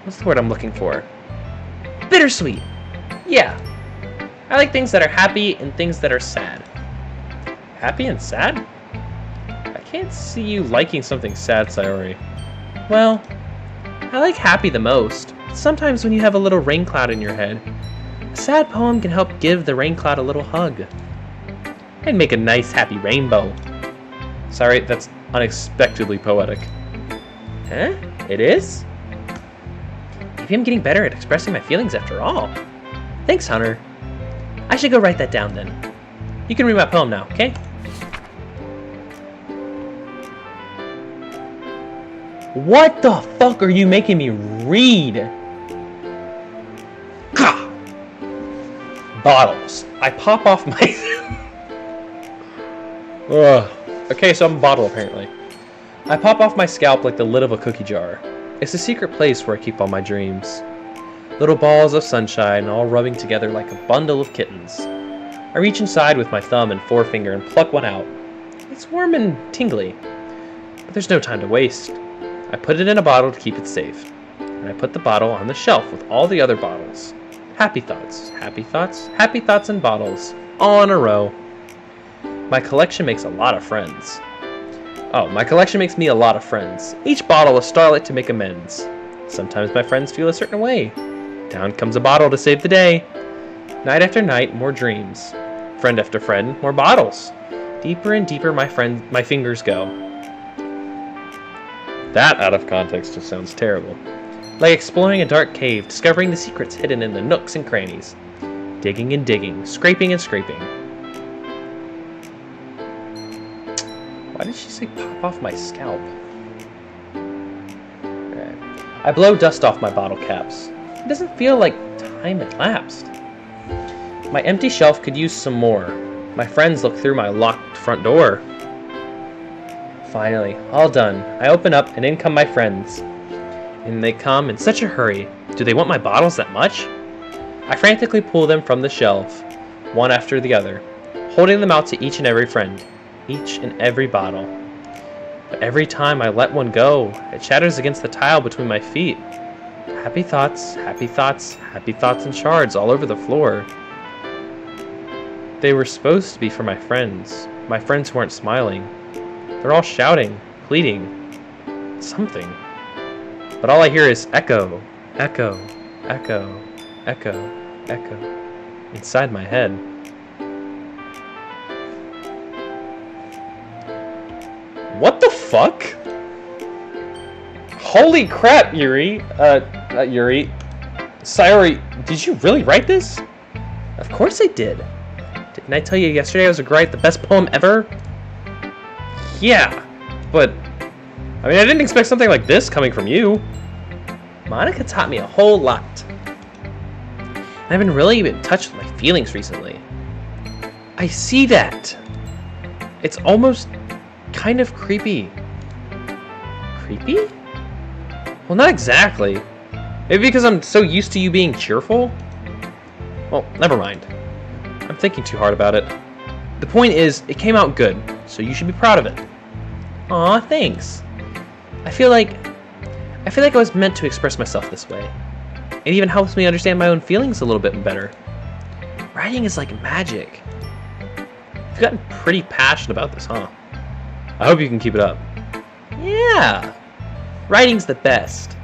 What's the word I'm looking for? Bittersweet. Yeah. I like things that are happy and things that are sad. Happy and sad? I can't see you liking something sad, Sayori. Well, I like happy the most. Sometimes when you have a little rain cloud in your head, a sad poem can help give the rain cloud a little hug. I'd make a nice happy rainbow. Sorry, that's unexpectedly poetic. Huh? It is? Maybe I'm getting better at expressing my feelings after all. Thanks, Hunter. I should go write that down then. You can read my poem now, okay? What the fuck are you making me read? Gah! Bottles. I pop off my... Ugh. Okay, so I'm a bottle apparently. I pop off my scalp like the lid of a cookie jar. It's a secret place where I keep all my dreams. Little balls of sunshine all rubbing together like a bundle of kittens. I reach inside with my thumb and forefinger and pluck one out. It's warm and tingly, but there's no time to waste. I put it in a bottle to keep it safe, and I put the bottle on the shelf with all the other bottles. Happy thoughts, happy thoughts, happy thoughts in bottles, all in a row. My collection makes a lot of friends. Oh, my collection makes me a lot of friends. Each bottle a starlight to make amends. Sometimes my friends feel a certain way. Down comes a bottle to save the day. Night after night, more dreams. Friend after friend, more bottles. Deeper and deeper my fingers go. That out of context just sounds terrible. Like exploring a dark cave, discovering the secrets hidden in the nooks and crannies. Digging and digging, scraping and scraping. Why did she say pop off my scalp? Okay. I blow dust off my bottle caps. It doesn't feel like time had lapsed. My empty shelf could use some more. My friends look through my locked front door. Finally, all done. I open up and in come my friends. And they come in such a hurry. Do they want my bottles that much? I frantically pull them from the shelf, one after the other, holding them out to each and every friend. Each and every bottle. But every time I let one go, it shatters against the tile between my feet. Happy thoughts, happy thoughts, happy thoughts in shards all over the floor. They were supposed to be for my friends who aren't smiling. They're all shouting, pleading, something. But all I hear is echo, echo, echo, echo, echo, inside my head. What the fuck? Holy crap, Yuri. Not Yuri. Sayori, did you really write this? Of course I did. Didn't I tell you yesterday I was going to write the best poem ever? Yeah, but... I mean, I didn't expect something like this coming from you. Monica taught me a whole lot. I've been really in touch with my feelings recently. I see that. It's almost... kind of creepy. Creepy? Well, not exactly. Maybe because I'm so used to you being cheerful? Well, never mind. I'm thinking too hard about it. The point is, it came out good, so you should be proud of it. Aw, thanks. I feel like I was meant to express myself this way. It even helps me understand my own feelings a little bit better. Writing is like magic. You've gotten pretty passionate about this, huh? I hope you can keep it up. Yeah. Writing's the best.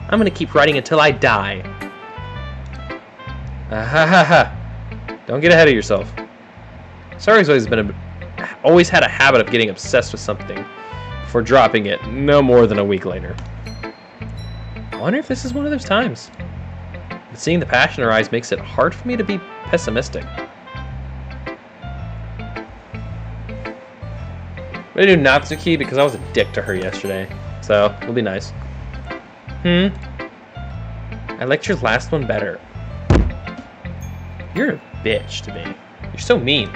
I'm gonna keep writing until I die. Don't get ahead of yourself. Sorry's always had a habit of getting obsessed with something before dropping it no more than a week later. I wonder if this is one of those times. But seeing the passion in her eyes makes it hard for me to be pessimistic. I'm gonna do Natsuki because I was a dick to her yesterday, so it'll be nice. I liked your last one better. You're a bitch to me. You're so mean.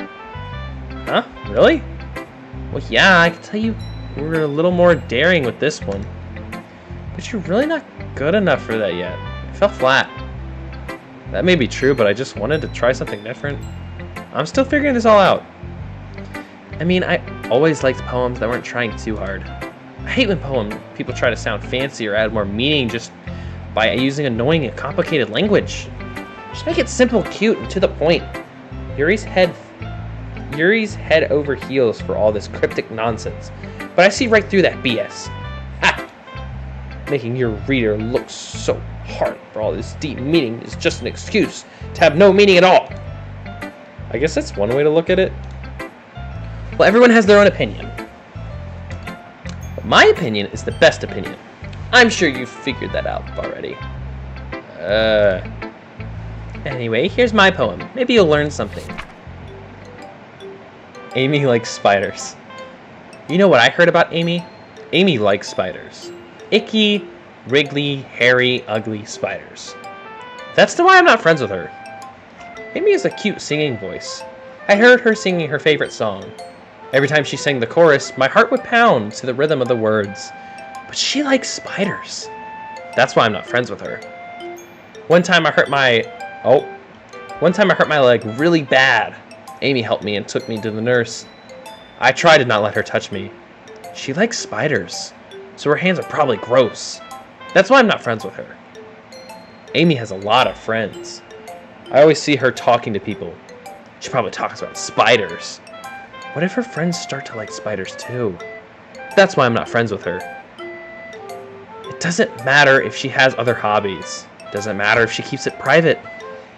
Huh? Really? Well, yeah, I can tell you were a little more daring with this one. But you're really not good enough for that yet. It fell flat. That may be true, but I just wanted to try something different. I'm still figuring this all out. I mean, I always liked poems that weren't trying too hard. I hate when people try to sound fancy or add more meaning just by using annoying and complicated language. Just make it simple, cute, and to the point. Yuri's head over heels for all this cryptic nonsense, but I see right through that BS. Ha! Making your reader look so hard for all this deep meaning is just an excuse to have no meaning at all. I guess that's one way to look at it. Well, everyone has their own opinion. But my opinion is the best opinion. I'm sure you've figured that out already. Anyway, here's my poem. Maybe you'll learn something. Amy likes spiders. You know what I heard about Amy? Amy likes spiders. Icky, wriggly, hairy, ugly spiders. That's why I'm not friends with her. Amy has a cute singing voice. I heard her singing her favorite song. Every time she sang the chorus, my heart would pound to the rhythm of the words. But she likes spiders. That's why I'm not friends with her. One time I hurt my leg really bad. Amy helped me and took me to the nurse. I tried to not let her touch me. She likes spiders, so her hands are probably gross. That's why I'm not friends with her. Amy has a lot of friends. I always see her talking to people. She probably talks about spiders. What if her friends start to like spiders too? That's why I'm not friends with her. It doesn't matter if she has other hobbies. It doesn't matter if she keeps it private.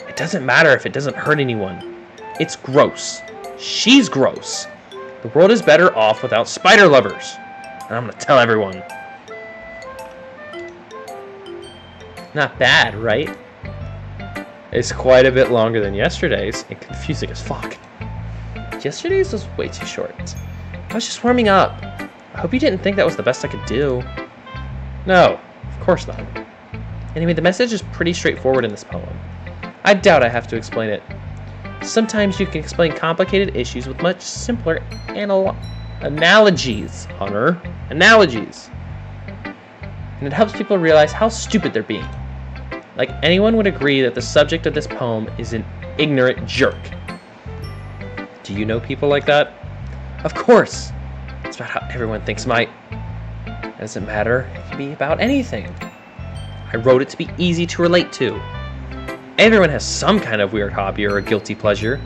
It doesn't matter if it doesn't hurt anyone. It's gross. She's gross. The world is better off without spider lovers. And I'm gonna tell everyone. Not bad, right? It's quite a bit longer than yesterday's and confusing as fuck. Yesterday's was way too short. I was just warming up. I hope you didn't think that was the best I could do. No, of course not. Anyway, the message is pretty straightforward in this poem. I doubt I have to explain it. Sometimes you can explain complicated issues with much simpler analogies, Hunter. Analogies. And it helps people realize how stupid they're being. Like anyone would agree that the subject of this poem is an ignorant jerk. Do you know people like that? Of course. It's about how everyone thinks it doesn't matter. It can be about anything. I wrote it to be easy to relate to. Everyone has some kind of weird hobby or a guilty pleasure.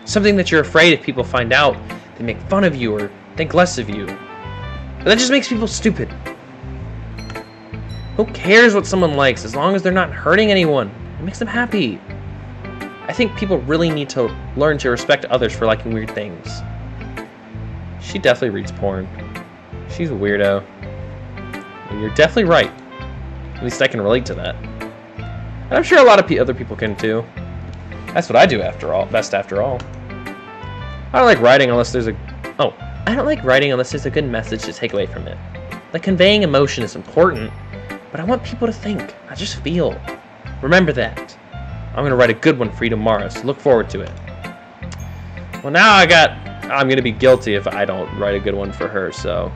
Something that you're afraid if people find out, they make fun of you or think less of you. But that just makes people stupid. Who cares what someone likes as long as they're not hurting anyone? It makes them happy. I think people really need to learn to respect others for liking weird things. She definitely reads porn. She's a weirdo. Well, you're definitely right. At least I can relate to that. And I'm sure a lot of other people can too. That's what I do after all. Best after all. I don't like writing unless there's a good message to take away from it. Like conveying emotion is important, but I want people to think, not just feel. Remember that. I'm gonna write a good one for you tomorrow, so look forward to it. Well, now I'm gonna be guilty if I don't write a good one for her, so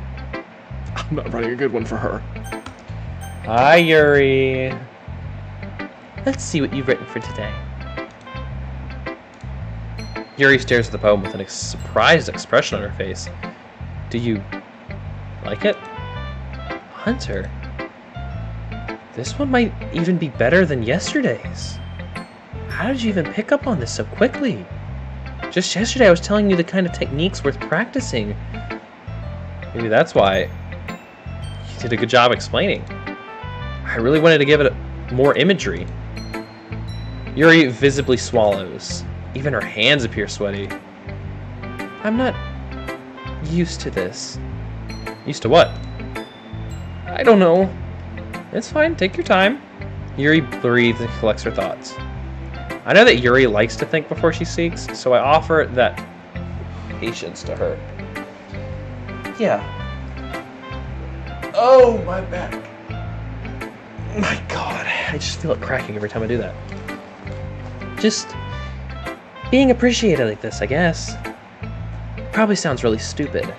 I'm not writing a good one for her. Hi, Yuri. Let's see what you've written for today. Yuri stares at the poem with a surprised expression on her face. Do you like it? Hunter, this one might even be better than yesterday's. How did you even pick up on this so quickly? Just yesterday I was telling you the kind of techniques worth practicing. Maybe that's why you did a good job explaining. I really wanted to give it more imagery. Yuri visibly swallows. Even her hands appear sweaty. I'm not used to this. Used to what? I don't know. It's fine, take your time. Yuri breathes and collects her thoughts. I know that Yuri likes to think before she speaks, so I offer that patience to her. Yeah. Oh, my back. My God, I just feel it cracking every time I do that. Just being appreciated like this, I guess. Probably sounds really stupid.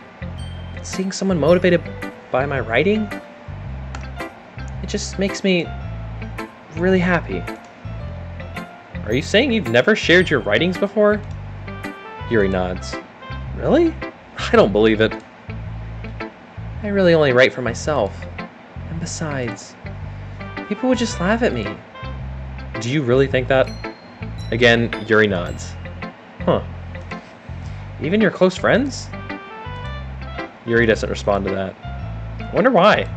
But seeing someone motivated by my writing, it just makes me really happy. Are you saying you've never shared your writings before? Yuri nods. Really? I don't believe it. I really only write for myself. And besides, people would just laugh at me. Do you really think that? Again, Yuri nods. Huh. Even your close friends? Yuri doesn't respond to that. I wonder why.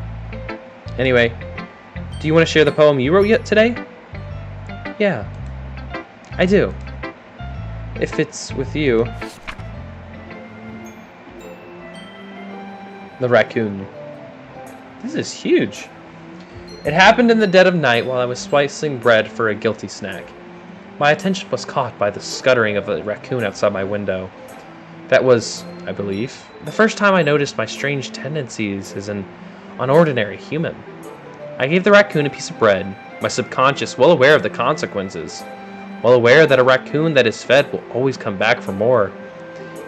Anyway, do you want to share the poem you wrote yet today? Yeah, I do. If it's with you. The raccoon. This is huge. It happened in the dead of night while I was slicing bread for a guilty snack. My attention was caught by the scuttering of a raccoon outside my window. That was, I believe, the first time I noticed my strange tendencies as an unordinary human. I gave the raccoon a piece of bread, my subconscious well aware of the consequences, well aware that a raccoon that is fed will always come back for more.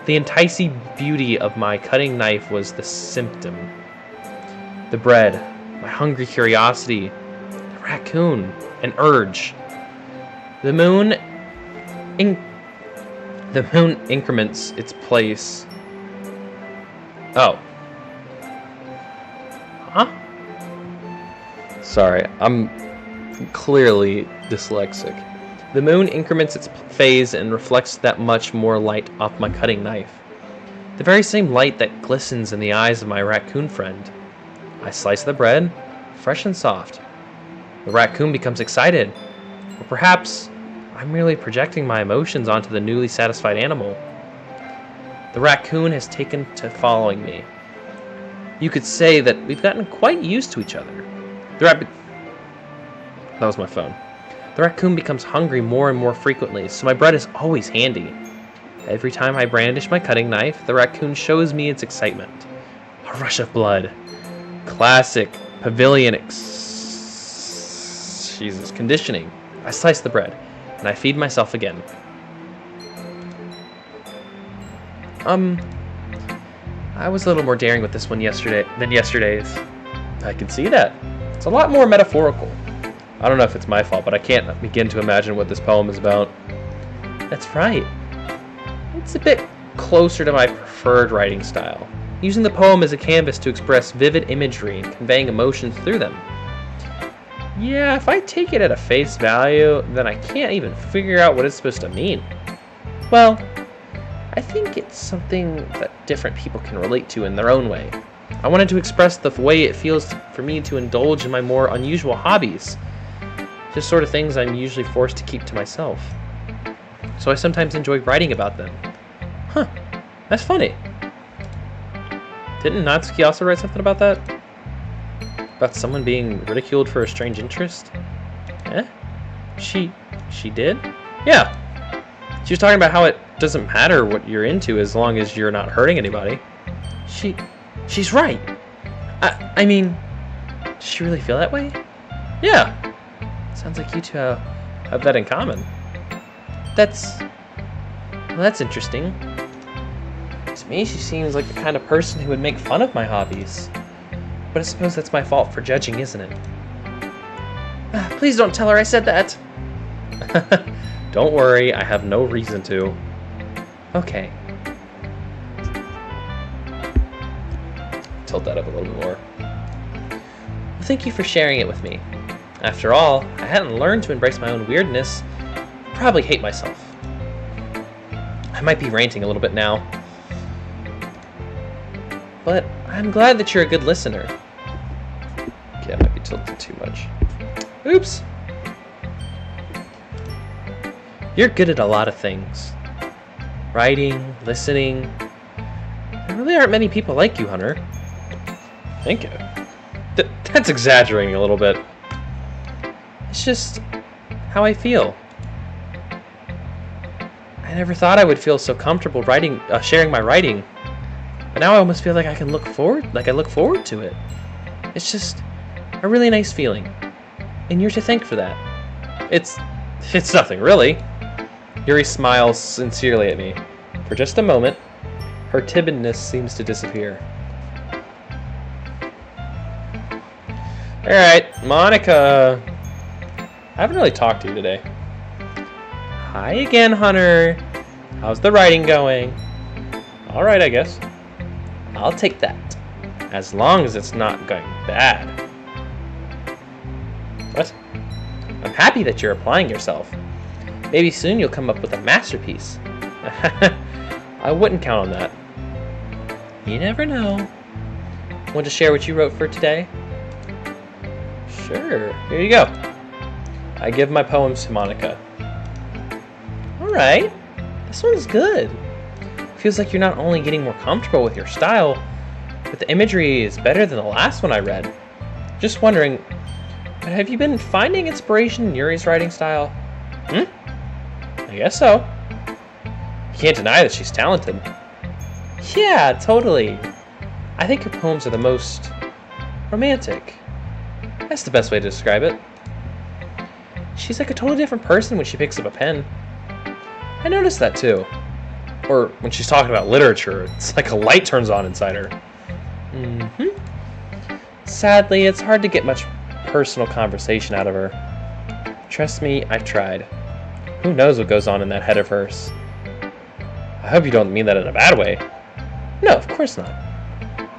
The enticing beauty of my cutting knife was the symptom. The bread, my hungry curiosity, the raccoon, an urge. The moon increments its place. Oh. Huh? Sorry, I'm clearly dyslexic. The moon increments its phase and reflects that much more light off my cutting knife. The very same light that glistens in the eyes of my raccoon friend. I slice the bread, fresh and soft. The raccoon becomes excited. Or perhaps I'm merely projecting my emotions onto the newly satisfied animal. The raccoon has taken to following me. You could say that we've gotten quite used to each other. That was my phone. The raccoon becomes hungry more and more frequently, so my bread is always handy. Every time I brandish my cutting knife, the raccoon shows me its excitement. A rush of blood. Classic pavilion conditioning. I slice the bread, and I feed myself again. I was a little more daring with this one than yesterday's. I can see that. It's a lot more metaphorical. I don't know if it's my fault, but I can't begin to imagine what this poem is about. That's right. It's a bit closer to my preferred writing style, using the poem as a canvas to express vivid imagery and conveying emotions through them. Yeah, if I take it at a face value, then I can't even figure out what it's supposed to mean. Well, I think it's something that different people can relate to in their own way. I wanted to express the way it feels for me to indulge in my more unusual hobbies. Just sort of things I'm usually forced to keep to myself. So I sometimes enjoy writing about them. Huh, that's funny. Didn't Natsuki also write something about that? About someone being ridiculed for a strange interest? Eh? She did? Yeah. She was talking about how it doesn't matter what you're into as long as you're not hurting anybody. She's right. I mean, does she really feel that way? Yeah. Sounds like you two have that in common. That's interesting. To me, she seems like the kind of person who would make fun of my hobbies. But I suppose that's my fault for judging, isn't it? Please don't tell her I said that. Don't worry, I have no reason to. Okay. Tilt that up a little bit more. Well, thank you for sharing it with me. After all, I hadn't learned to embrace my own weirdness. I'd probably hate myself. I might be ranting a little bit now. But I'm glad that you're a good listener. Okay, I might be tilted too much. Oops. You're good at a lot of things. Writing, listening. There really aren't many people like you, Hunter. Thank you. That's exaggerating a little bit. It's just how I feel. I never thought I would feel so comfortable sharing my writing. But now I almost feel like I look forward to it. It's just a really nice feeling. And you're to thank for that. It's nothing, really. Yuri smiles sincerely at me. For just a moment, her timidness seems to disappear. Alright, Monica. I haven't really talked to you today. Hi again, Hunter. How's the writing going? Alright, I guess. I'll take that. As long as it's not going bad. What? I'm happy that you're applying yourself. Maybe soon you'll come up with a masterpiece. I wouldn't count on that. You never know. Want to share what you wrote for today? Sure. Here you go. I give my poems to Monica. Alright. This one's good. Feels like you're not only getting more comfortable with your style, but the imagery is better than the last one I read. Just wondering, have you been finding inspiration in Yuri's writing style? I guess so. You can't deny that she's talented. Yeah, totally. I think her poems are the most romantic. That's the best way to describe it. She's like a totally different person when she picks up a pen. I noticed that too. Or when she's talking about literature, it's like a light turns on inside her. Sadly, it's hard to get much personal conversation out of her. Trust me, I've tried. Who knows what goes on in that head of hers? I hope you don't mean that in a bad way. No, of course not.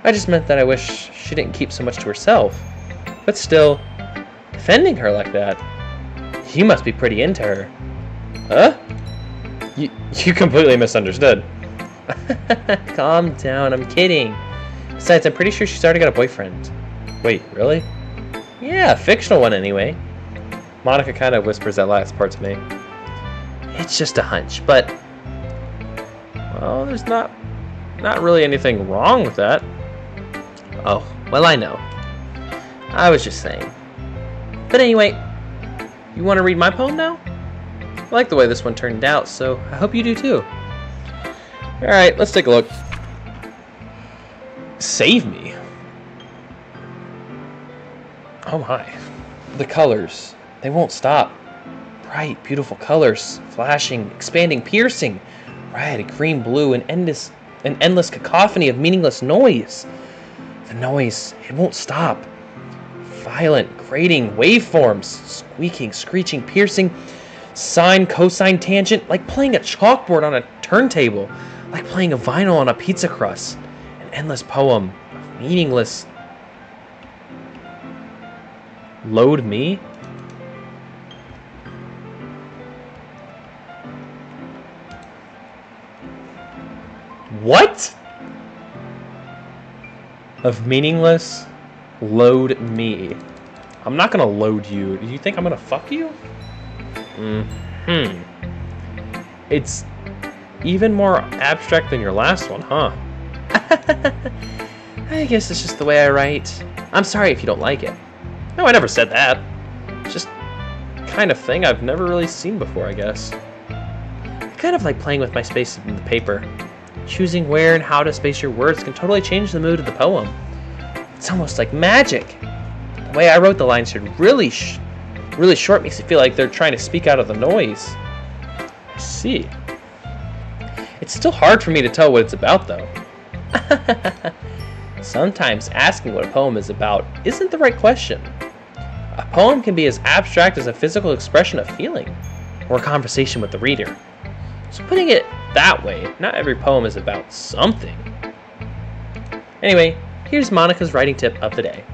I just meant that I wish she didn't keep so much to herself. But still, defending her like that, you must be pretty into her. Huh? You completely misunderstood. Calm down, I'm kidding. Besides, I'm pretty sure she's already got a boyfriend. Wait, really? Yeah, a fictional one anyway. Monica kind of whispers that last part to me. It's just a hunch, but... well, there's not really anything wrong with that. Oh, well, I know. I was just saying. But anyway, you want to read my poem now? I like the way this one turned out, so I hope you do too. Alright, let's take a look. Save me. Oh my. The colors, they won't stop. Bright, beautiful colors, flashing, expanding, piercing. Red, green, blue, an endless cacophony of meaningless noise. The noise, it won't stop. Violent, grating waveforms, squeaking, screeching, piercing, sine, cosine, tangent, like playing a chalkboard on a turntable, like playing a vinyl on a pizza crust. An endless poem of meaningless... Load me? What? Of meaningless? Load me. I'm not gonna load you. Do you think I'm gonna fuck you? It's even more abstract than your last one, huh? I guess it's just the way I write. I'm sorry if you don't like it. No, I never said that. It's just kind of thing I've never really seen before, I guess. I kind of like playing with my space in the paper. Choosing where and how to space your words can totally change the mood of the poem. It's almost like magic. The way I wrote the lines here really short makes it feel like they're trying to speak out of the noise. I see. It's still hard for me to tell what it's about, though. Sometimes asking what a poem is about isn't the right question. A poem can be as abstract as a physical expression of feeling, or a conversation with the reader. So putting it that way, not every poem is about something. Anyway, here's Monica's writing tip of the day.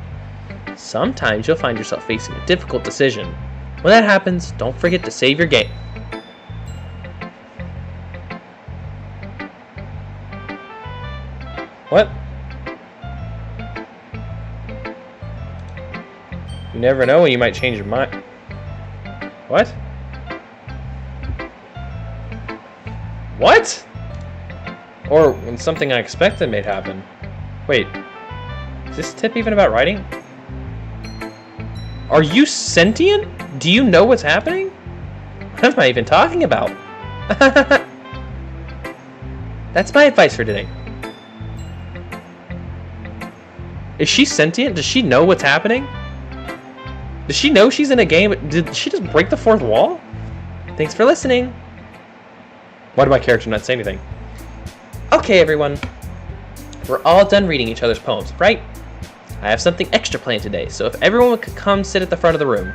Sometimes you'll find yourself facing a difficult decision. When that happens, don't forget to save your game. What? You never know when you might change your mind. What? What? Or when something unexpected may happen. Wait, is this tip even about writing? Are you sentient? Do you know what's happening? What am I even talking about? That's my advice for today. Is she sentient? Does she know what's happening? Does she know she's in a game? Did she just break the fourth wall? Thanks for listening. Why did my character not say anything? Okay, everyone. We're all done reading each other's poems, right? I have something extra planned today, so if everyone could come sit at the front of the room.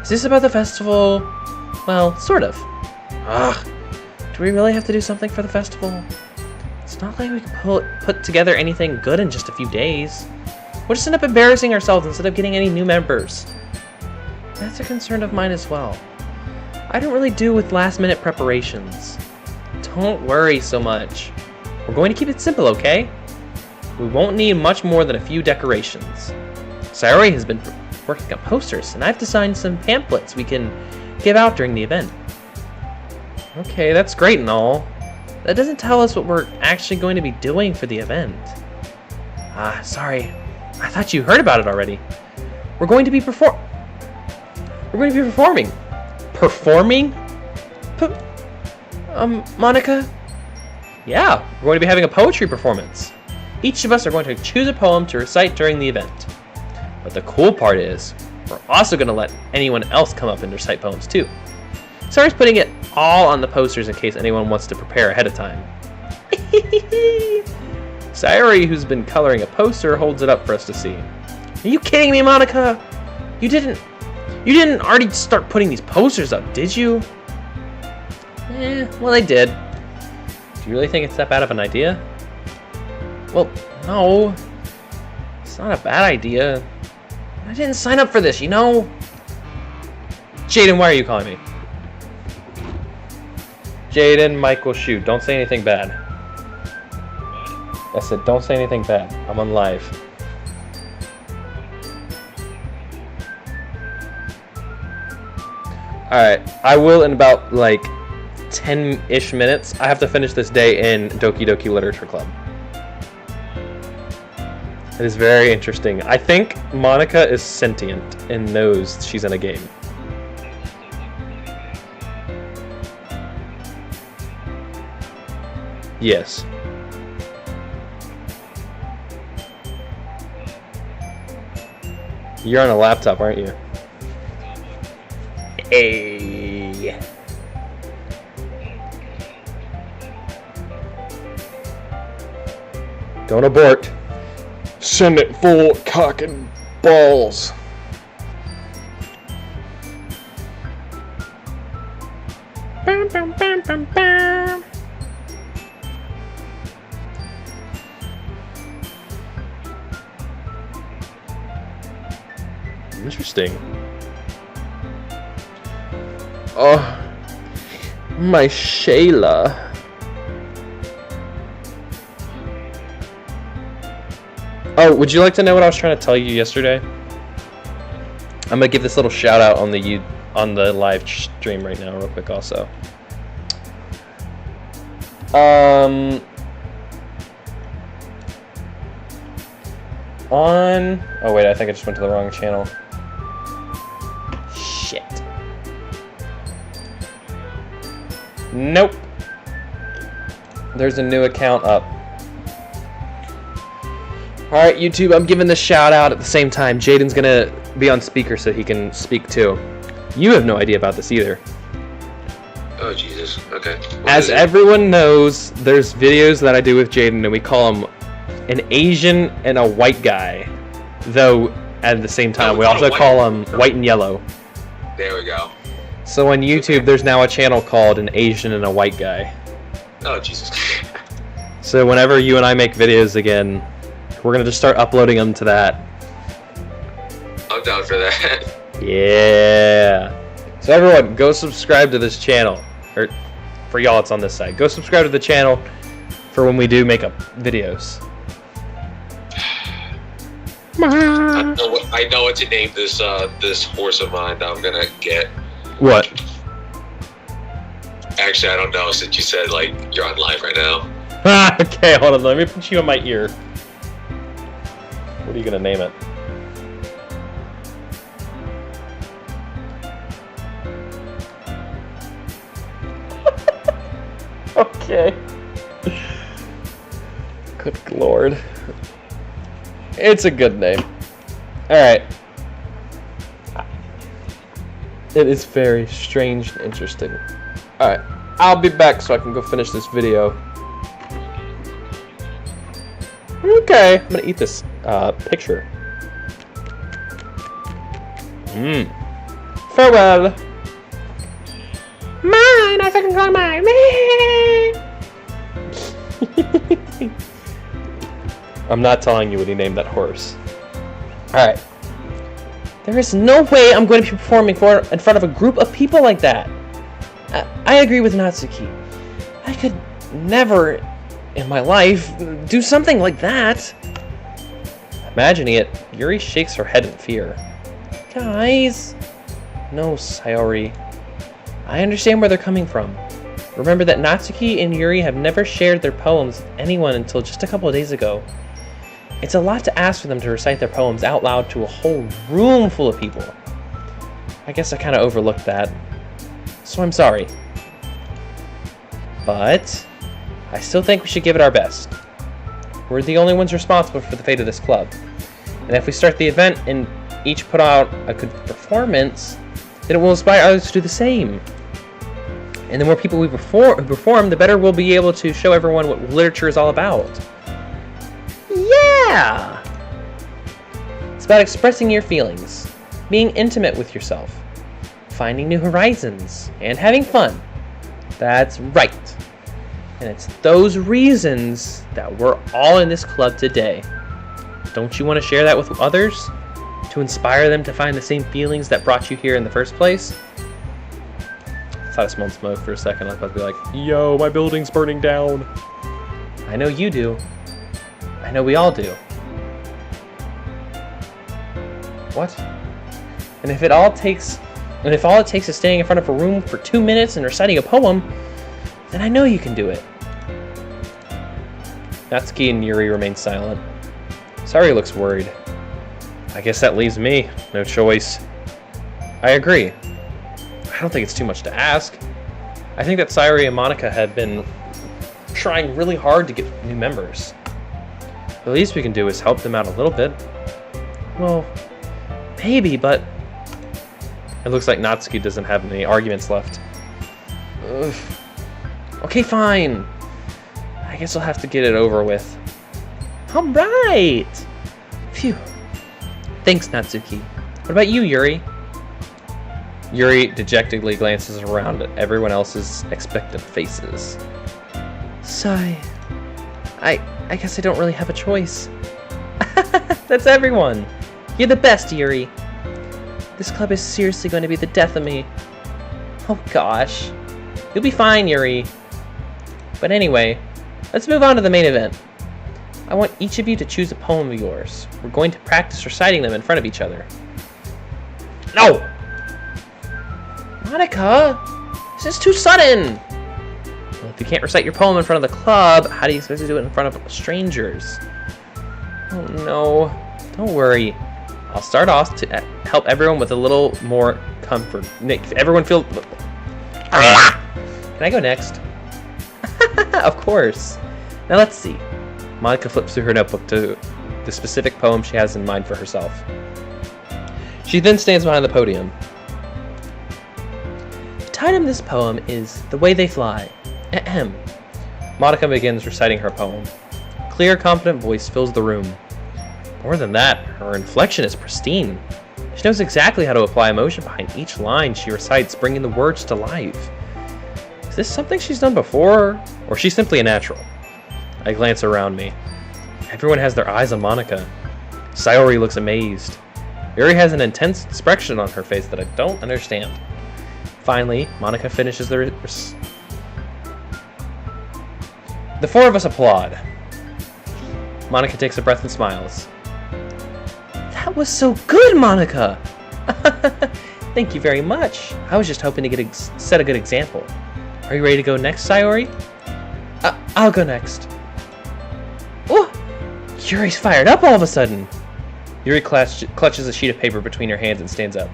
Is this about the festival? Well, sort of. Ugh. Do we really have to do something for the festival? It's not like we can put together anything good in just a few days. We'll just end up embarrassing ourselves instead of getting any new members. That's a concern of mine as well. I don't really do with last-minute preparations. Don't worry so much. We're going to keep it simple, okay? We won't need much more than a few decorations. Sayori has been working on posters, and I've designed some pamphlets we can give out during the event. Okay, that's great and all. That doesn't tell us what we're actually going to be doing for the event. Sorry. I thought you heard about it already. We're going to be performing. Performing? Monica? Yeah, we're going to be having a poetry performance. Each of us are going to choose a poem to recite during the event. But the cool part is, we're also going to let anyone else come up and recite poems too. Sorry's putting it all on the posters in case anyone wants to prepare ahead of time. Sayori, who's been coloring a poster, holds it up for us to see. Are you kidding me, Monica? You didn't already start putting these posters up, did you? Well, I did. Do you really think it's that bad of an idea? Well, no. It's not a bad idea. I didn't sign up for this, you know? Jaden, why are you calling me? Jaden, Michael, shoot. Don't say anything bad. I said, don't say anything bad. I'm on live. Alright, I will in about, like, 10-ish minutes. I have to finish this day in Doki Doki Literature Club. It is very interesting. I think Monica is sentient and knows she's in a game. Yes. You're on a laptop, aren't you? Hey. Don't abort. Send it full cock and balls. Bam, bam, bam, bam, bam. Interesting. Oh, my Shayla. Oh, would you like to know what I was trying to tell you yesterday? I'm gonna give this little shout out on the live stream right now, real quick. Also, oh wait, I think I just went to the wrong channel. Shit. Nope. There's a new account up. Alright, YouTube, I'm giving this shout out at the same time. Jaden's gonna be on speaker so he can speak too. You have no idea about this either. Oh, Jesus. Okay. As everyone knows, there's videos that I do with Jaden, and we call him an Asian and a white guy. Though, at the same time, we also call him white and yellow. There we go. So on YouTube, there's now a channel called an Asian and a white guy. Oh, Jesus. So whenever you and I make videos again, we're going to just start uploading them to that. I'm down for that. Yeah. So everyone, go subscribe to this channel. Or for y'all, it's on this side. Go subscribe to the channel for when we do make up videos. I know what to name this this horse of mine that I'm gonna get. What? Actually, I don't know since you said like you're on live right now. Okay, hold on. Let me put you in my ear. What are you gonna name it? Okay. Good lord. It's a good name. Alright. It is very strange and interesting. Alright. I'll be back so I can go finish this video. Okay. I'm gonna eat this picture. Farewell. Mine! I fucking call mine! I'm not telling you what he named that horse. Alright. There is no way I'm going to be performing in front of a group of people like that. I agree with Natsuki. I could never in my life do something like that. Imagining it, Yuri shakes her head in fear. Guys. No, Sayori. I understand where they're coming from. Remember that Natsuki and Yuri have never shared their poems with anyone until just a couple of days ago. It's a lot to ask for them to recite their poems out loud to a whole room full of people. I guess I kind of overlooked that, so I'm sorry. But I still think we should give it our best. We're the only ones responsible for the fate of this club. And if we start the event and each put out a good performance, then it will inspire others to do the same. And the more people we perform, the better we'll be able to show everyone what literature is all about. Yeah! It's about expressing your feelings, being intimate with yourself, finding new horizons, and having fun. That's right. And it's those reasons that we're all in this club today. Don't you want to share that with others? To inspire them to find the same feelings that brought you here in the first place? I thought I smelled smoke for a second. I was about to be like, yo, my building's burning down. I know you do. I know we all do. What? And if all it takes is standing in front of a room for 2 minutes and reciting a poem, then I know you can do it. Natsuki and Yuri remain silent. Sayori looks worried. I guess that leaves me. No choice. I agree. I don't think it's too much to ask. I think that Sayori and Monica have been trying really hard to get new members. The least we can do is help them out a little bit. Well, maybe, but it looks like Natsuki doesn't have any arguments left. Ugh. Okay, fine. I guess I'll have to get it over with. Alright! Phew. Thanks, Natsuki. What about you, Yuri? Yuri dejectedly glances around at everyone else's expectant faces. Sigh. I guess I don't really have a choice. That's everyone. You're the best, Yuri. This club is seriously going to be the death of me. Oh gosh. You'll be fine, Yuri. But anyway, let's move on to the main event. I want each of you to choose a poem of yours. We're going to practice reciting them in front of each other. No! Monica! This is too sudden! Well, if you can't recite your poem in front of the club, how do you expect to do it in front of strangers? Oh no. Don't worry. I'll start off to help everyone with a little more comfort. Nick, everyone feel... Can I go next? Of course. Now let's see. Monica flips through her notebook to the specific poem she has in mind for herself. She then stands behind the podium. The title of this poem is The Way They Fly. Ahem. Monica begins reciting her poem. A clear, confident voice fills the room. More than that, her inflection is pristine. She knows exactly how to apply emotion behind each line she recites, bringing the words to life. Is this something she's done before, or is she simply a natural? I glance around me. Everyone has their eyes on Monica. Sayori looks amazed. Yuri has an intense expression on her face that I don't understand. Finally, Monica finishes the four of us applaud. Monica takes a breath and smiles. That was so good, Monica! Thank you very much. I was just hoping to set a good example. Are you ready to go next, Sayori? I'll go next. Oh! Yuri's fired up all of a sudden. Yuri clutches a sheet of paper between her hands and stands up.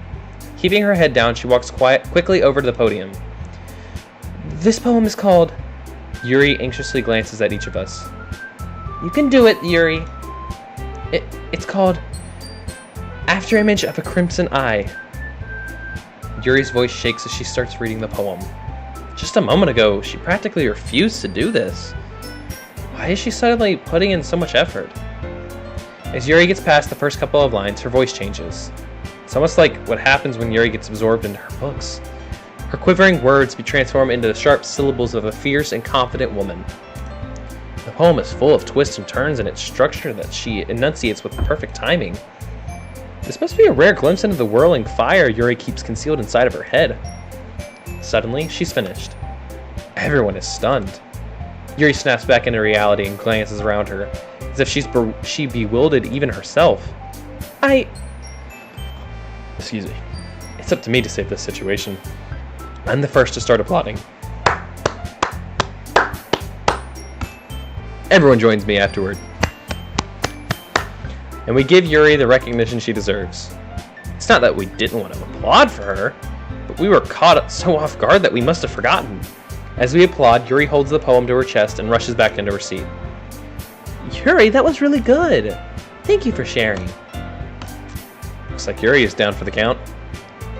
Keeping her head down, she walks quickly over to the podium. This poem is called... Yuri anxiously glances at each of us. You can do it, Yuri. It's called... After Image of a Crimson Eye. Yuri's voice shakes as she starts reading the poem. Just a moment ago, she practically refused to do this. Why is she suddenly putting in so much effort? As Yuri gets past the first couple of lines, her voice changes. It's almost like what happens when Yuri gets absorbed into her books. Her quivering words be transformed into the sharp syllables of a fierce and confident woman. The poem is full of twists and turns in its structure that she enunciates with perfect timing. This must be a rare glimpse into the whirling fire Yuri keeps concealed inside of her head. Suddenly, she's finished. Everyone is stunned. Yuri snaps back into reality and glances around her, as if she bewildered even herself. Excuse me. It's up to me to save this situation. I'm the first to start applauding. Everyone joins me afterward. and we give Yuri the recognition she deserves. It's not that we didn't want to applaud for her, but we were caught so off guard that we must have forgotten. As we applaud, Yuri holds the poem to her chest and rushes back into her seat. Yuri, that was really good. Thank you for sharing. Looks like Yuri is down for the count.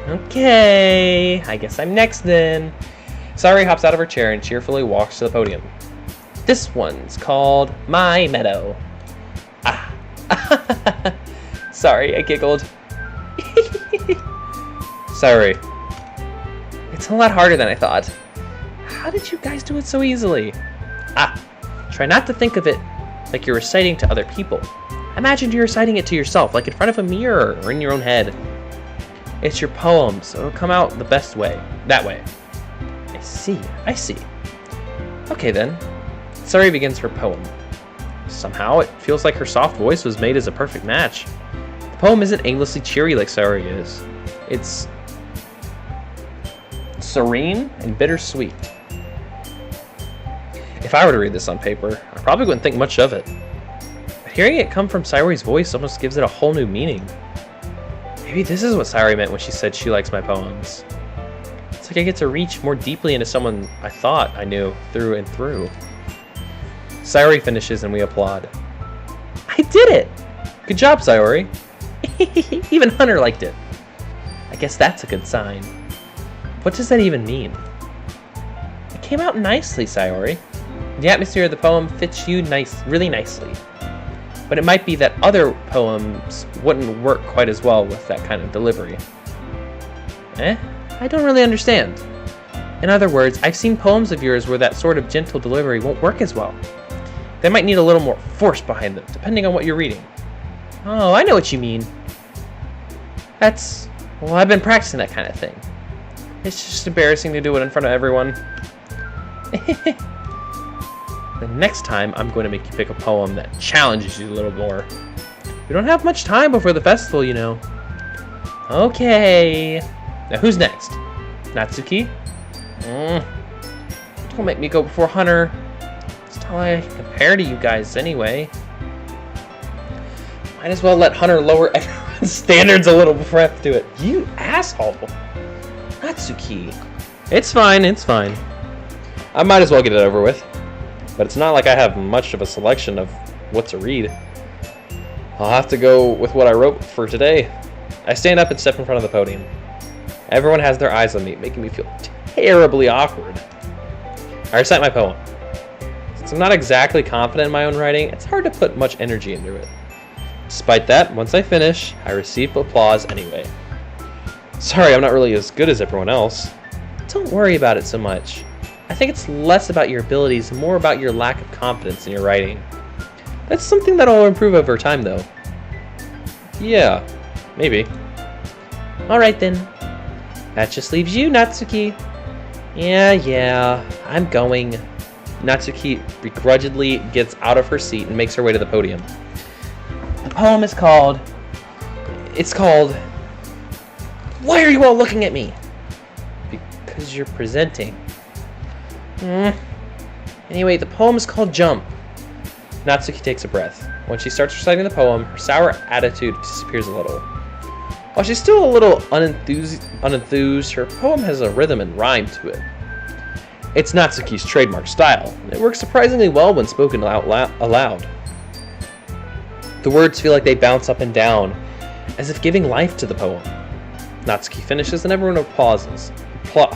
Okay, I guess I'm next then. Sayori hops out of her chair and cheerfully walks to the podium. This one's called My Meadow. Ah. Sorry, I giggled. Sayori. It's a lot harder than I thought. How did you guys do it so easily? Try not to think of it like you're reciting to other people. Imagine you're reciting it to yourself, like in front of a mirror or in your own head. It's your poem, so it'll come out the best way. That way. I see. Okay then. Sayori begins her poem. Somehow, it feels like her soft voice was made as a perfect match. The poem isn't aimlessly cheery like Sayori is. It's serene and bittersweet. If I were to read this on paper, I probably wouldn't think much of it. But hearing it come from Sayori's voice almost gives it a whole new meaning. Maybe this is what Sayori meant when she said she likes my poems. It's like I get to reach more deeply into someone I thought I knew through and through. Sayori finishes and we applaud. I did it! Good job, Sayori. Even Hunter liked it. I guess that's a good sign. What does that even mean? It came out nicely, Sayori. The atmosphere of the poem fits you really nicely. But it might be that other poems wouldn't work quite as well with that kind of delivery. I don't really understand. In other words, I've seen poems of yours where that sort of gentle delivery won't work as well. They might need a little more force behind them, depending on what you're reading. Oh, I know what you mean. Well, I've been practicing that kind of thing. It's just embarrassing to do it in front of everyone. The next time, I'm going to make you pick a poem that challenges you a little more. We don't have much time before the festival, you know. Okay. Now, who's next? Natsuki? Don't make me go before Hunter. It's not like I can compare to you guys anyway. Might as well let Hunter lower everyone's standards a little before I have to do it. You asshole. Natsuki. It's fine. I might as well get it over with. But it's not like I have much of a selection of what to read. I'll have to go with what I wrote for today. I stand up and step in front of the podium. Everyone has their eyes on me, making me feel terribly awkward. I recite my poem. Since I'm not exactly confident in my own writing, it's hard to put much energy into it. Despite that, once I finish, I receive applause anyway. Sorry, I'm not really as good as everyone else. Don't worry about it so much. I think it's less about your abilities and more about your lack of confidence in your writing. That's something that'll improve over time, though. Yeah, maybe. Alright then. That just leaves you, Natsuki. Yeah, I'm going. Natsuki begrudgingly gets out of her seat and makes her way to the podium. The poem is called... Why are you all looking at me? Because you're presenting. Anyway, the poem is called Jump. Natsuki takes a breath. When she starts reciting the poem, her sour attitude disappears a little. While she's still a little unenthused, her poem has a rhythm and rhyme to it. It's Natsuki's trademark style, and it works surprisingly well when spoken out aloud. The words feel like they bounce up and down, as if giving life to the poem. Natsuki finishes and everyone applauses. I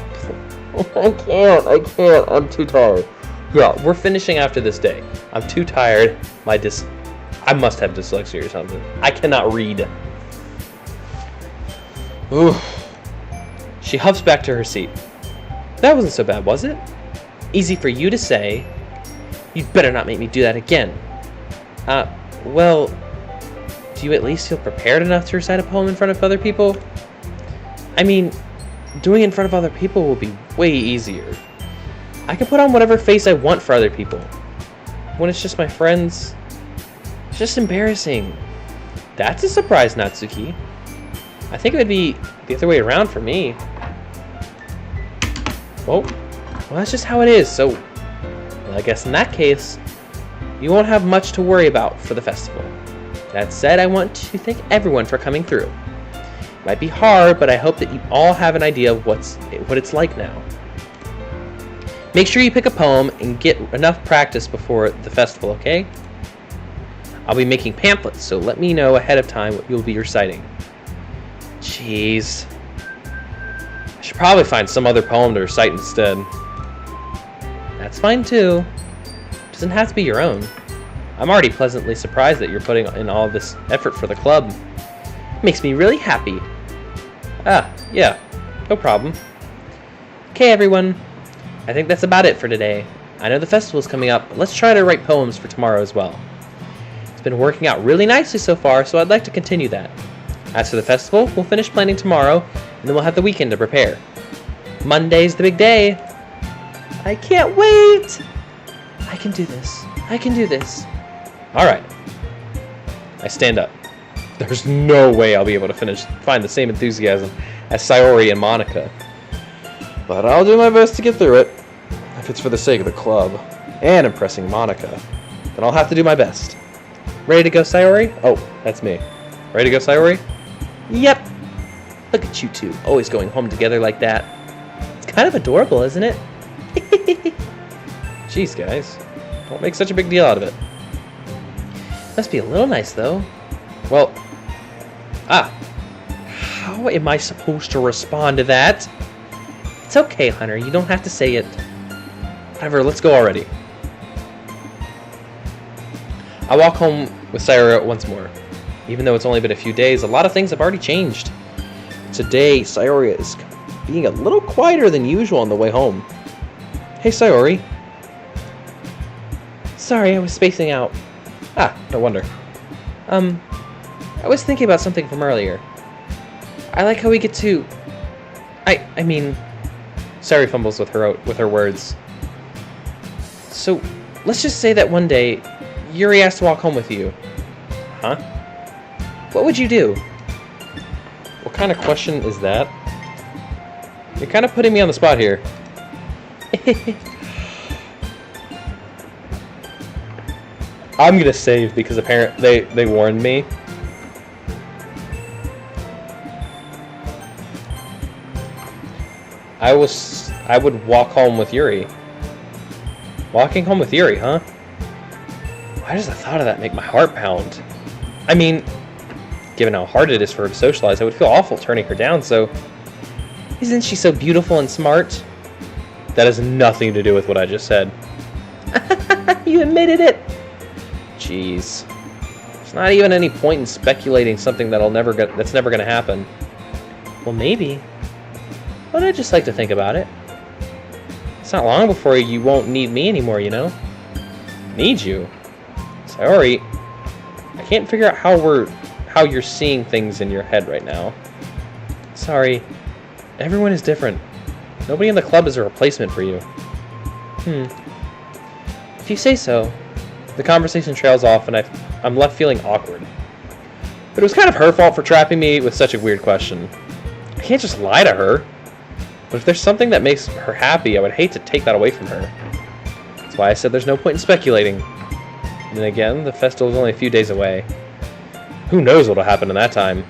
can't, I'm too tired. Yeah, we're finishing after this day. I'm too tired. I must have dyslexia or something. I cannot read. Ooh. She huffs back to her seat. That wasn't so bad, was it? Easy for you to say. You'd better not make me do that again. Well, do you at least feel prepared enough to recite a poem in front of other people? I mean, doing it in front of other people will be way easier. I can put on whatever face I want for other people. When it's just my friends, it's just embarrassing. That's a surprise, Natsuki. I think it would be the other way around for me. Well, that's just how it is, so well, I guess in that case, you won't have much to worry about for the festival. That said, I want to thank everyone for coming through. It might be hard, but I hope that you all have an idea of what it's like now. Make sure you pick a poem and get enough practice before the festival, okay? I'll be making pamphlets, so let me know ahead of time what you'll be reciting. Jeez. I should probably find some other poem to recite instead. That's fine too. It doesn't have to be your own. I'm already pleasantly surprised that you're putting in all this effort for the club. It makes me really happy. Ah, yeah, no problem. Okay, everyone. I think that's about it for today. I know the festival's coming up, but let's try to write poems for tomorrow as well. It's been working out really nicely so far, so I'd like to continue that. As for the festival, we'll finish planning tomorrow, and then we'll have the weekend to prepare. Monday's the big day. I can't wait! I can do this. I can do this. Alright. I stand up. There's no way I'll be able to find the same enthusiasm as Sayori and Monica. But I'll do my best to get through it. If it's for the sake of the club, and impressing Monica, then I'll have to do my best. Ready to go, Sayori? Oh, that's me. Ready to go, Sayori? Yep. Look at you two, always going home together like that. It's kind of adorable, isn't it? Jeez, guys. Don't make such a big deal out of it. Must be a little nice, though. Well, how am I supposed to respond to that? It's okay, Hunter. You don't have to say it. Whatever, let's go already. I walk home with Sayori once more. Even though it's only been a few days, a lot of things have already changed. Today, Sayori is being a little quieter than usual on the way home. Hey, Sayori. Sorry, I was spacing out. No wonder. I was thinking about something from earlier. I like how we get to... I mean... Sayori fumbles with her words. So, let's just say that one day, Yuri asked to walk home with you. Huh? What would you do? What kind of question is that? You're kind of putting me on the spot here. I'm gonna save because apparently they warned me. I would walk home with Yuri. Walking home with Yuri, huh? Why does the thought of that make my heart pound? I mean, given how hard it is for her to socialize, I would feel awful turning her down, so... Isn't she so beautiful and smart? That has nothing to do with what I just said. You admitted it! Jeez. There's not even any point in speculating something that's never gonna happen. Well, maybe. But I'd just like to think about it. It's not long before you won't need me anymore, you know? Need you? Sorry. I can't figure out how you're seeing things in your head right now. Sorry. Everyone is different. Nobody in the club is a replacement for you. If you say so. The conversation trails off and I'm left feeling awkward. But it was kind of her fault for trapping me with such a weird question. I can't just lie to her. But if there's something that makes her happy, I would hate to take that away from her. That's why I said there's no point in speculating. And then again, the festival is only a few days away. Who knows what'll happen in that time.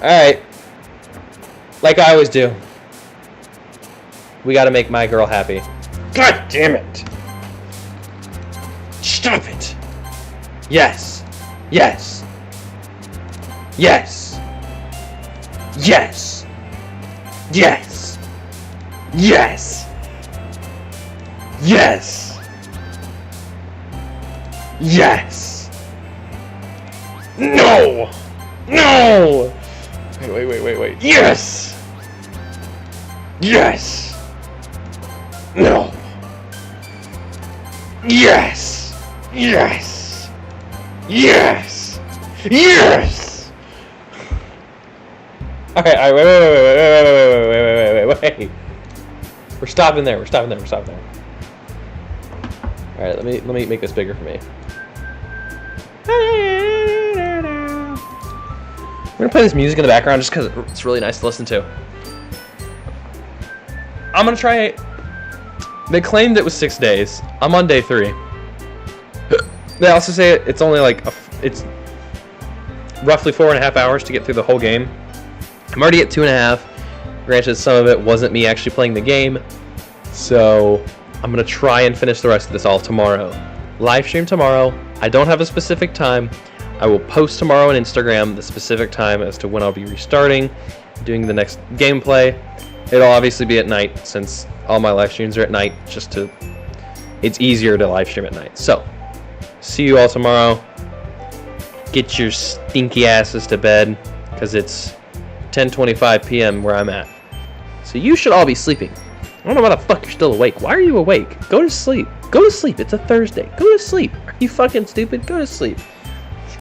Alright. Like I always do. We gotta make my girl happy. God damn it! Stop it! Yes! Yes! Yes! Yes! Yes! Yes! Yes! Yes! No! No! Wait. Yes! Yes! No! Yes! Yes! Yes! Yes! Okay, wait. We're stopping there. Alright, let me make this bigger for me. I'm gonna play this music in the background just because it's really nice to listen to. I'm gonna try it. They claimed it was 6 days. I'm on day 3. They also say it's only like it's roughly 4.5 hours to get through the whole game. I'm already at 2.5. Granted, some of it wasn't me actually playing the game, so I'm gonna try and finish the rest of this all tomorrow. Live stream tomorrow. I don't have a specific time. I will post tomorrow on Instagram the specific time as to when I'll be restarting, doing the next gameplay. It'll obviously be at night since all my live streams are at night. It's easier to live stream at night. So, see you all tomorrow. Get your stinky asses to bed because it's 10:25 p.m. where I'm at. So you should all be sleeping. I don't know why the fuck you're still awake. Why are you awake? Go to sleep. Go to sleep. It's a Thursday. Go to sleep. Are you fucking stupid? Go to sleep.